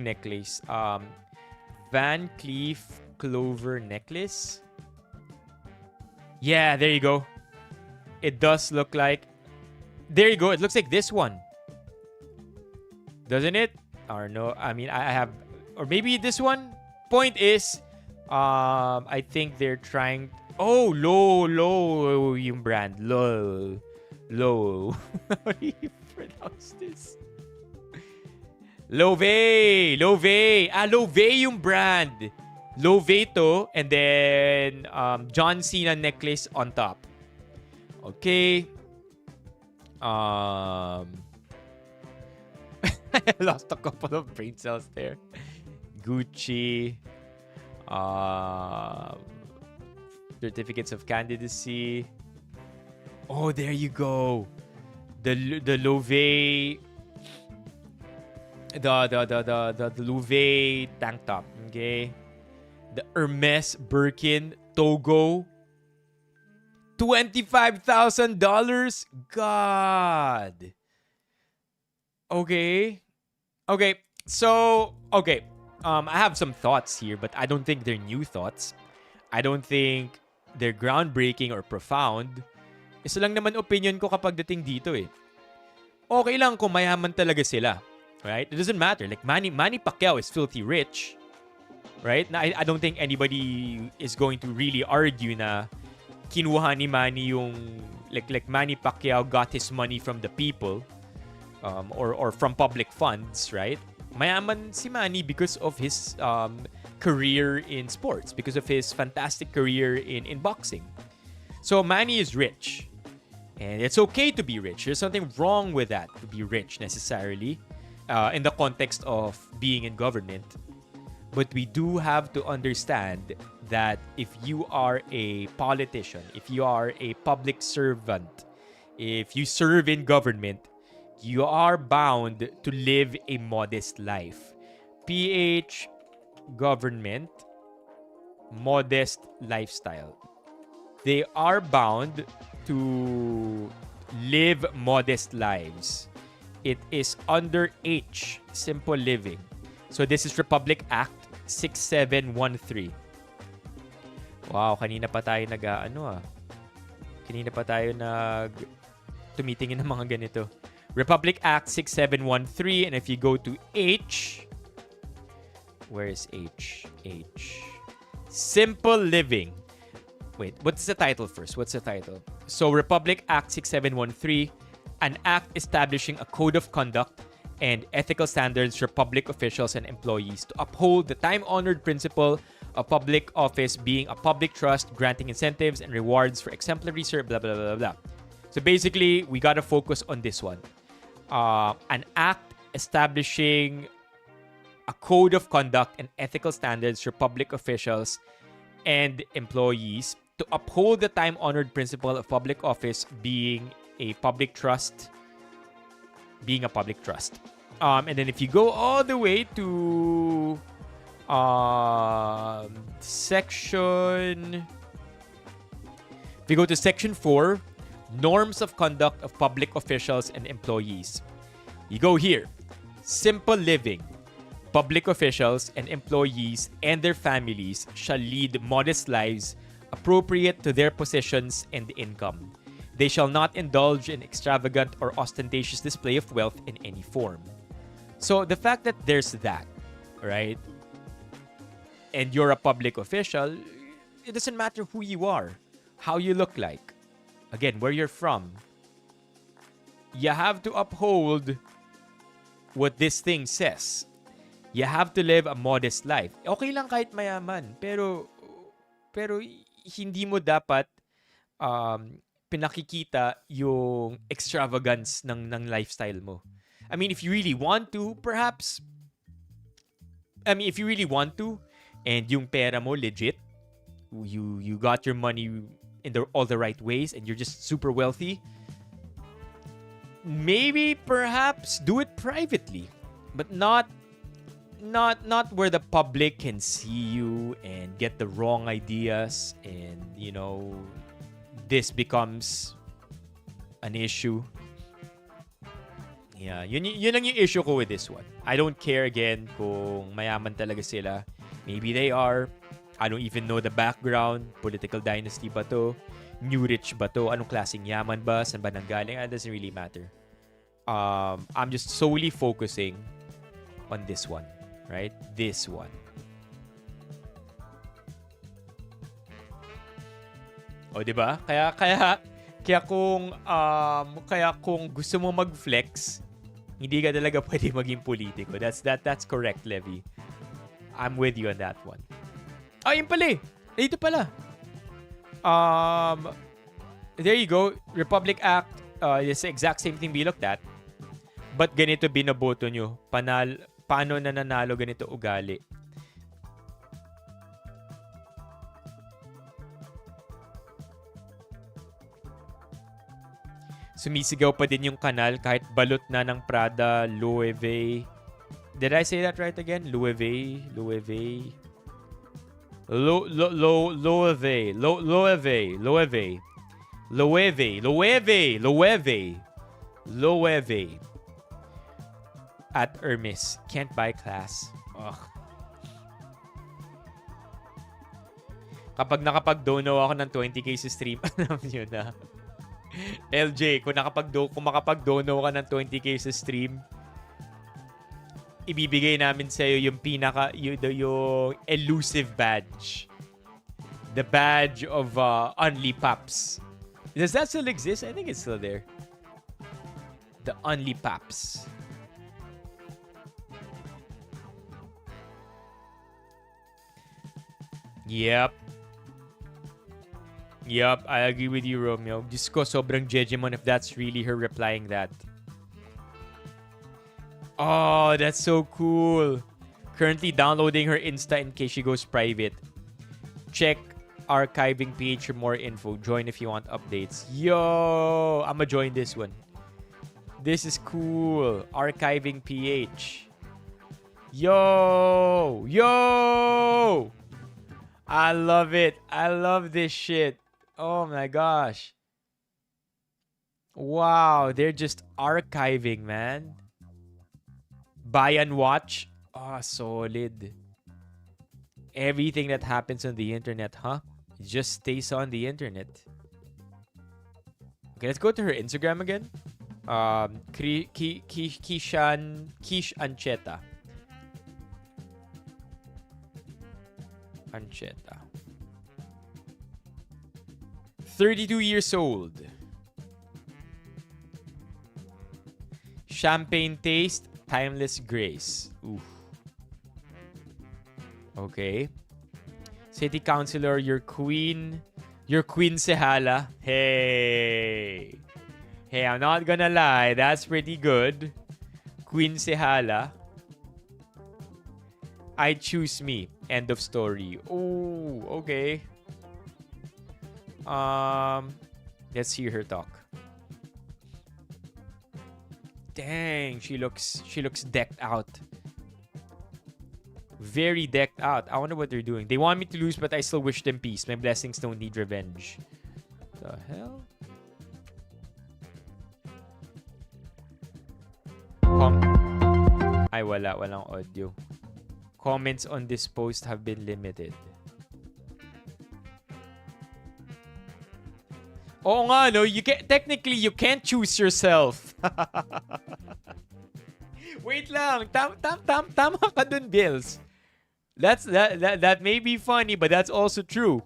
necklace. Van Cleef clover necklace. Yeah, there you go. It does look like... There you go. It looks like this one. Doesn't it? Or no, I mean, I have... Or maybe this one? Point is, I think they're trying... Oh, low yung brand. Low. How do you pronounce this? Love. Love yung brand. Love to. And then, John Cena necklace on top. Okay. I lost a couple of brain cells there. Gucci. Certificates of candidacy. Oh, there you go. The Loewe... The Loewe tank top, okay? The Hermes Birkin Togo, $25,000. God. Okay. So, I have some thoughts here, but I don't think they're new thoughts. I don't think they're groundbreaking or profound. Isa lang naman opinion ko kapag dating dito eh. Okay lang kung mayaman talaga sila. Right? It doesn't matter. Like Manny Pacquiao is filthy rich. Right? Na I don't think anybody is going to really argue na kinuha ni Manny yung like Manny Pacquiao got his money from the people or from public funds, right? Mayaman si Manny because of his career in sports, because of his fantastic career in boxing. So Manny is rich. And it's okay to be rich. There's nothing wrong with that, to be rich necessarily. In the context of being in government. But we do have to understand that if you are a politician, if you are a public servant, if you serve in government, you are bound to live a modest life. PH, government, modest lifestyle. They are bound to live modest lives. It is under H, simple living. So this is Republic Act 6713. Wow, kanina pa tayo kanina pa tayo tumitingin ng mga ganito. Republic Act 6713, and if you go to H, where is H? H. Simple Living. Wait, what's the title first? What's the title? So Republic Act 6713, an act establishing a code of conduct and ethical standards for public officials and employees to uphold the time-honored principle of public office being a public trust, granting incentives and rewards for exemplary service, blah, blah, blah, blah. So basically, we got to focus on this one. An act establishing a code of conduct and ethical standards for public officials and employees to uphold the time-honored principle of public office being a public trust. And then if you go all the way to section 4, norms of conduct of public officials and employees. You go here, simple living. Public officials and employees and their families shall lead modest lives appropriate to their positions and income. They shall not indulge in extravagant or ostentatious display of wealth in any form. So the fact that there's that, right? And you're a public official, it doesn't matter who you are, how you look like, again, where you're from. You have to uphold what this thing says. You have to live a modest life. Okay lang kahit mayaman, pero hindi mo dapat pinakikita yung extravagance ng lifestyle mo. I mean, if you really want to, perhaps, if you really want to, and yung pera mo legit, you got your money in all the right ways, and you're just super wealthy, maybe perhaps do it privately, but not where the public can see you and get the wrong ideas, and this becomes an issue. Yeah, yun ang yung issue ko with this one. I don't care again kung mayaman talaga sila. Maybe they are. I don't even know the background. Political dynasty ba to? New rich ba to? Anong klaseng yaman ba? Saan ba nanggaling? It doesn't really matter. I'm just solely focusing on this one. Right? This one. O, diba? Kaya kung gusto mo mag-flex, hindi ka talaga pwede maging politiko. That's correct, Levy. I'm with you on that one. Yun pala eh. Dito pala. There you go. Republic Act. It's the exact same thing we looked at. But ganito binaboto nyo. Paano na nanalo ganito ugali? Sumisigaw pa din yung kanal kahit balot na ng Prada, Loewe. Did I say that right again? Loewe. At Hermes. Can't buy class. Ugh. Kapag nakapag-dono ako ng 20k sa stream, alam nyo na. LJ, kung makapag-dono ka ng 20k sa stream, ibibigay namin sa'yo yung yung elusive badge. The badge of Only Paps. Does that still exist? I think it's still there. The Only Paps. Yep, I agree with you, Romeo. Diyos ko, sobrang Jejemon if that's really her replying that. Oh, that's so cool. Currently downloading her Insta in case she goes private. Check archiving page for more info. Join if you want updates. Yo, I'ma join this one. This is cool. Archiving PH. Yo! I love it. I love this shit. Oh my gosh. Wow, they're just archiving, man. Buy and watch. Ah, solid. Everything that happens on the internet, huh? Just stays on the internet. Okay, let's go to her Instagram again. Kish Ancheta. Ancheta. 32 years old. Champagne taste, timeless grace. Oof. Okay. City councilor, your queen Sehala. Hey. Hey, I'm not gonna lie. That's pretty good. Queen Sehala. I choose me. End of story. Oh, okay. Let's hear her talk. Dang, she looks decked out. Very decked out. I wonder what they're doing. They want me to lose, but I still wish them peace. My blessings don't need revenge. The hell? Ay, walang audio. Comments on this post have been limited. Oo nga, no? Technically, you can't choose yourself. Wait lang. Tama ka dun, Bills. That may be funny, but that's also true.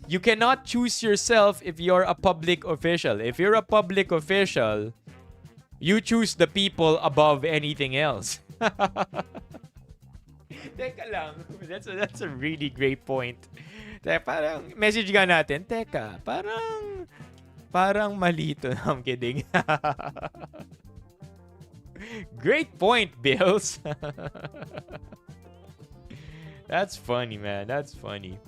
You cannot choose yourself if you're a public official. If you're a public official, you choose the people above anything else. Teka lang. That's a really great point. Parang message nga natin, teka, parang mali to. I'm kidding. Great point, Bills. That's funny, man. That's funny.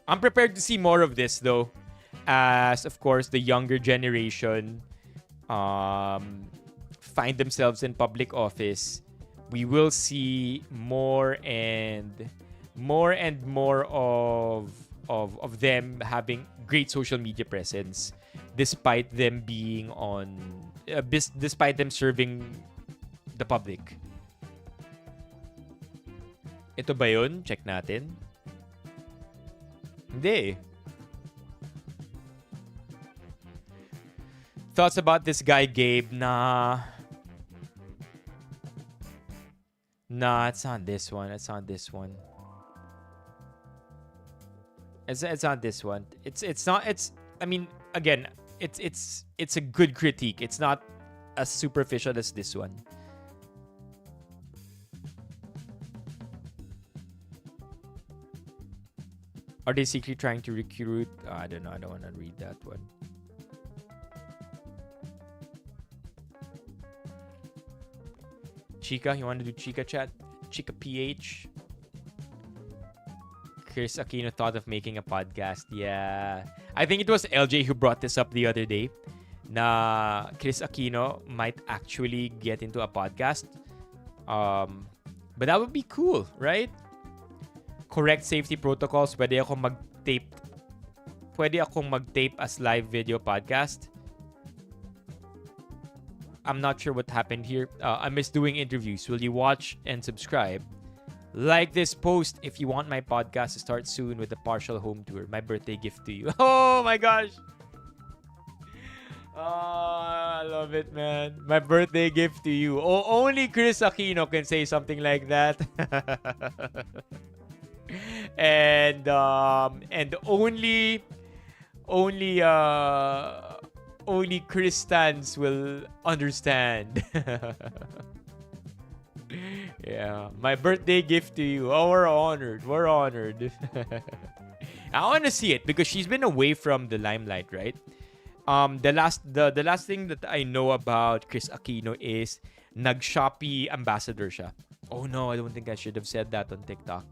I'm prepared to see more of this, though. As, of course, the younger generation find themselves in public office. We will see more and more of them having great social media presence, despite them being on, despite them serving the public. Ito ba yun? Check natin. Hindi. Thoughts about this guy, Gabe? Nah, it's not this one. It's not this one. It's not this one. It's not. It's. I mean, again, it's a good critique. It's not as superficial as this one. Are they secretly trying to recruit? I don't know. I don't want to read that one. Chica, you want to do Chica chat? Chica PH. Chris Aquino thought of making a podcast. Yeah. I think it was LJ who brought this up the other day. Na Chris Aquino might actually get into a podcast. But that would be cool, right? Correct safety protocols. Pwede akong mag-tape as live video podcast. I'm not sure what happened here. I miss doing interviews. Will you watch and subscribe? Like this post if you want my podcast to start soon with a partial home tour. My birthday gift to you. Oh my gosh. Oh, I love it, man. My birthday gift to you. Oh, only Chris Aquino can say something like that. and only Christians will understand. Yeah, my birthday gift to you. Oh, we're honored. We're honored. I want to see it because she's been away from the limelight, right? The last thing that I know about Chris Aquino is nag-Shopee ambassador siya. Oh no, I don't think I should have said that on TikTok.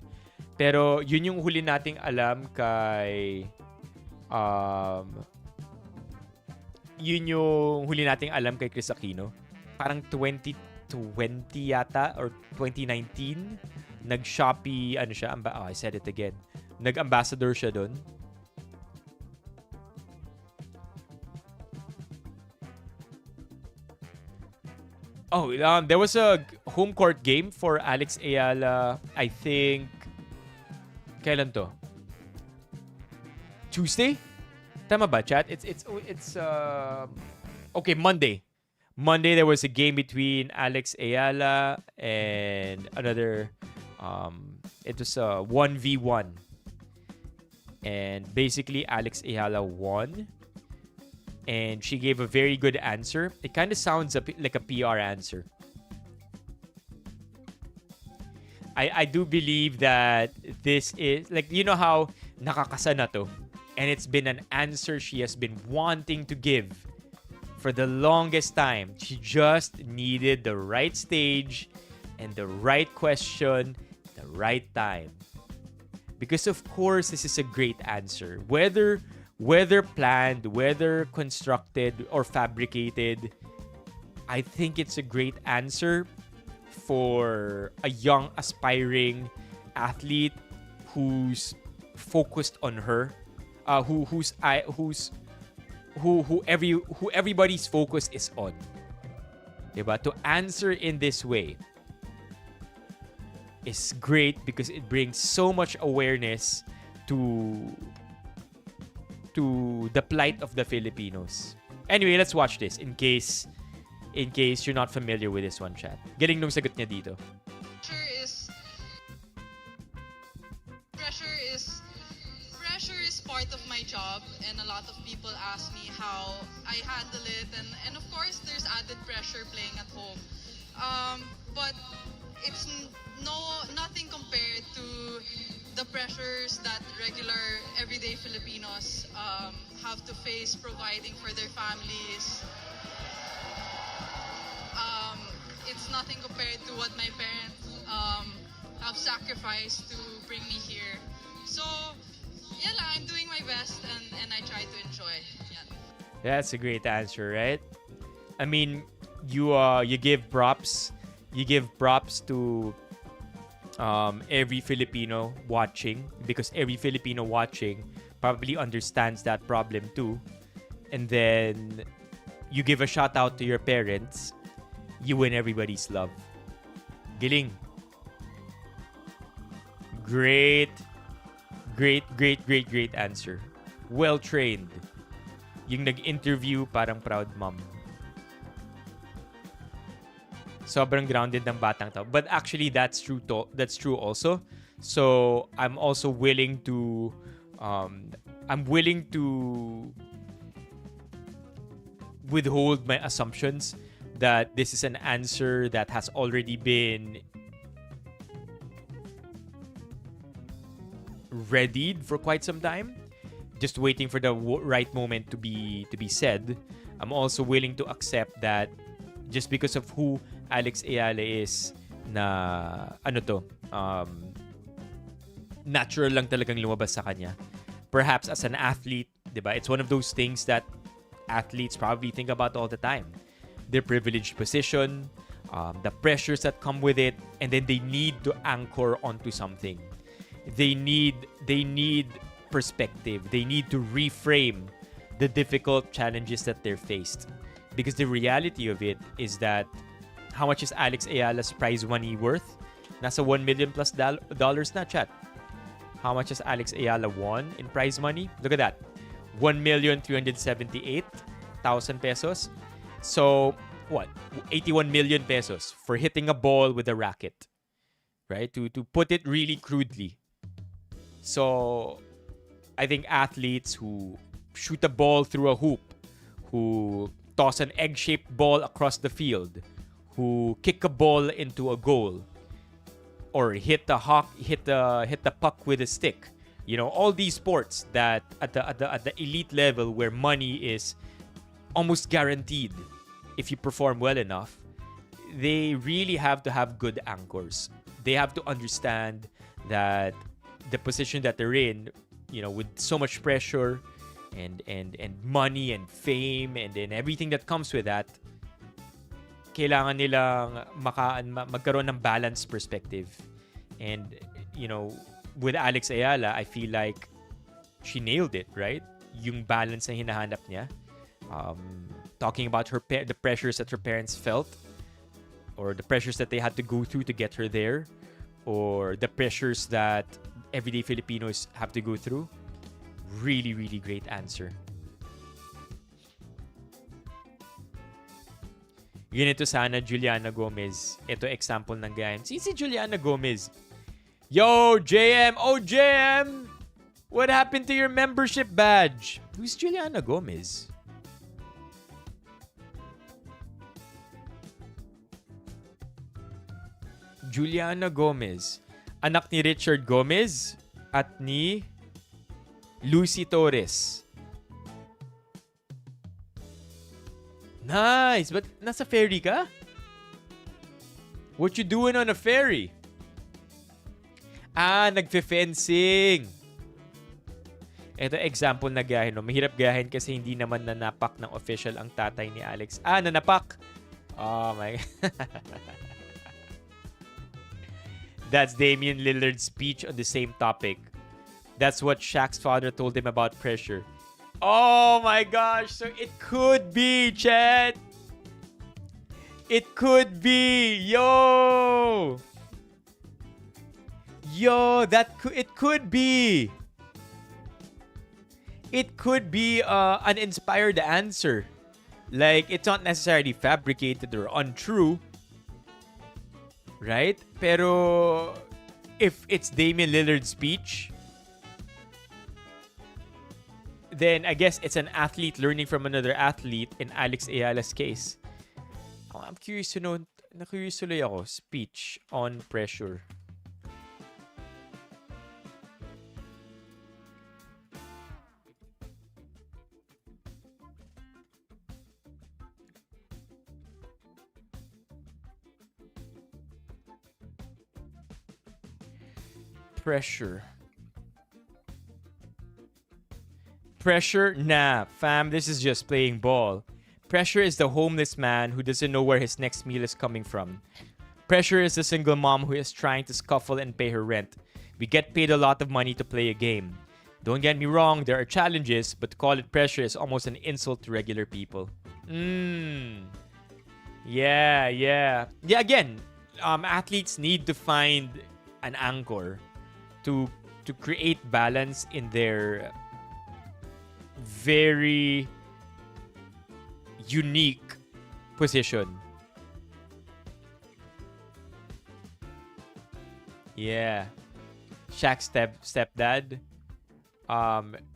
Pero yun yung huli nating alam kay Chris Aquino. Parang 2020 yata or 2019 nag-Shopee siya, I said it again. Nag-ambassador siya doon. Oh, there was a home court game for Alex Ayala. I think kailan to? Tuesday? Tama ba, chat? It's okay, Monday. Monday there was a game between Alex Ayala and another it was a 1v1. And basically Alex Ayala won. And she gave a very good answer. It kind of sounds like a PR answer. I do believe that this is, like, you know how nakakasa na to? And it's been an answer she has been wanting to give for the longest time. She just needed the right stage and the right question, the right time. Because of course, this is a great answer. Whether planned, whether constructed or fabricated, I think it's a great answer for a young aspiring athlete who's focused on her, who everybody's focus is on. Diba? To answer in this way is great because it brings so much awareness to the plight of the Filipinos. Anyway, let's watch this in case you're not familiar with this one, chat. Galing nung sagot niya dito. Pressure is part of my job, and a lot of people ask me how I handle it, and of course there's added pressure playing at home. But it's nothing compared to the pressures that regular everyday Filipinos have to face providing for their families. It's nothing compared to what my parents have sacrificed to bring me here. So, yeah, I'm doing my best and I try to enjoy. Yeah. That's a great answer, right? I mean, you give props. You give props to every Filipino watching, because every Filipino watching probably understands that problem too. And then you give a shout out to your parents. You win everybody's love. Giling. Great answer. Well trained. Yung nag-interview, parang proud mom. Sobrang grounded ng batang to. But actually, that's true also. So I'm also willing to withhold my assumptions that this is an answer that has already been readied for quite some time, just waiting for the right moment to be said. I'm also willing to accept that just because of who Alex Ayala is, na natural lang talagang lumabas sa kanya. Perhaps as an athlete, diba? It's one of those things that athletes probably think about all the time. Their privileged position, the pressures that come with it, and then they need to anchor onto something. They need perspective. They need to reframe the difficult challenges that they're faced. Because the reality of it is that how much is Alex Ayala's prize money worth? Nasa $1 million plus dollars na, chat. How much has Alex Ayala won in prize money? Look at that. 1,378,000 pesos. So, what? 81 million pesos for hitting a ball with a racket. Right? To put it really crudely. So, I think athletes who shoot a ball through a hoop, who toss an egg-shaped ball across the field, who kick a ball into a goal, or hit the puck with a stick. You know, all these sports that at the elite level where money is almost guaranteed if you perform well enough, they really have to have good anchors. They have to understand that the position that they're in, you know, with so much pressure and money and fame and everything that comes with that, kailangan nilang magkaroon ng balanced perspective. And, you know, with Alex Ayala, I feel like she nailed it, right? Yung balance na hinahanap niya. Talking about the pressures that her parents felt, or the pressures that they had to go through to get her there, or the pressures that everyday Filipinos have to go through? Really, really great answer. Ganito sana Juliana Gomez. Ito example ng ganyan. Si Juliana Gomez. Yo, JM! Oh, JM! What happened to your membership badge? Who's Juliana Gomez? Juliana Gomez. Anak ni Richard Gomez at ni Lucy Torres. Nice! But nasa ferry ka? What you doing on a ferry? Nagfe-fencing. Ito example na gayahin. No? Mahirap gayahin kasi hindi naman nanapak ng official ang tatay ni Alex. Nanapak! Oh my... That's Damian Lillard's speech on the same topic. That's what Shaq's father told him about pressure. Oh my gosh! So it could be, Chet! It could be! Yo! Yo, it could be! It could be an inspired answer. Like, it's not necessarily fabricated or untrue. Right? Pero, if it's Damian Lillard's speech, then I guess it's an athlete learning from another athlete in Alex Ayala's case. I'm curious to know, na-curious tuloy ako, speech on pressure. Pressure. Pressure? Nah, fam, this is just playing ball. Pressure is the homeless man who doesn't know where his next meal is coming from. Pressure is the single mom who is trying to scuffle and pay her rent. We get paid a lot of money to play a game. Don't get me wrong, there are challenges, but to call it pressure is almost an insult to regular people. Yeah, again, athletes need to find an anchor to create balance in their very unique position. Yeah. Shaq stepdad.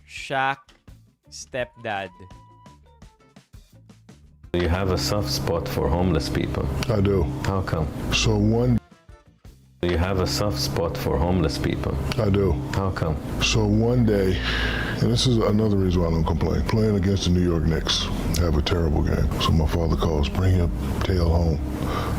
Shaq stepdad. You have a soft spot for homeless people. I do. How come? So one, You have a soft spot for homeless people. I do. How come? So one day, and this is another reason why I don't complain, playing against the New York Knicks, have a terrible game. So my father calls, bring your tail home.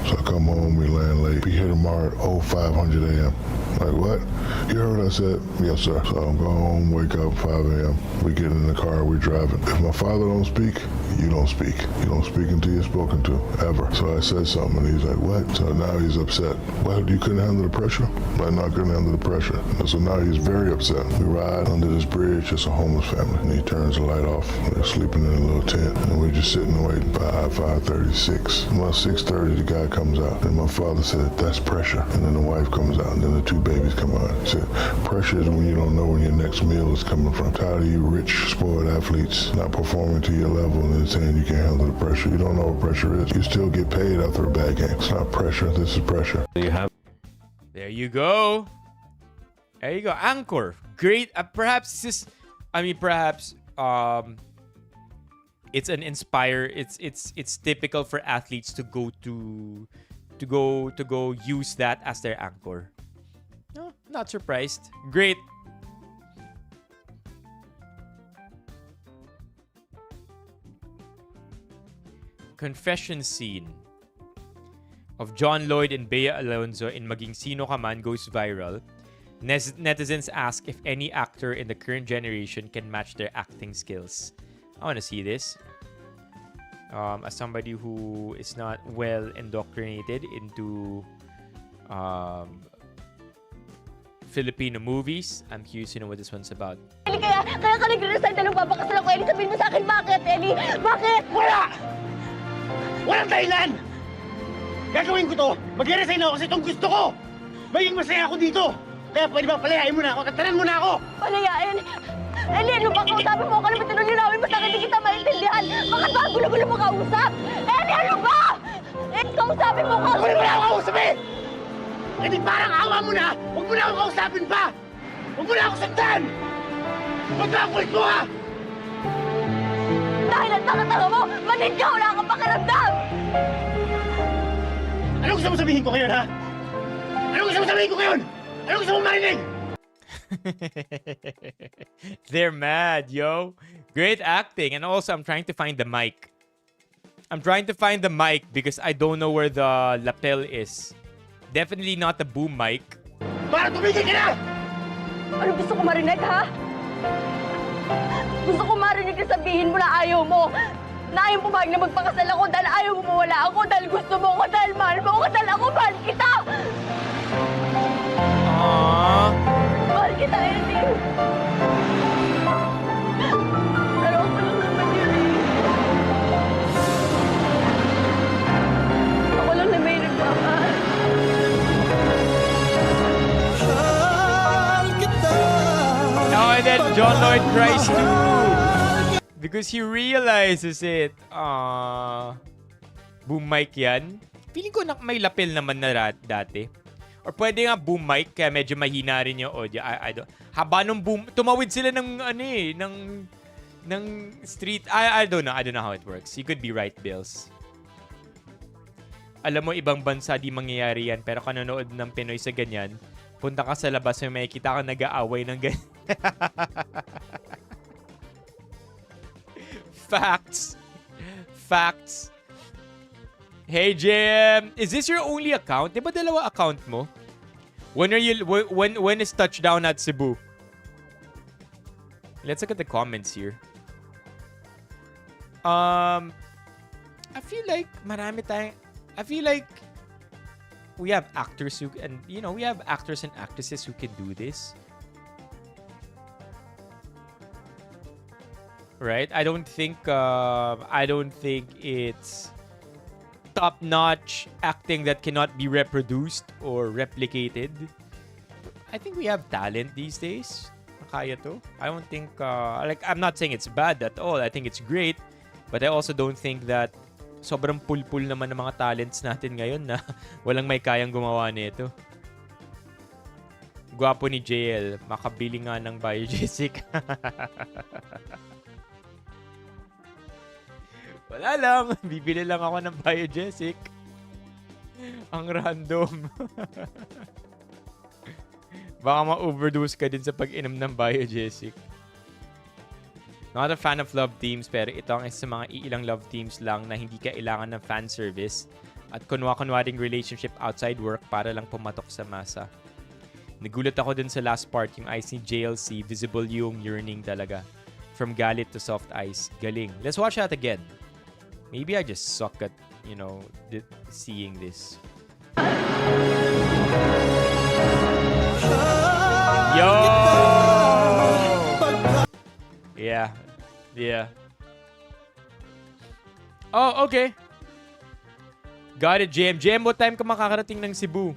So I come home, we land late. Be here tomorrow at 0500 a.m. Like, what? You heard what I said? Yes, sir. So I go home, wake up 5 a.m. We get in the car, we're driving. If my father don't speak, you don't speak. You don't speak until you're spoken to, ever. So I said something, and he's like, what? So now he's upset. Well, you couldn't handle the pressure? I'm not couldn't handle the pressure. And so now he's very upset. We ride under this bridge, it's a homeless family. And he turns the light off. They're sleeping in a little tent. And we're just sitting and waiting by 5:36. About 6:30, the guy comes out. And my father said, that's pressure. And then the wife comes out, and then the two babies come out. He said, pressure is when you don't know when your next meal is coming from. Tired of you rich, spoiled athletes not performing to your level and then saying you can't handle the pressure. You don't know what pressure is. You still get paid after a bad game. It's not pressure, this is pressure. There you go. There you go. Anchor. Great. Perhaps this, it's an inspire. It's typical for athletes to go use that as their anchor. No, not surprised. Great. Confession scene of John Lloyd and Bea Alonzo in Maging Sino Ka Man goes viral. Netizens ask if any actor in the current generation can match their acting skills. I want to see this. As somebody who is not well indoctrinated into Filipino movies, I'm curious to know what this one's about. Kaya ka nagre-resign na nagpapakasal ako, Ellie. Sabihin mo sa akin, bakit, Ellie? Bakit? Wala! Walang dahilan! Gagawin ko to. Mag-resign ako kasi itong gusto ko. Maging masaya ako dito. Kaya pwede ba palayain mo na ako? Tatanan mo na ako. Palayain? Eli, ano ba kausapin mo? Kalamat tinulilawin mo sa akin, hindi kita maintindihan. Bakit ba ang gulo-gulo mo kausap? Eli, ano ba? Kausapin mo ka! Huwag mo na ako kausapin! E di parang awa mo na! Huwag mo na ako kausapin pa! Huwag mo na ako saktan! Huwag na ang kulit mo ha! Dahil ang tanga-tanga mo, manin ka, wala kang pakiramdam! Anong gusto mo sabihin ko ngayon ha? Anong gusto mo sabihin ko ngayon? Anong gusto mo marinig? They're mad, yo. Great acting. And also, I'm trying to find the mic. I'm trying to find the mic because I don't know where the lapel is. Definitely not the boom mic. Para tumigil ka na! Ano gusto ko marinig, ha? Gusto ko marinig na sabihin mo na ayaw mo. Na ayaw pumayag na magpakasal ako dahil ayaw mo mawala ako, dahil gusto mo ako, dahil mahal mo ako, dahil ako mahal kita! Mahal kita, Eddie. Pero ako lang naman yun, eh. Ako lang na may nagmamahal. And then John Lloyd cries too. Because he realizes it. Boom mic yan. Feeling ko may lapel naman na dati. Or pwede nga boom mic, kaya medyo mahina rin yung audio. I don't. Haba nung boom, tumawid sila ng ng street. I don't know. I don't know how it works. You could be right, Bills. Alam mo, ibang bansa di mangyayari yan. Pero kanonood ng Pinoy sa ganyan, punta ka sa labas, may makikita ka nag-aaway ng ganyan. Facts. Facts. Hey, JM. Is this your only account? Di ba dalawa account mo? When is touchdown at Cebu? Let's look at the comments here. I feel like marami tayong... I feel like we have actors who... And, you know, we have actors and actresses who can do this. Right? I don't think it's top-notch acting that cannot be reproduced or replicated. I think we have talent these days. Kaya to. I don't think I'm not saying it's bad at all. I think it's great, but I also don't think that sobrang pulpul naman ng mga talents natin ngayon na walang may kayang gumawa nito. Gwapo ni JL, makabili nga ng Biogesic. Wala lang. Bibili lang ako ng Biogesic. Ang random. Baka ma-overdose ka din sa pag-inom ng Biogesic. Not a fan of love teams, pero ito ang isa sa mga iilang love teams lang na hindi kailangan ng fan service at kunwa-kunwaring relationship outside work para lang pumatok sa masa. Nagulat ako dun sa last part, yung eyes ni JLC, visible yung yearning talaga. From galit to soft eyes. Galing. Let's watch that again. Maybe I just suck at, you know, seeing this. Yo! Yeah. Yeah. Oh, okay. Got it, JM. JM, what time ka makakarating ng Cebu?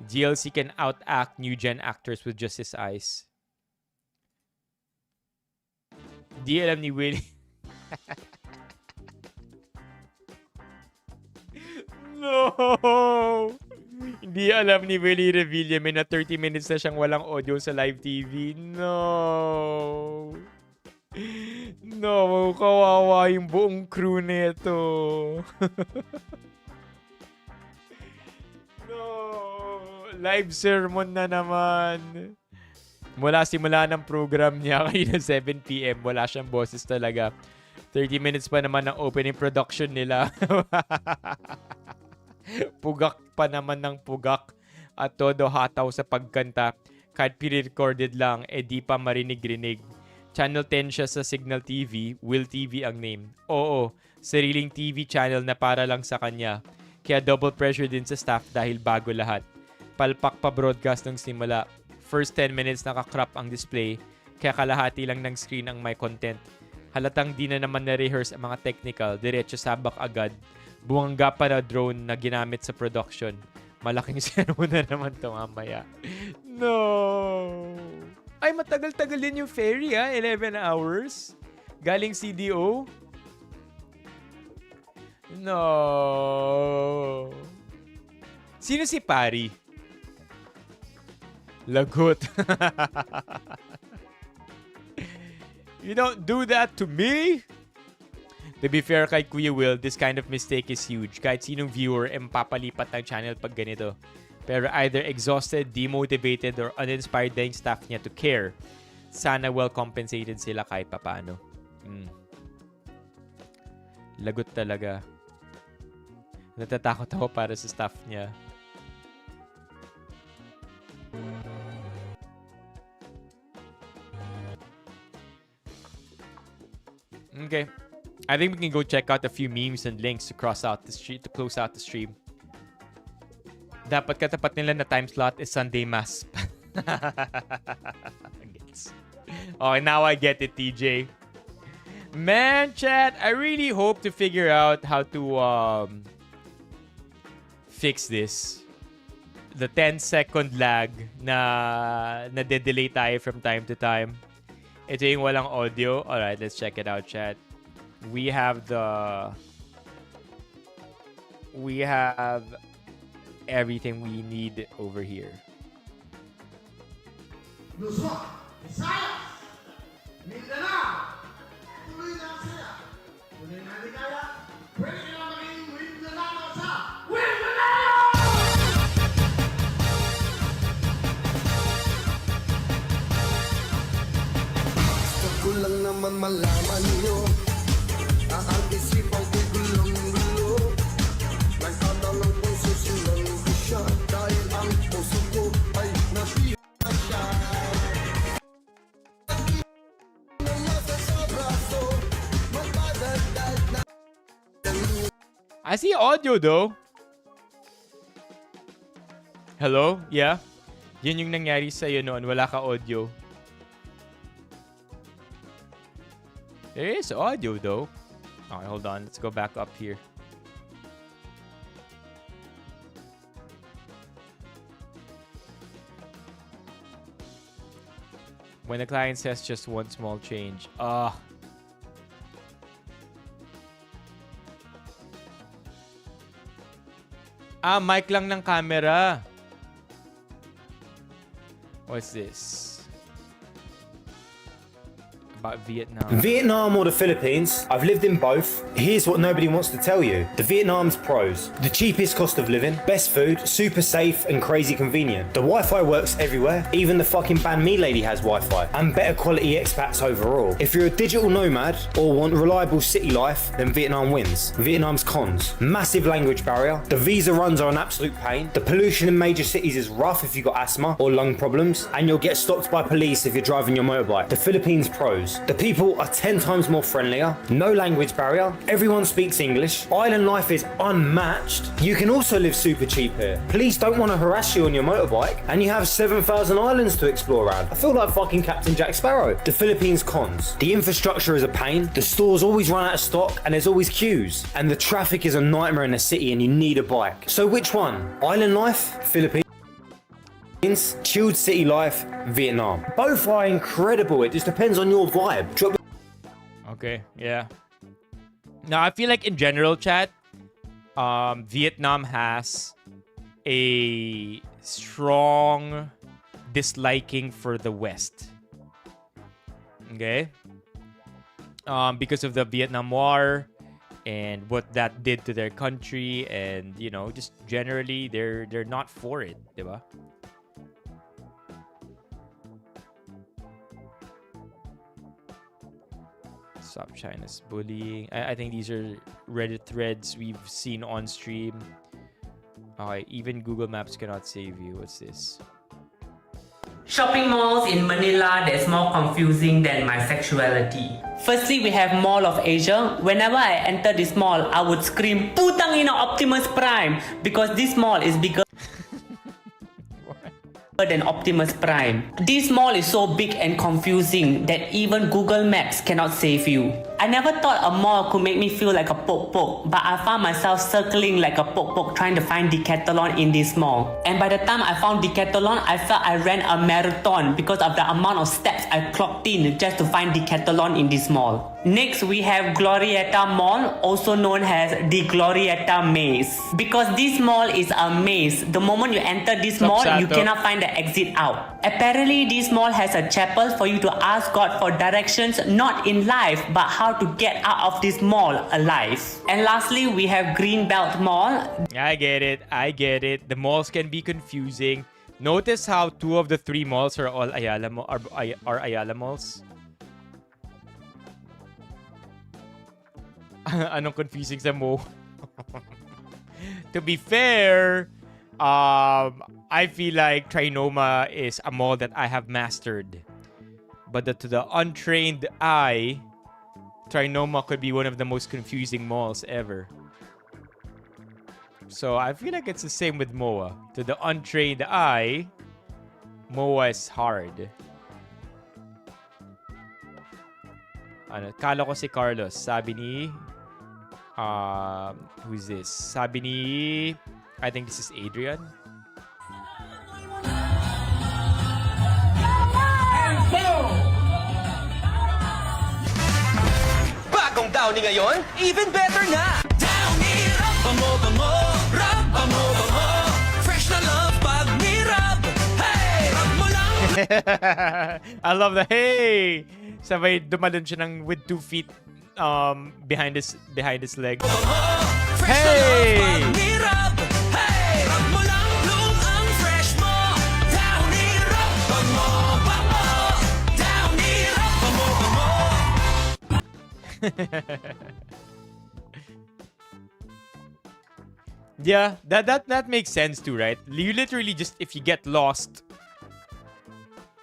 GLC can out-act new-gen actors with just his eyes. Di alam ni Willie. No! Hindi alam ni Willie Revilla may na 30 minutes na siyang walang audio sa live TV. No! No, kawawa yung buong crew nito. No! Live sermon na naman. Mula simula ng program niya kayo na 7 p.m. Wala siyang boses talaga. 30 minutes pa naman ang opening production nila. Pugak pa naman ng pugak at todo hataw sa pagkanta. Kahit pre-recorded lang, di pa marinig-rinig. Channel 10 siya sa Signal TV, Will TV ang name. Oo, sariling TV channel na para lang sa kanya. Kaya double pressure din sa staff dahil bago lahat. Palpak pa broadcast ng simula. First 10 minutes nakakrop ang display, kaya kalahati lang ng screen ang may content. Halatang di na naman na-rehearse ang mga technical, diretso sabak agad. Bumangga pa na drone na ginamit sa production. Malaking zero na naman to mamaya. No! Ay, matagal-tagal din yung ferry 11 hours. Galing CDO. No! Sino si Pari? Lagot. You don't do that to me? To be fair kay Kuya Will, this kind of mistake is huge. Kahit sinong viewer, mapapalipat ng channel pag ganito. Pero either exhausted, demotivated, or uninspired na yung staff niya to care. Sana well compensated sila kahit papano. Lagot talaga. Natatakot ako para sa staff niya. Okay. I think we can go check out a few memes and links to close out the stream. Dapat katapat nila na time slot is Sunday Mass. Okay, now I get it, TJ. Man, chat, I really hope to figure out how to fix this. The 10-second lag na nade-delay tayo from time to time. Ito yung walang audio. Alright, let's check it out, chat. We have everything we need over here. Luzon, Visayas, Mindanao, tuloy na ang saya. Tuloy na ligaya, pwede na maging Mindanao sa Mindanao! Gusto ko lang naman malaman nyo na ang isipan ko'y gulong-gulo. Nagtatanong kung susundan ko siya dahil ang puso ko ay nabihan siya. I see audio though. Hello? Yeah? Yun yung nangyari sa'yo noon. Wala ka audio. There is audio though. Okay, hold on. Let's go back up here. When the client says just one small change. Mic lang ng camera. What's this? About Vietnam. Vietnam or the Philippines? I've lived in both. Here's what nobody wants to tell you. The Vietnam's pros. The cheapest cost of living, best food, super safe and crazy convenient. The Wi-Fi works everywhere. Even the fucking Ban Me lady has Wi-Fi. And better quality expats overall. If you're a digital nomad or want reliable city life, then Vietnam wins. Vietnam's cons. Massive language barrier. The visa runs are an absolute pain. The pollution in major cities is rough if you've got asthma or lung problems. And you'll get stopped by police if you're driving your motorbike. The Philippines pros. The people are 10 times more friendlier, no language barrier, everyone speaks English, island life is unmatched. You can also live super cheap here. Police don't want to harass you on your motorbike, and you have 7,000 islands to explore around. I feel like fucking Captain Jack Sparrow. The Philippines cons. The infrastructure is a pain, the stores always run out of stock, and there's always queues. And the traffic is a nightmare in the city and you need a bike. So which one? Island life? Philippines? Chilled city life, Vietnam. Both are incredible. It just depends on your vibe. Okay, yeah. Now, I feel like in general, chat, Vietnam has a strong disliking for the West. Okay? Because of the Vietnam War and what that did to their country, and, you know, just generally, they're not for it, diba? Stop China's bullying. I think these are Reddit threads we've seen on stream. Okay, even Google Maps cannot save you. What's this? Shopping malls in Manila that's more confusing than my sexuality. Firstly, we have Mall of Asia. Whenever I enter this mall, I would scream, "Putang ina Optimus Prime!" because this mall is bigger than Optimus Prime. This mall is so big and confusing that even Google Maps cannot save you. I never thought a mall could make me feel like a pok, but I found myself circling like a pok trying to find Decathlon in this mall. And by the time I found Decathlon, I felt I ran a marathon because of the amount of steps I clocked in just to find Decathlon in this mall. Next, we have Glorietta Mall, also known as the Glorietta Maze. Because this mall is a maze, the moment you enter this mall, you cannot find the exit out. Apparently, this mall has a chapel for you to ask God for directions, not in life, but how to get out of this mall alive. And lastly, we have Greenbelt Mall. I get it. The malls can be confusing. Notice how 2 of the 3 malls are all are Ayala malls. Anong confusing sa mo? To be fair, I feel like Trinoma is a mall that I have mastered. But to the untrained eye, Trinoma could be one of the most confusing malls ever. So I feel like it's the same with MOA. To the untrained eye, MOA is hard. Ano, kala ko si Carlos. Sabi ni... who's this? Sabi ni... I think this is Adrian. Bagong Downy ngayon, even better na! Downy Rub Bango Bango, Rub Bango Bango, fresh na love pag ni-rub. Hey! Rub mo lang! I love the hey! Sabay dumalun siya ng with 2 feet behind his leg. Hey! Hey! Rub mo lang, bloom ang fresh mo. Downy Rub Bango Bango, Downy Rub Bango Bango. Yeah, that makes sense too, right? You literally just, if you get lost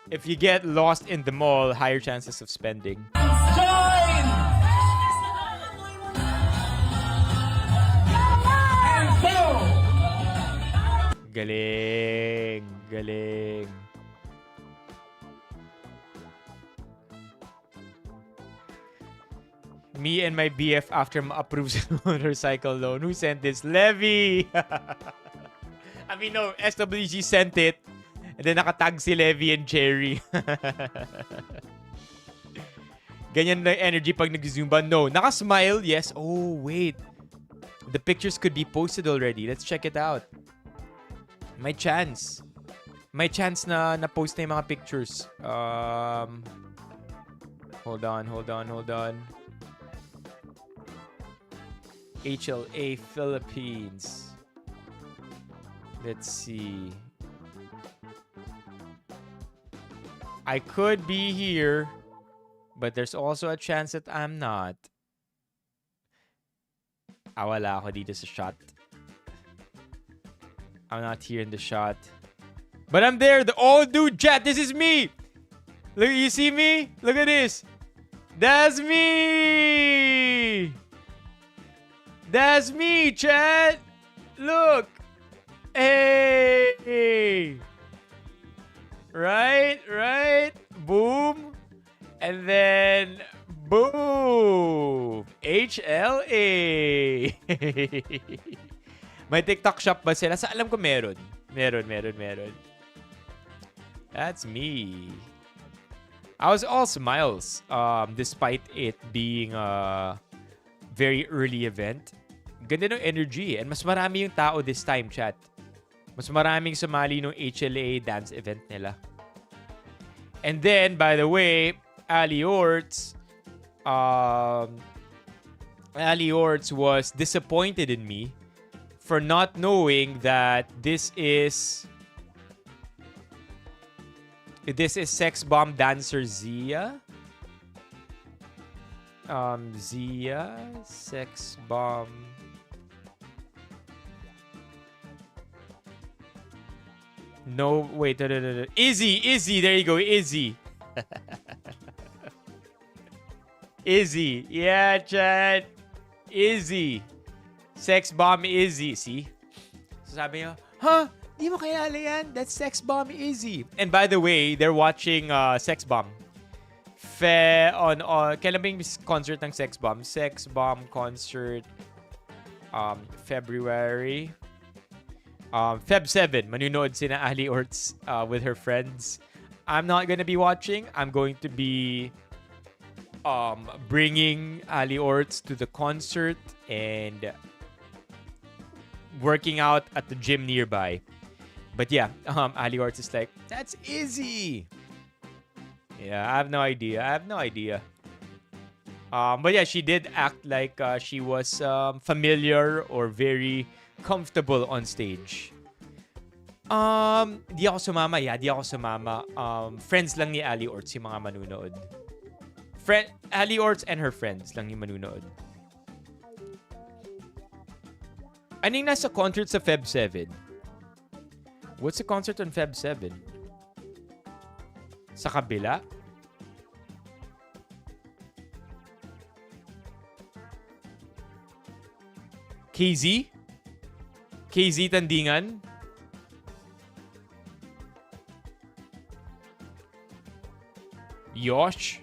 in the mall, higher chances of spending. Galing. Me and my BF after approves motorcycle loan. Who sent this? Levy! I mean, no, SWG sent it. And then nakatag si Levy and Cherry. Ganyan na energy pag nag-zumba. No. Naka-smile, yes. Oh, wait. The pictures could be posted already. Let's check it out. May chance na na-post na yung mga pictures. Hold on. HLA Philippines. Let's see. I could be here, but there's also a chance that I'm not. Wala ako dito sa shot. I'm not here in the shot. But I'm there. Oh, dude, chat, this is me. Look, you see me? Look at this. That's me. That's me, chat. Look. Hey. Right. Boom. And then, boom. HLA. May TikTok shop ba sila? Sa alam ko meron. Meron. That's me. I was all smiles despite it being a very early event. Ganda ng energy. And mas marami yung tao this time, chat. Mas maraming sumali nung HLA dance event nila. And then, by the way, Ali Orts was disappointed in me for not knowing that this is sex bomb dancer Zia. Zia sex bomb. No, wait. Izzy, there you go, Izzy. Izzy, yeah, chat. Izzy. Sex bomb Izzy, see? So sabi niya, huh? Di mo kilala yan? That's Sex Bomb Izzy. And by the way, they're watching Sex Bomb. Kailan ba yung concert ng Sex Bomb? Sex Bomb concert February. Feb 7, manunood sina Ali Orts with her friends. I'm not gonna be watching. I'm going to be bringing Ali Orts to the concert and working out at the gym nearby. But yeah, Ali Orts is like, that's easy. Yeah, I have no idea. But yeah, she did act like she was familiar or very comfortable on stage. Di ako sumama. Yeah, di ako sumama. Friends lang ni Ali Orts yung mga manunood. Ali Orts and her friends lang yung manunood. Ano yung nasa concert sa Feb 7? What's the concert on Feb 7? Sa kabila? KZ? KZ Tandingan? Yosh?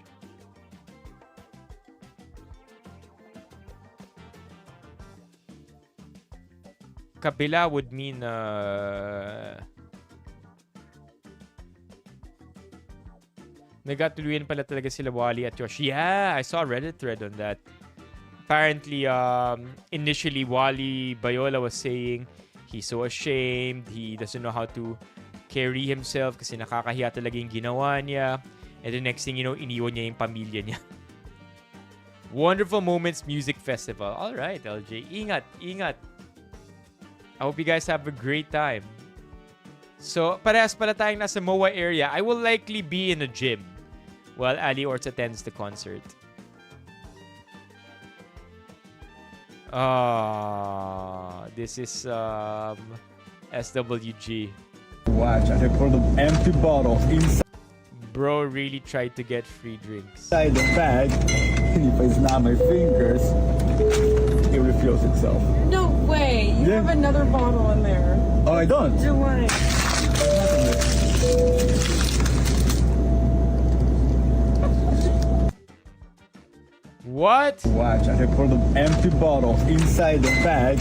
Kabila would mean nagkatuluyan pala talaga sila Wally at Yosh. Yeah, I saw a Reddit thread on that. Apparently, initially Wally Bayola was saying he's so ashamed, he doesn't know how to carry himself kasi nakakahiya talaga yung ginawa niya. And the next thing you know, iniwan niya yung pamilya niya. Wonderful Moments Music Festival. Alright, LJ. Ingat. I hope you guys have a great time. So, parehas pala tayong nasa MOA area. I will likely be in a gym while Ali Orts attends the concert. This is SWG. Watch, I pulled an empty bottle inside Bro really tried to get free drinks. the bag, and if I snap my fingers, it refills itself. No way! You have another bottle in there. Oh, I don't? Do I? What? Watch, I pulled an empty bottle inside the bag,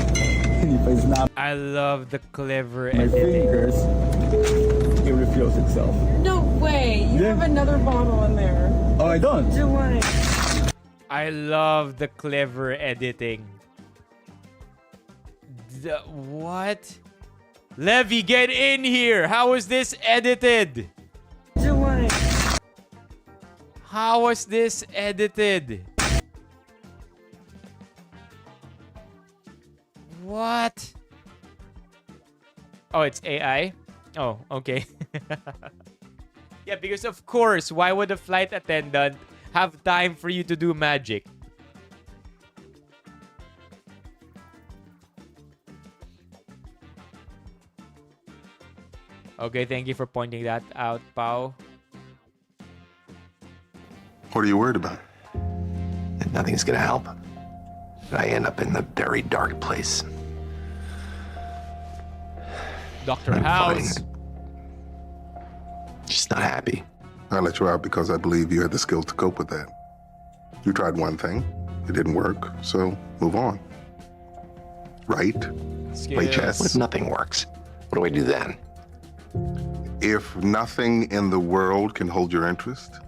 and if I snap I love the clever my editing. fingers, it refills itself. No way! You have another bottle in there. Oh, I don't? Do I? I love the clever editing. What? Levy, get in here! How was this edited? Do I? How was this edited? What? Oh, it's AI? Oh, okay. Yeah, because of course, why would a flight attendant have time for you to do magic? Okay, thank you for pointing that out, Pao. What are you worried about? Nothing's gonna help. I end up in a very dark place. Dr. I'm House. fine. Just not happy. I let you out because I believe you had the skills to cope with that. You tried one thing, it didn't work, so move on. Right? Play chess. What if nothing works? What do I do then? If nothing in the world can hold your interest,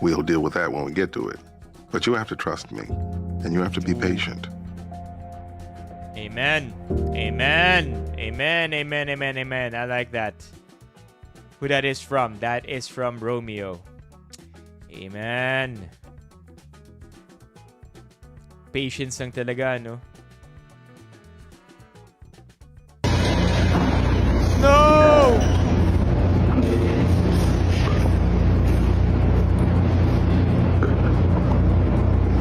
we'll deal with that when we get to it. But you have to trust me, and you have to be patient. Amen. Amen. Amen. Amen. Amen. Amen. I like that. Who that is from? That is from Romeo. Amen. Patience lang talaga, no? No!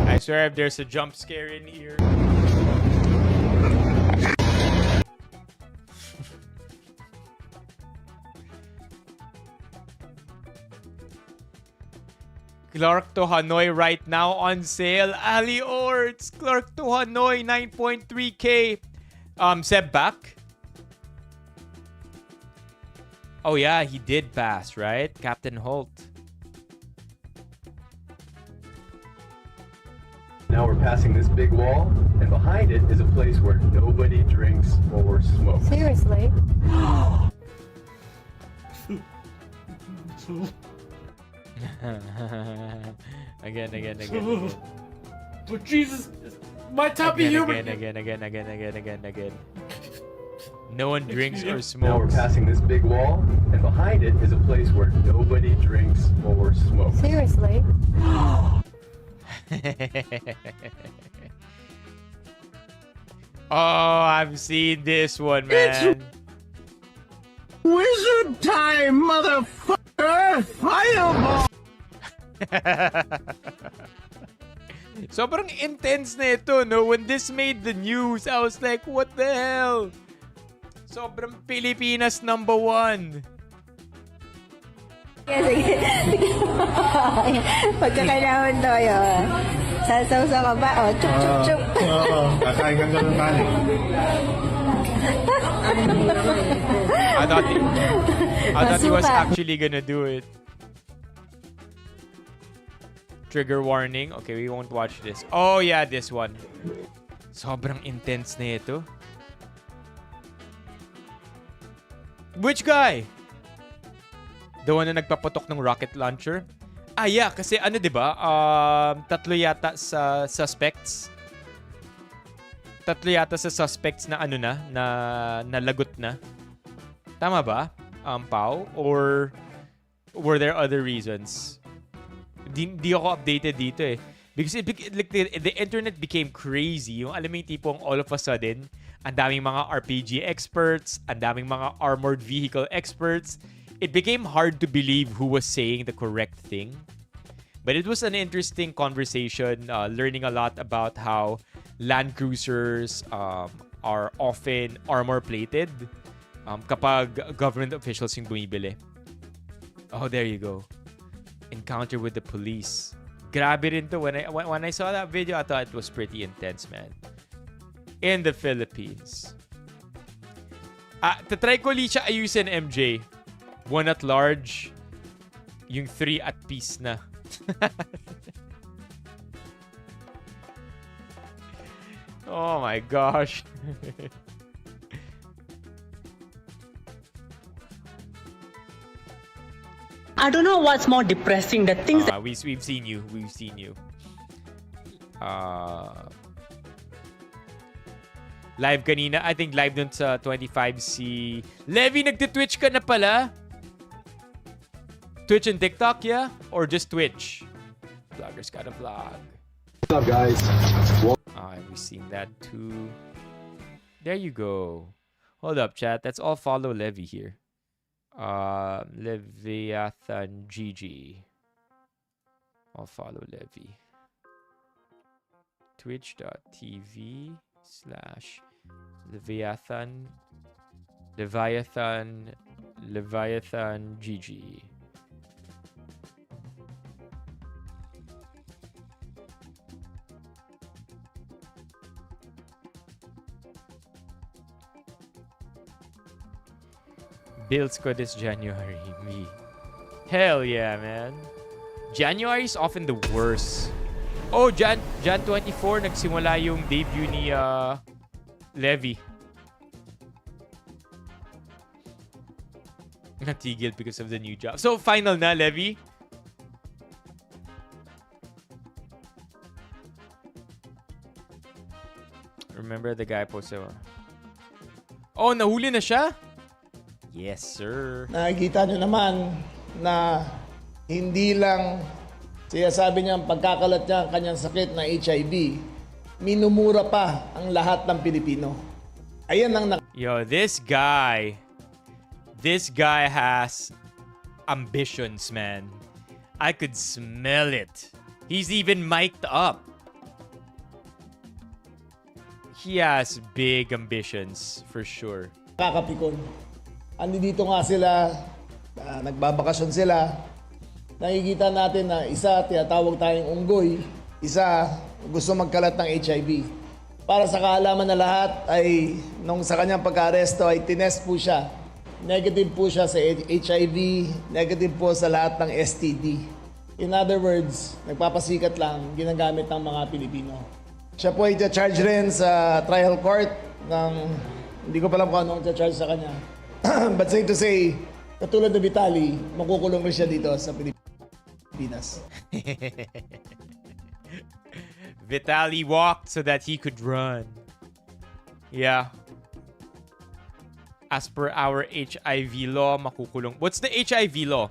I swear if there's a jump scare in here. Clark to Hanoi right now on sale. Ali Orts. Clark to Hanoi 9.3K. Seb back. Oh yeah, he did pass, right? Captain Holt. Now we're passing this big wall, and behind it is a place where nobody drinks or smokes. Seriously? Again. But Jesus, my type of humor. Again. No one drinks or Now we're smokes. passing this big wall, and behind it is a place where nobody drinks or smokes. Seriously? Oh, I've seen this one, man. Wizard time, motherfucker! Fireball! Sobrang intense na ito, no? When this made the news, I was like, what the hell? Sobrang Pilipinas #1. Sige. Pagka kailangan tayo, sasaw-saw ka ba? O, chup. Kakain ka ng kanin. I thought he was Masuka. actually gonna do it. Trigger warning. Okay, we won't watch this. Oh yeah, this one. Sobrang intense na ito. Which guy? The one na nagpaputok ng rocket launcher? Ah yeah, kasi ano 'di ba? Tatlo yata sa suspects. Tatlo yata sa suspects na ano na nalagot na. Tama ba? Pao? Or were there other reasons? Di ako updated dito eh. Because like the internet became crazy. Yung alam mo yung tipong all of a sudden, ang daming mga RPG experts, ang daming mga armored vehicle experts. It became hard to believe who was saying the correct thing. But it was an interesting conversation, learning a lot about how Land Cruisers are often armor-plated kapag government officials yung bumibili. Oh, there you go. Encounter with the police. Grabe rin to. When I saw that video, I thought it was pretty intense, man. In the Philippines. Tatry ko ulit siya ayusin, MJ. 1 at large. Yung 3 at peace na. Oh my gosh. I don't know what's more depressing, the things that We've seen you. We've seen you. Live kanina. I think live dun sa 25 si... Levi, nagtitwitch ka na pala? Twitch and TikTok, yeah? Or just Twitch? Vlogger's got a vlog. What's up, guys? We've seen that too. There you go. Hold up, chat. Let's all follow Levi here. Leviathan GG. I'll follow Levi. Twitch.tv/Leviathan GG. Bills ko this January. Me. Hell yeah, man. January is often the worst. Oh, Jan 24, nagsimula yung debut ni Levi. Natigil because of the new job. So, final na, Levi? Remember the guy posted. Oh, nahuli na siya? Yes, sir. Nakikita nyo naman na hindi lang siya sabi niya ang pagkakalat niya ang kanyang sakit na HIV, minumura pa ang lahat ng Pilipino. Ayan ang Yo, this guy has ambitions, man. I could smell it. He's even mic'd up. He has big ambitions, for sure. nakakapikon. Dito nga sila, nagbabakasyon sila. Nakikita natin na isa, tinatawag tayong unggoy. Isa, gusto magkalat ng HIV. Para sa kaalaman na lahat ay, nung sa kanyang pagka-aresto ay tinest po siya. Negative po siya sa HIV, negative po sa lahat ng STD. In other words, nagpapasikat lang, ginagamit ng mga Pilipino. Siya po ay charge rin sa trial court ng, hindi ko pa alam kung anong charge sa kanya. But safe to say, katulad na Vitali, makukulong rin siya dito sa Pilipinas. Vitali walked so that he could run. Yeah. As per our HIV law, makukulong. What's the HIV law?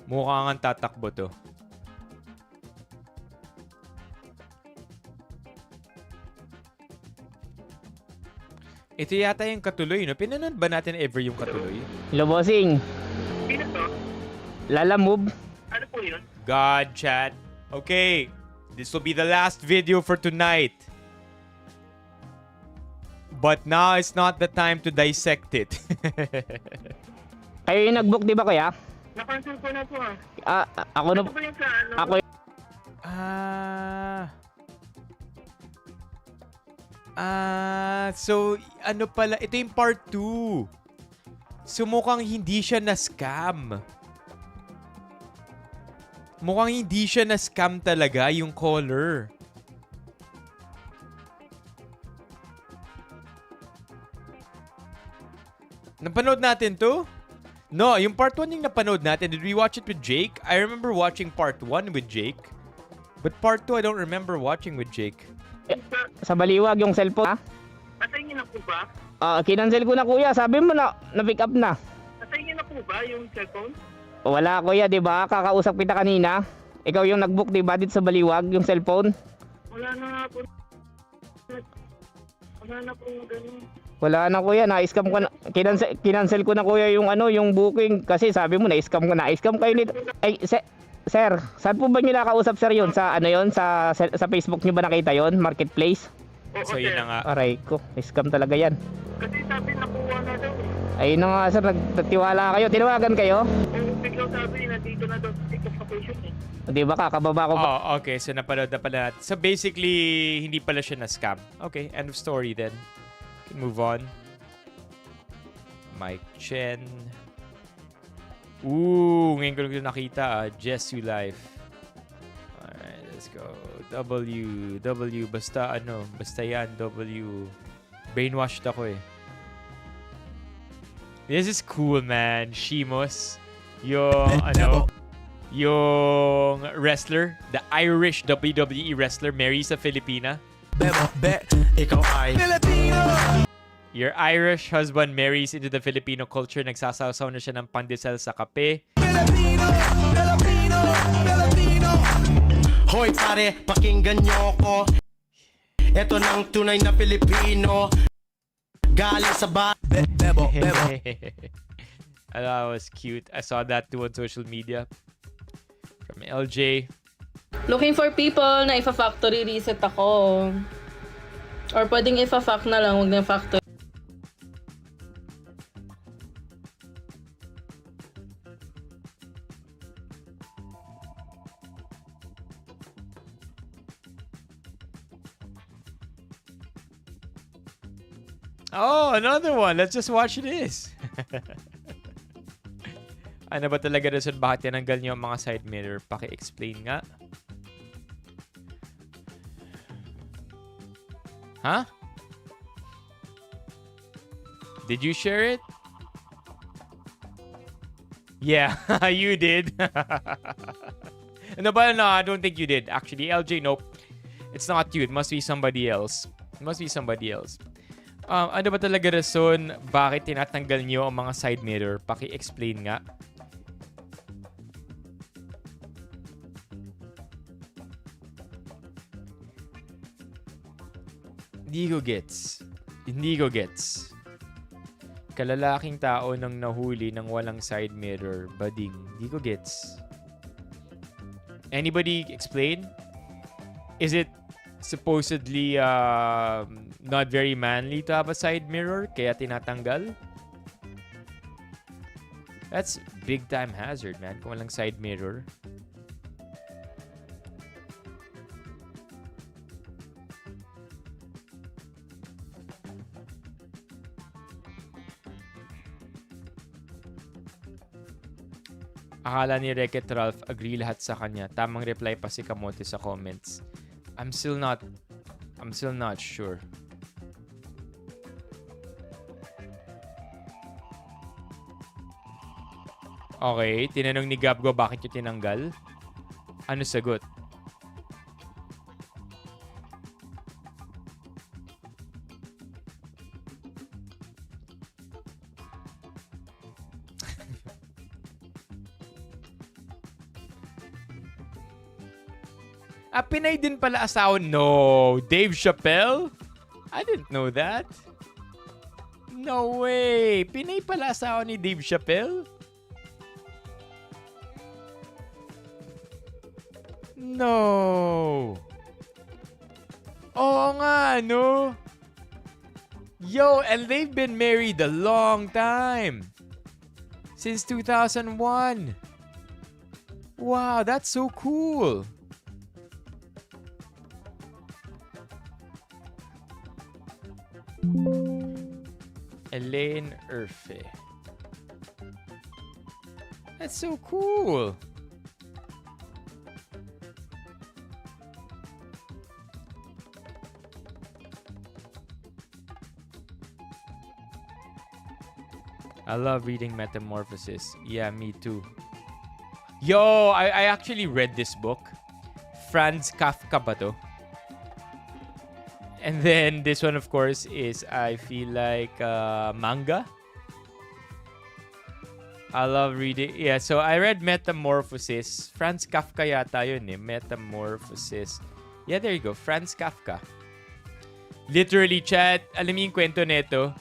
Mukhang ang tatakbo to. Ito yata yung Katuloy, no? Pinanood ba natin ever yung Katuloy? Hello, bossing. Sino to? Lala move. Ano po yun? God, chat. Okay. This will be the last video for tonight. But now it's not the time to dissect it. Kayo yung nag-book, di ba kuya? Napansin ko na po Ako na... Ano po yung sa ano? Ako so ano pala, ito yung part 2. So mukhang hindi siya na-scam. Mukhang hindi siya na-scam talaga yung caller. Napanood natin to? No, yung part 1 yung napanood natin. Did we watch it with Jake? I remember watching part 1 with Jake. But part 2, I don't remember watching with Jake. sa baliwag yung cellphone. Nasa inyo na po ba? Kinancel ko na kuya. Sabi mo na-pick up na. Nasa inyo na po ba yung cellphone? Wala kuya, di ba? Kakausap kita kanina. Ikaw yung nag-book, di ba? Dito sa baliwag yung cellphone. Wala na nga po. Wala na po ganun. Wala na kuya, na-scam ko na. Kinancel ko na kuya yung yung booking kasi sabi mo na-scam ko na. Na-scam kayo nito. Ay, sir, saan po ba niyo nakausap sir yun? Sa sa Facebook niyo ba nakita yon? Marketplace? So yun na nga. Aray ko, scam talaga yan. Kasi sabi nakuha na daw. Ayun na nga sir, nagtatiwala kayo. Tinawagan kayo? Biglang sabi nandito na daw sa location eh. Di ba kakababa ko pa? Oh, okay. So napanood na pala natin. So basically, hindi pala siya na-scam. Okay, end of story then. Can move on. Mike Chen. Ngayon ko lang nakita. Jesu Life. Alright, let's go. W. Basta yan. W. Brainwashed ako eh. This is cool, man. Shimos. Yung wrestler. The Irish WWE wrestler. Mary sa Filipina. Ikaw ay Filipino. Your Irish husband marries into the Filipino culture. Nagsasawsaw na siya ng pandesal sa kape. Filipino. Hoy pare, pakinggan niyo ko. Ito nang tunay na Filipino. Galing sa bebo. That was cute. I saw that too on social media. From LJ. Looking for people na ifa-factory reset ako. Or pwedeng ifa-fact na lang, huwag na factory. Oh, another one. Let's just watch this. Ano ba talaga rason bakit tinanggal niyo ang mga side mirror? Paki-explain nga. Huh? Did you share it? Yeah, you did. No, I don't think you did. Actually, LJ, nope. It's not you. It must be somebody else. Ano ba talaga rason bakit tinatanggal niyo ang mga side mirror? Paki-explain nga. Hindi ko gets. Kalalaking tao nang nahuli ng walang side mirror. Bading. Hindi ko gets. Anybody explain? Is it supposedly not very manly to have a side mirror kaya tinatanggal? That's big time hazard, man. Kung walang side mirror. Akala ni Reket Ralph, agree lahat sa kanya. Tamang reply pa si Kamote sa comments. I'm still not sure. Okay, tinanong ni Gabgo bakit yung tinanggal. Ano sagot? Pinay din pala asawa. No, Dave Chappelle? I didn't know that. No way. Pinay pala asawa ni Dave Chappelle? No. Oo nga, no? Yo, and they've been married a long time. Since 2001. Wow, that's so cool. Elaine Urfe. That's so cool. I love reading Metamorphosis. Yeah, me too. Yo, I actually read this book. Franz Kafka ba to? And then this one, of course, is, I feel like, manga. I love reading. Yeah, so I read Metamorphosis. Franz Kafka yata yun eh. Metamorphosis. Yeah, there you go. Franz Kafka. Literally, chat, alam niyo yung kwento nito.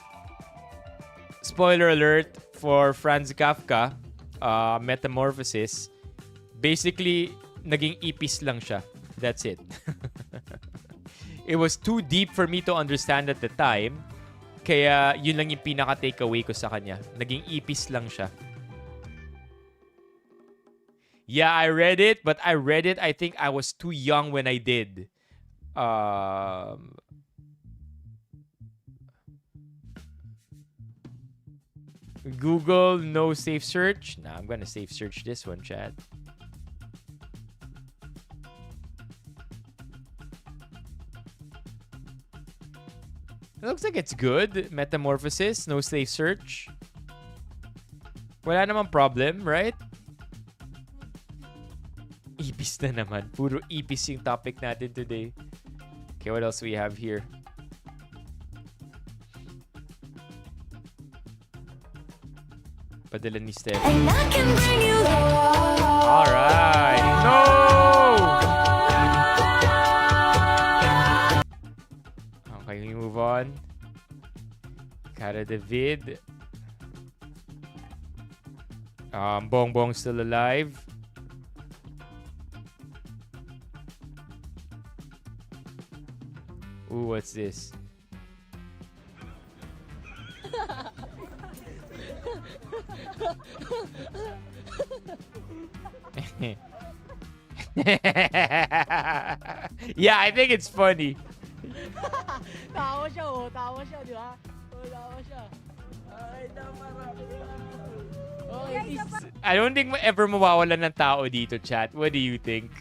Spoiler alert for Franz Kafka. Metamorphosis. Basically, naging ipis lang siya. That's it. It was too deep for me to understand at the time. Kaya yun lang yung pinaka-takeaway ko sa kanya. Naging ipis lang siya. Yeah, I read it, but I read it, I think I was too young when I did. Google, no safe search. Nah, I'm gonna safe search this one, chat. It looks like it's good. Metamorphosis, no safe search. Wala namang problem, right? Ipis na naman. Puro ipis yung topic natin today. Okay, what else we have here? Padala ni Steph. Alright. No! Okay, we move on. Cara David. Bongbong still alive. Ooh, what's this? Yeah, I think it's funny. Tawa siya, oh. Tawa siya, di ba? Oh, tawa siya. Ay, I don't think ever mawawalan ng tao dito, chat. What do you think?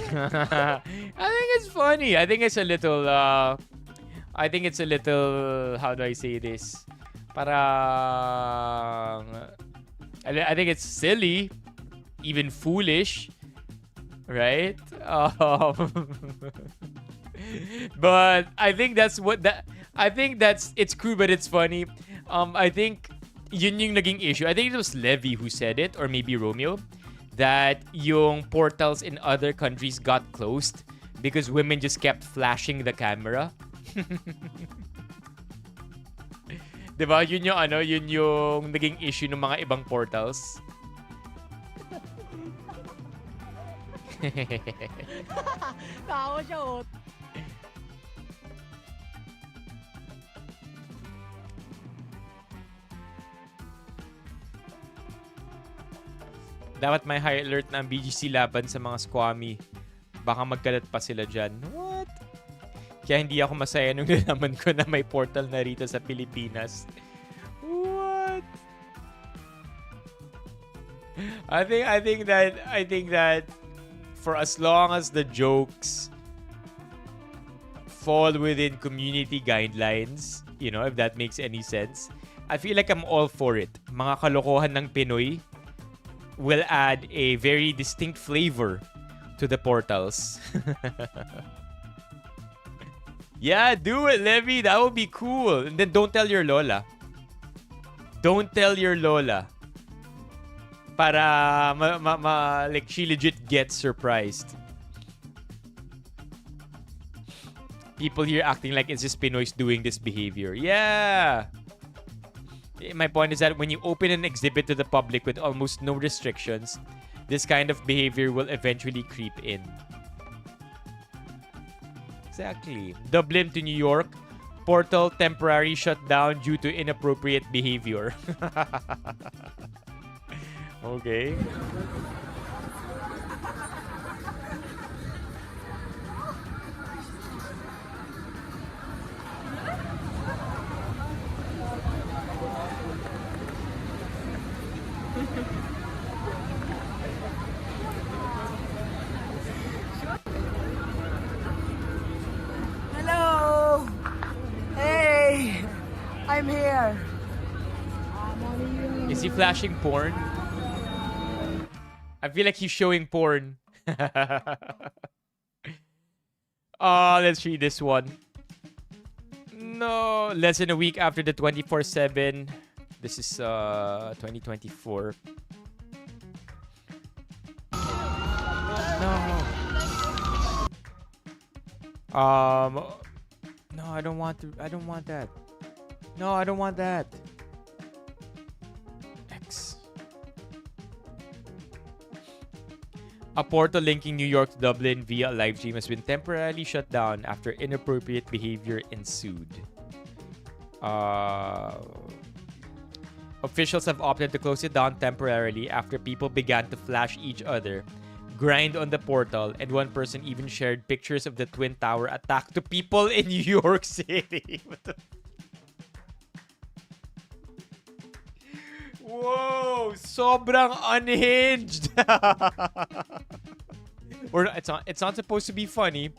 I think it's funny. I think it's a little how do I say this? Parang I think it's silly, even foolish, right? But I think that's it's crude, but it's funny. I think yun yung naging issue. I think it was Levy who said it, or maybe Romeo, that yung portals in other countries got closed because women just kept flashing the camera. Diba? Yun yung naging issue ng mga ibang portals. Tawa siya, oh. Dapat may high alert na ang BGC laban sa mga squammy. Baka magkalat pa sila dyan. What? Kaya hindi ako masaya nung nalaman ko na may portal na rito sa Pilipinas. What? I think that for as long as the jokes fall within community guidelines, you know, if that makes any sense, I feel like I'm all for it. Mga kalokohan ng Pinoy will add a very distinct flavor to the portals. Yeah, do it, Levy. That would be cool. And then don't tell your lola. Don't tell your lola. Para like she legit gets surprised. People here acting like it's just Pinoys doing this behavior. Yeah. My point is that when you open an exhibit to the public with almost no restrictions, this kind of behavior will eventually creep in. Exactly. Dublin to New York, portal temporary shut down due to inappropriate behavior. Okay. Hello! Hey! I'm here! Is he flashing porn? I feel like he's showing porn. Oh, let's read this one. No, less than a week after the 24/7. This is 2024. No. No, I don't want to. I don't want that. No, I don't want that. X. A portal linking New York to Dublin via a live stream has been temporarily shut down after inappropriate behavior ensued. Officials have opted to close it down temporarily after people began to flash each other, grind on the portal, and one person even shared pictures of the Twin Tower attack to people in New York City. Whoa! Sobrang unhinged! Or it's not supposed to be funny,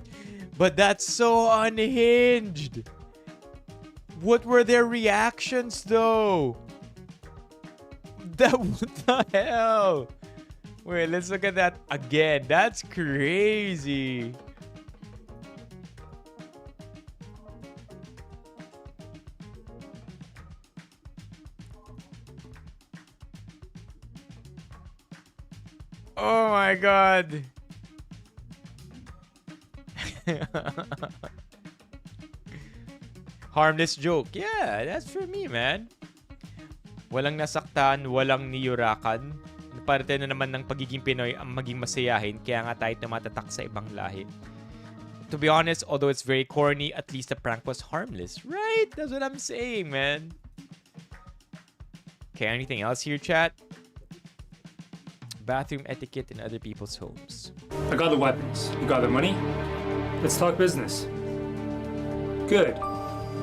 but that's so unhinged. What were their reactions though? What the hell? Wait, let's look at that again. That's crazy. Oh my god. Harmless joke. Yeah, that's for me, man. Walang nasaktan, walang niyurakan. Parte na naman ng pagiging Pinoy ang maging masayahin, kaya nga tayo tumatatak sa ibang lahi. To be honest, although it's very corny, at least the prank was harmless. Right? That's what I'm saying, man. Okay, anything else here, chat? Bathroom etiquette in other people's homes. I got the weapons. You got the money? Let's talk business. Good.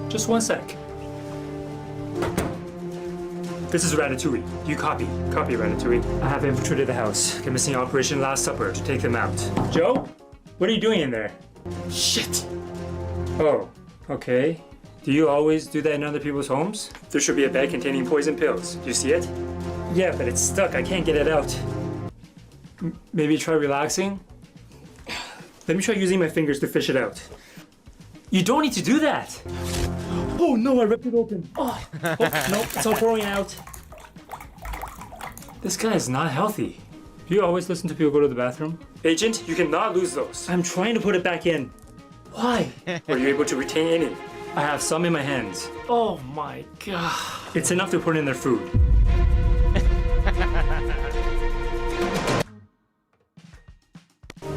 Just one sec. This is Ratatouille. You copy. Copy, Ratatouille. I have infiltrated the house. Commencing Operation Last Supper to take them out. Joe? What are you doing in there? Shit! Oh, okay. Do you always do that in other people's homes? There should be a bag containing poison pills. Do you see it? Yeah, but it's stuck. I can't get it out. Maybe try relaxing? Let me try using my fingers to fish it out. You don't need to do that! Oh no, I ripped it open. Oh, no, it's all pouring out. This guy is not healthy. Do you always listen to people go to the bathroom? Agent, you cannot lose those. I'm trying to put it back in. Why? Were you able to retain any? I have some in my hands. Oh my god. It's enough to put in their food.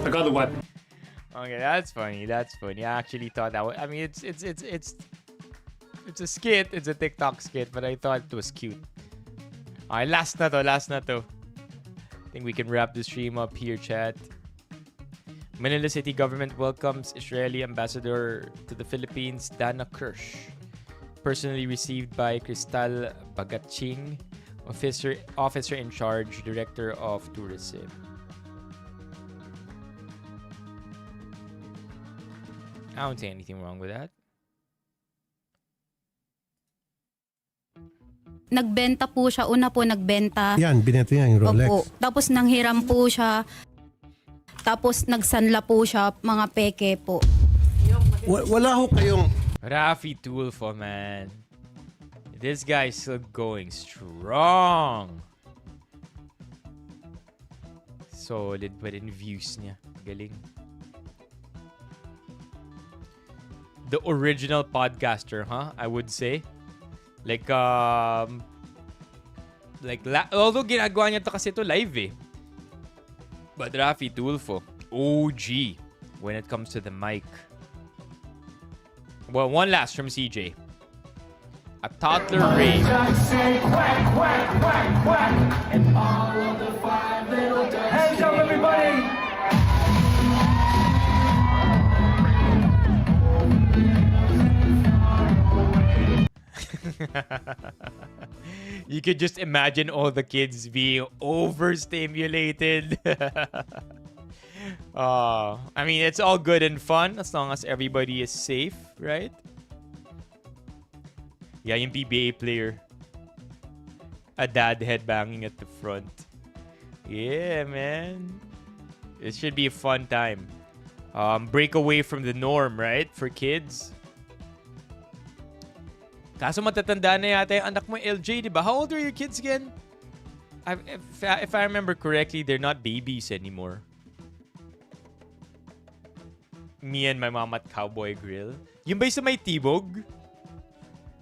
I got the weapon. Okay, that's funny. That's funny. I actually thought that was, I mean, it's a skit. It's a TikTok skit, but I thought it was cute. Alright, last na to. I think we can wrap the stream up here, chat. Manila City government welcomes Israeli ambassador to the Philippines, Dana Kirsch. Personally received by Cristal Bagaching, officer in charge, Director of Tourism. I don't see anything wrong with that. Nagbenta po siya. Una po nagbenta. Yan, binenta niya yung Rolex. Opo. Tapos nanghiram po siya. Tapos nagsanla po siya, mga peke po. Wala ho kayong... Rafi Tulfo, man. This guy's still going strong. Solid pa rin views niya. Galing. The original podcaster, huh? I would say. Although ginagawa niya to kasi to live eh. But Rafi Tulfo, OG when it comes to the mic. Well, one last from CJ. A toddler rave. Hands up, everybody! You could just imagine all the kids being overstimulated. I mean, it's all good and fun as long as everybody is safe, right? Yeah, yung PBA player. A dad headbanging at the front. Yeah, man. It should be a fun time. Break away from the norm, right? For kids. Kaso matatanda na yata yung anak mo, LJ, di ba? How old are your kids again? If I remember correctly, they're not babies anymore. Me and my mom at Cowboy Grill. Yung ba yung sa may Tibog?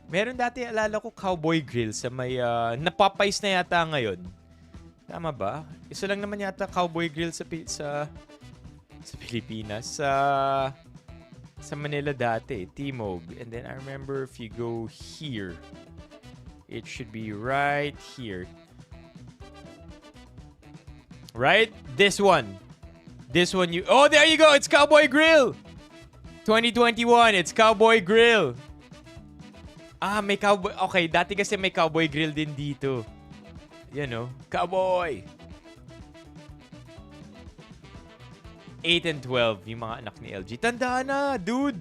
Meron dati, alala ko, Cowboy Grill sa may... napapais na yata ngayon. Tama ba? Isa lang naman yata Cowboy Grill sa Pilipinas. Sa Manila dati, Timog. And then I remember if you go here, it should be right here. Right? This one. This one you... Oh, there you go! It's Cowboy Grill! 2021, it's Cowboy Grill. May Cowboy... Okay, dati kasi may Cowboy Grill din dito. You know, Cowboy! 8 and 12, yung mga anak ni LG. Tanda na, dude!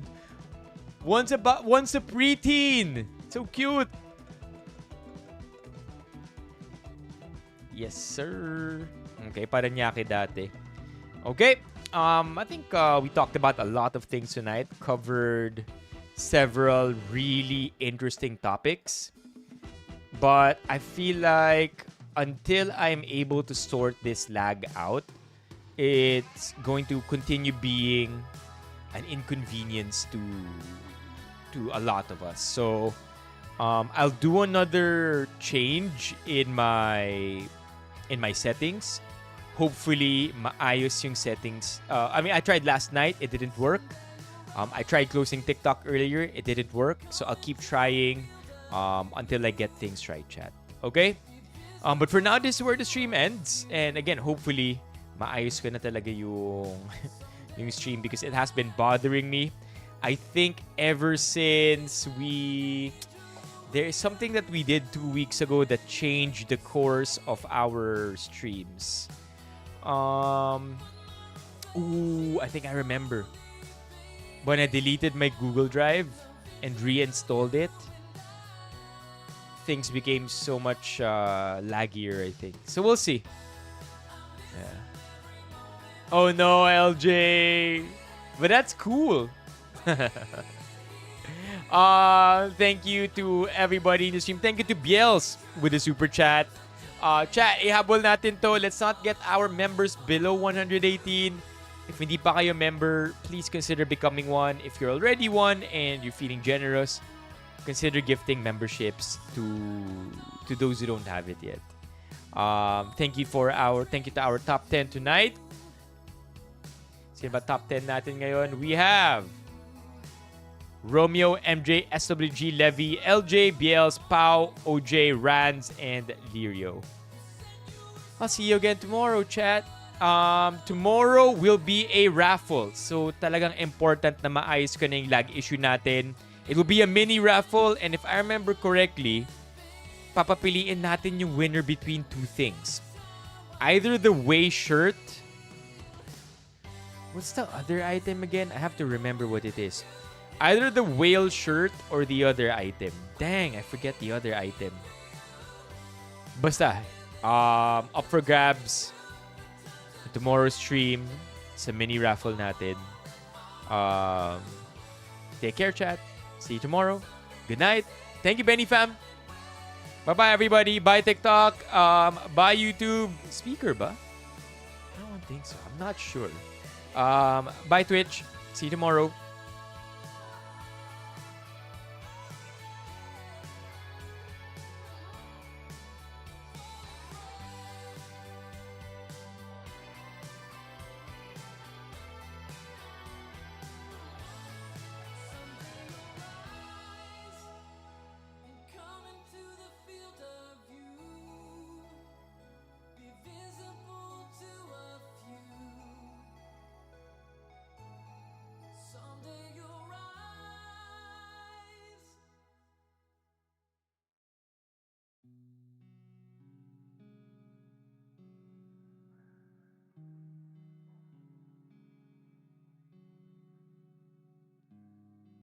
Once a preteen! So cute! Yes, sir. Okay, Paranaque dati. Okay, I think we talked about a lot of things tonight. Covered several really interesting topics. But I feel like until I'm able to sort this lag out, it's going to continue being an inconvenience to a lot of us. So I'll do another change in my settings. Hopefully, maayos yung settings. I tried last night. It didn't work. I tried closing TikTok earlier. It didn't work. So I'll keep trying until I get things right, chat. Okay? But for now, this is where the stream ends. And again, hopefully, maayos ko na talaga yung stream because it has been bothering me. I think ever since there is something that we did 2 weeks ago that changed the course of our streams. I think I remember. When I deleted my Google Drive and reinstalled it, things became so much laggier, I think. So we'll see. Yeah. Oh no, LJ! But that's cool. Thank you to everybody in the stream. Thank you to Biels with the super chat. Chat, ihabol natin to. Let's not get our members below 118. If hindi pa kayo member, please consider becoming one. If you're already one and you're feeling generous, consider gifting memberships to those who don't have it yet. Thank you to our top 10 tonight. Sino ba top 10 natin ngayon? We have Romeo, MJ, SWG, Levy, LJ, BLs, Pau, OJ, Rands, and Lirio. I'll see you again tomorrow, chat. tomorrow will be a raffle. So talagang important na maayos ko na yung lag issue natin. It will be a mini raffle, and if I remember correctly, papapiliin natin yung winner between two things. Either the Way shirt. What's the other item again? I have to remember what it is. Either the whale shirt or the other item. Dang, I forget the other item. Basta, up for grabs. Tomorrow's stream, sa mini raffle natin. Take care, chat. See you tomorrow. Good night. Thank you, Benny fam. Bye-bye, everybody. Bye, TikTok. Bye, YouTube. Speaker ba? I don't think so. I'm not sure. Bye, Twitch. See you tomorrow.